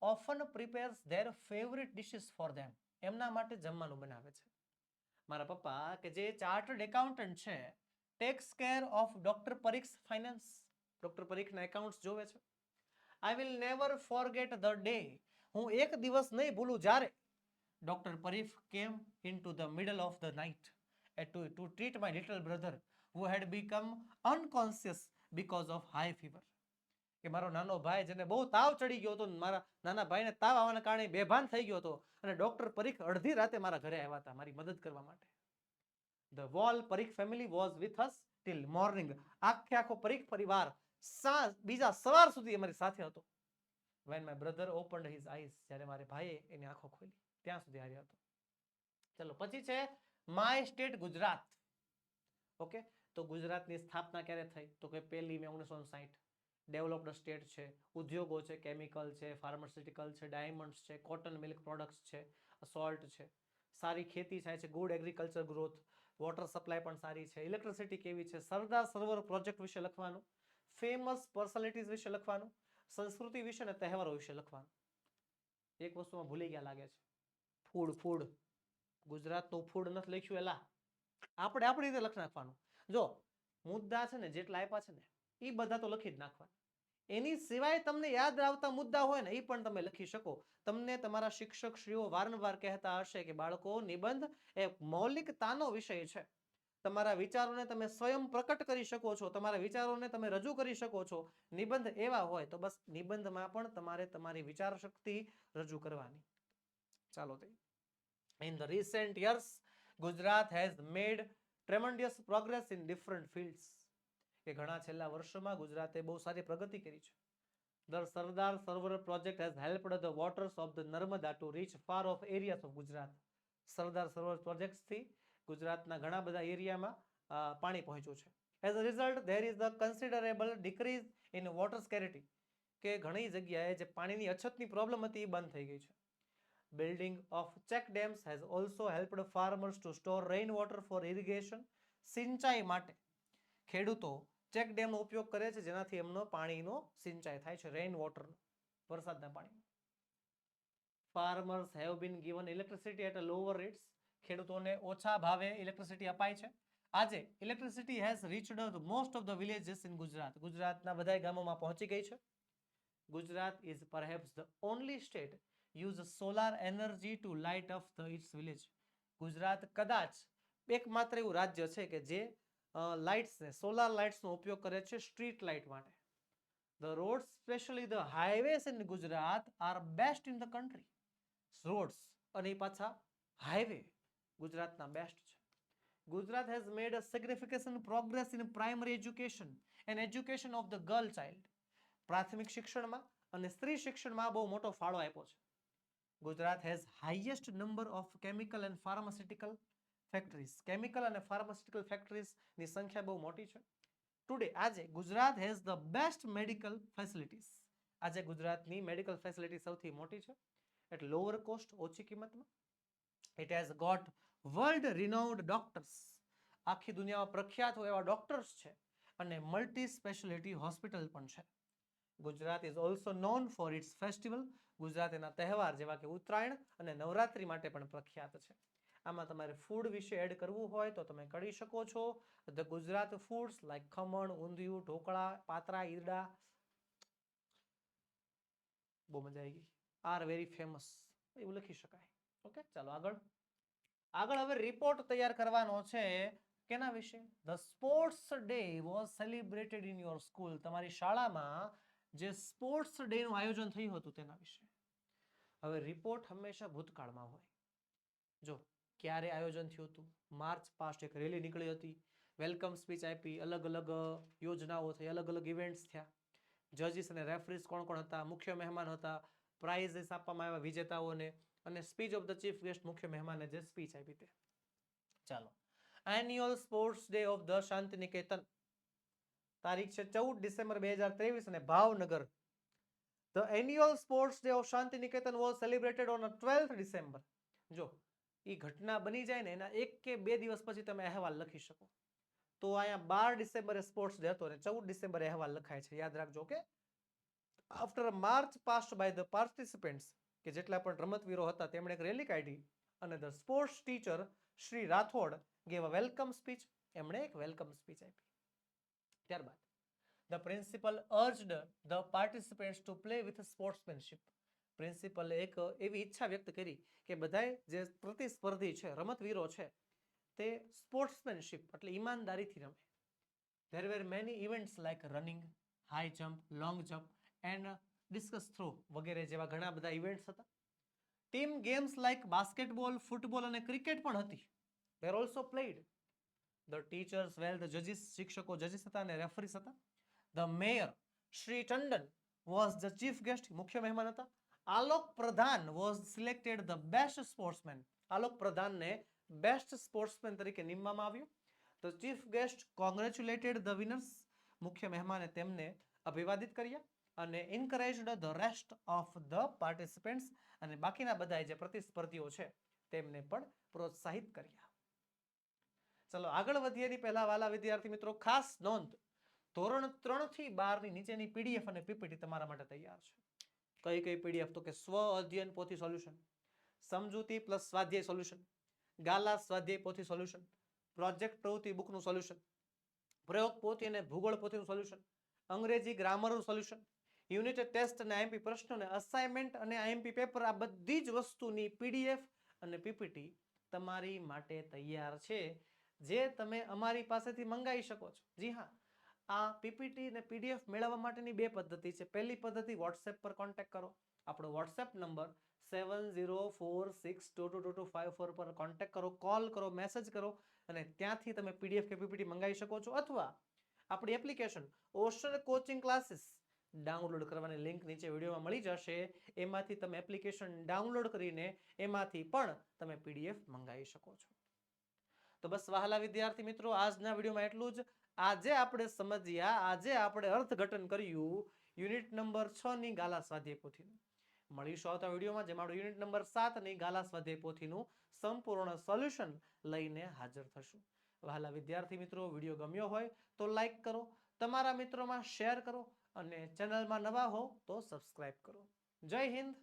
Often prepares their favourite dishes for ધેમ, એમના માટે જમવાનું બનાવે છે. મારા પપ્પા કે જે ચાર્ટર્ડ એકાઉન્ટન્ટ છે, tax care of doctor Parikh's finance, doctor પરીખના એકાઉન્ટ્સ જોવે છે. I will never forget the day, હું એક દિવસ નહીં ભૂલું જ્યારે doctor Parikh came into the middle of the night to treat my little brother who had become unconscious because of high fever. કે મારો નાનો ભાઈ જેને બહુ તાવ ચડી ગયો હતો, મારા નાના ભાઈને તાવ આવવાના કારણે બેભાન થઈ ગયો હતો અને ડોક્ટર પરીખ અડધી રાતે મારા ઘરે આવ્યા હતા મારી મદદ કરવા માટે. The whole Parikh family was with us till morning. આખો પરીખ પરિવાર બીજા સવાર સુધી અમારી સાથે હતો. When my brother opened his eyes, જ્યારે મારે ભાઈએ એની આંખો ખોલી ત્યાં સુધી હાર્યો હતો. ચલો પછી છે માય સ્ટેટ ગુજરાત. ઓકે, તો ગુજરાતની સ્થાપના ક્યારે થઈ? તો કે 1 મે 1960. ડેવલપ્ડ સ્ટેટ છે, ઉદ્યોગો છે, કેમિકલ છે, ફાર્માસ્યુટિકલ છે, ડાયમંડ્સ છે, કોટન મિલ્ક પ્રોડક્ટ્સ છે, સોલ્ટ છે, સારી ખેતી થાય છે, good agriculture growth, water supply પણ સારી છે, ઇલેક્ટ્રિસિટી કેવી છે, સરદાર સરોવર પ્રોજેક્ટ વિશે લખવાનું, ફેમસ પર્સનાલિટીઝ વિશે લખવાનું, સંસ્કૃતિ વિશે અને તહેવારો વિશે લખવાનું. એક વસ્તુમાં ભૂલી ગયા લાગે છે, ફૂડ. ગુજરાતનું ફૂડ નથી લખ્યું, એલા આપણે આપણી રીતે લખી નાખવાનું. જો મુદ્દા છે ને જેટલા આપ્યા છે ને એ બધા તો લખી જ નાખવાના. એની સિવાય તમને યાદ આવતા મુદ્દા હોય ને એ પણ તમે લખી શકો. તમને તમારા શિક્ષકશ્રીઓ વારંવાર કહેતા હશે કે બાળકો, નિબંધ એ મૌલિકતાનો વિષય છે. તમારા વિચારોને તમે સ્વયં પ્રકટ કરી શકો છો, તમારા વિચારોને તમે રજૂ કરી શકો છો. નિબંધ એવા હોય તો બસ નિબંધમાં પણ તમારે તમારી વિચાર શક્તિ રજૂ કરવાની. ચાલો તે In the recent years, Gujarat has made tremendous progress in different fields. કે ઘણા છેલ્લા વર્ષોમાં ગુજરાતે બહુ સારી પ્રગતિ કરી છે. The Sardar Sarovar project has helped the waters of the Narmada to reach far off areas of Gujarat. Sardar Sarovar પ્રોજેક્ટથી ગુજરાતના ઘણા બધા એરિયામાં પાણી પહોંચ્યું છે. As a result, there is a considerable decrease in water scarcity. કે ઘણી જગ્યાએ જે પાણીની અછતની પ્રોબ્લેમ હતી એ બંધ થઈ ગઈ છે. Building of check dams has also helped farmers to store rainwater for irrigation. સિંચાઈ માટે ખેડૂતો ચેક ડેમનો ઉપયોગ કરે છે જેનાથી એમનો પાણીનો સિંચાઈ થાય છે, રેઇન વોટરનો, વરસાદના પાણી. Farmers have been given electricity at a lower rates. ખેડૂતોને ઓછા ભાવે ઇલેક્ટ્રિસિટી અપાય છે. આજે electricity has reached the most of the villages in Gujarat. ગુજરાતના બધા ગામોમાં પહોંચી ગઈ છે. Gujarat is perhaps the only state use solar energy to light up the its village. Gujarat કદાચ એકમાત્ર એવું રાજ્ય છે કે જે લાઇટ્સને, સોલાર લાઇટ્સનો ઉપયોગ કરે છે સ્ટ્રીટ લાઇટ માટે. The roads, specially the highways in Gujarat are best in the country. Roads અને પાછા હાઈવે ગુજરાતના બેસ્ટ છે. Gujarat has made a significant progress in primary education and education of the girl child. પ્રાથમિક શિક્ષણમાં અને સ્ત્રી શિક્ષણમાં બહુ મોટો ફાળો આપ્યો છે. Gujarat has highest number of chemical and pharmaceutical factories. Chemical અને ફાર્માસ્યુટિકલ ફેક્ટરીઝની સંખ્યા બહુ મોટી છે. ટુડે, આજે Gujarat has the best medical facilities. આજે ગુજરાતની મેડિકલ ફેસિલિટી સૌથી મોટી છે, એટ લોઅર કોસ્ટ, ઓછી કિંમતમાં. It has got world renowned doctors. આખી દુનિયામાં પ્રખ્યાત હોય એવા ડોક્ટર્સ છે અને મલ્ટી સ્પેશિયાલિટી હોસ્પિટલ પણ છે. Gujarat is also known for its festival. Gujarat એના તહેવાર જેવા કે ઉત્તરાયણ અને નવરાત્રી માટે પણ પ્રખ્યાત છે. આમાં તમારે ફૂડ વિશે એડ કરવું હોય તો તમે કરી શકો છો. The Gujarat foods like khaman, undhiyu, dhokla, patra, idada, બહુ મજા આવી ગઈ, આર વેરી ફેમસ, એવું લખી શકાય. ઓકે, ચાલો આગળ. આગળ હવે રિપોર્ટ તૈયાર કરવાનો છે. કેના વિશે? The sports day was celebrated in your school. તમારી શાળામાં જે સ્પોર્ટ્સ ડે નું આયોજન થયું હતું તેના વિશે. હવે રિપોર્ટ હંમેશા ભૂતકાળમાં હોય. જો ક્યારે આયોજન થયું હતું? માર્ચ પાસ્ટ એક રેલી નીકળી હતી, વેલકમ સ્પીચ આપી, અલગ અલગ યોજનાઓ થઈ, અલગ અલગ ઇવેન્ટ્સ થયા. જજીસ અને રેફરીઝ કોણ કોણ હતા, મુખ્ય મહેમાન હતા, પ્રાઇઝીસ આપવામાં આવ્યા વિજેતાઓને, અને speech of the chief guest, મુખ્ય મહેમાને જે સ્પીચ આપી તે. ચાલો, annual sports day of the Shanti Niketan. તારીખ છે 14 ડિસેમ્બર 2023 અને Bhavnagar. The annual sports day of Shanti Niketan was celebrated on 12th December. જો એ ઘટના બની જાય ને એના 1 કે 2 દિવસ પછી તમે અહેવાલ લખી શકો. તો અહીંયા 12 ડિસેમ્બરે સ્પોર્ટ્સ ડે હતો અને 14 ડિસેમ્બરે અહેવાલ લખાય છે. યાદ રાખજો કે after march past by the participants, કે જેટલા પણ રમતવીરો હતા તેમણે એક રેલી કાઢી અને the sports teacher Shri Rathod gave a welcome speech. એમણે એક વેલકમ સ્પીચ આપી. ત્યારબાદ the principal urged the participants to play with sportsmanship. પ્રિન્સિપલે એક એવી ઈચ્છા વ્યક્ત કરી કે બધાય જે પ્રતિસ્પર્ધી છે, રમતવીરો છે, તે સ્પોર્ટ્સમેનશિપ એટલે ઈમાનદારીથી રમે. There were many events like running, high jump, long jump and discus throw વગેરે જેવા ઘણા બધા ઇવેન્ટ્સ હતા. Team games like basketball, football અને ક્રિકેટ પણ હતી. They also played. The teachers, well, the judges, શિક્ષકો જજીસ હતા અને રેફરીસ હતા. The mayor Shri Tandon was the chief guest, મુખ્ય મહેમાન હતા. આલોક પ્રધાન was selected the best sportsman. Alok પ્રધાનને બેસ્ટ સ્પોર્ટ્સમેન તરીકે નિમવામાં આવ્યો. The chief guest congratulated the winners. મુખ્ય મહેમાને તેમને અભિવાદિત કર્યા અને encouraged the rest of the participants, અને બાકીના બધા જે પ્રતિસ્પર્ધીઓ છે તેમને પણ પ્રોત્સાહિત કર્યા. ચલો આગળ વધીએ એની પહેલા વાલા વિદ્યાર્થી મિત્રો ખાસ નોંધ, ધોરણ 3 થી 12 ની નીચેની પીડીએફ અને પીપીટી તમારા માટે તૈયાર છે. કઈ કઈ પીડીએફ? તો કે સ્વ અધ્યયન પોથી સોલ્યુશન, સમજૂતી પ્લસ સ્વાધ્યાય સોલ્યુશન, ગાલા સ્વાધ્યાય પોથી સોલ્યુશન, પ્રોજેક્ટ પ્રવૃત્તિ બુકનું સોલ્યુશન, પ્રયોગ પોથી અને ભૂગોળ પોથીનું સોલ્યુશન, અંગ્રેજી ગ્રામરનું સોલ્યુશન, યુનિટ ટેસ્ટ અને આઈએમપી પ્રશ્નો અને અસાઇનમેન્ટ અને આઈએમપી પેપર, આ બધી જ વસ્તુની પીડીએફ અને પીપીટી તમારી માટે તૈયાર છે, જે તમે અમારી પાસેથી મંગાવી શકો છો. જી હા, આ પીપીટી અને પીડીએફ મેળવવા માટેની બે પદ્ધતિ છે. પહેલી પદ્ધતિ, વોટ્સએપ પર કોન્ટેક્ટ કરો. આપણો વોટ્સએપ નંબર 7046222254 પર કોન્ટેક્ટ કરો, કોલ કરો, મેસેજ કરો અને ત્યાંથી તમે પીડીએફ કે પીપીટી મંગાવી શકો છો. અથવા આપણી application ocean coaching classes download કરવાની લિંક નીચે વિડીયોમાં મળી જશે. એમાંથી તમે એપ્લિકેશન ડાઉનલોડ કરીને એમાંથી પણ તમે પીડીએફ મંગાવી શકો છો. તો બસ વહાલા વિદ્યાર્થી મિત્રો, આજના વિડીયોમાં એટલું જ. આજે આપણે સમજ્યા, આજે આપણે અર્થઘટન કર્યું યુનિટ નંબર 6 ની ગાલા સ્વાધ્યાય પોથીનું. મળીશું આવતા વિડીયોમાં, જેમાં આપણે યુનિટ નંબર 7 ની ગાલા સ્વાધ્યાય પોથીનું સંપૂર્ણ સોલ્યુશન લઈને હાજર થશું. વહાલા વિદ્યાર્થી મિત્રો, વિડીયો ગમ્યો હોય તો લાઈક કરો, તમારા મિત્રોમાં શેર કરો અને ચેનલમાં નવા હો તો સબસ્ક્રાઇબ કરો. જય હિન્દ.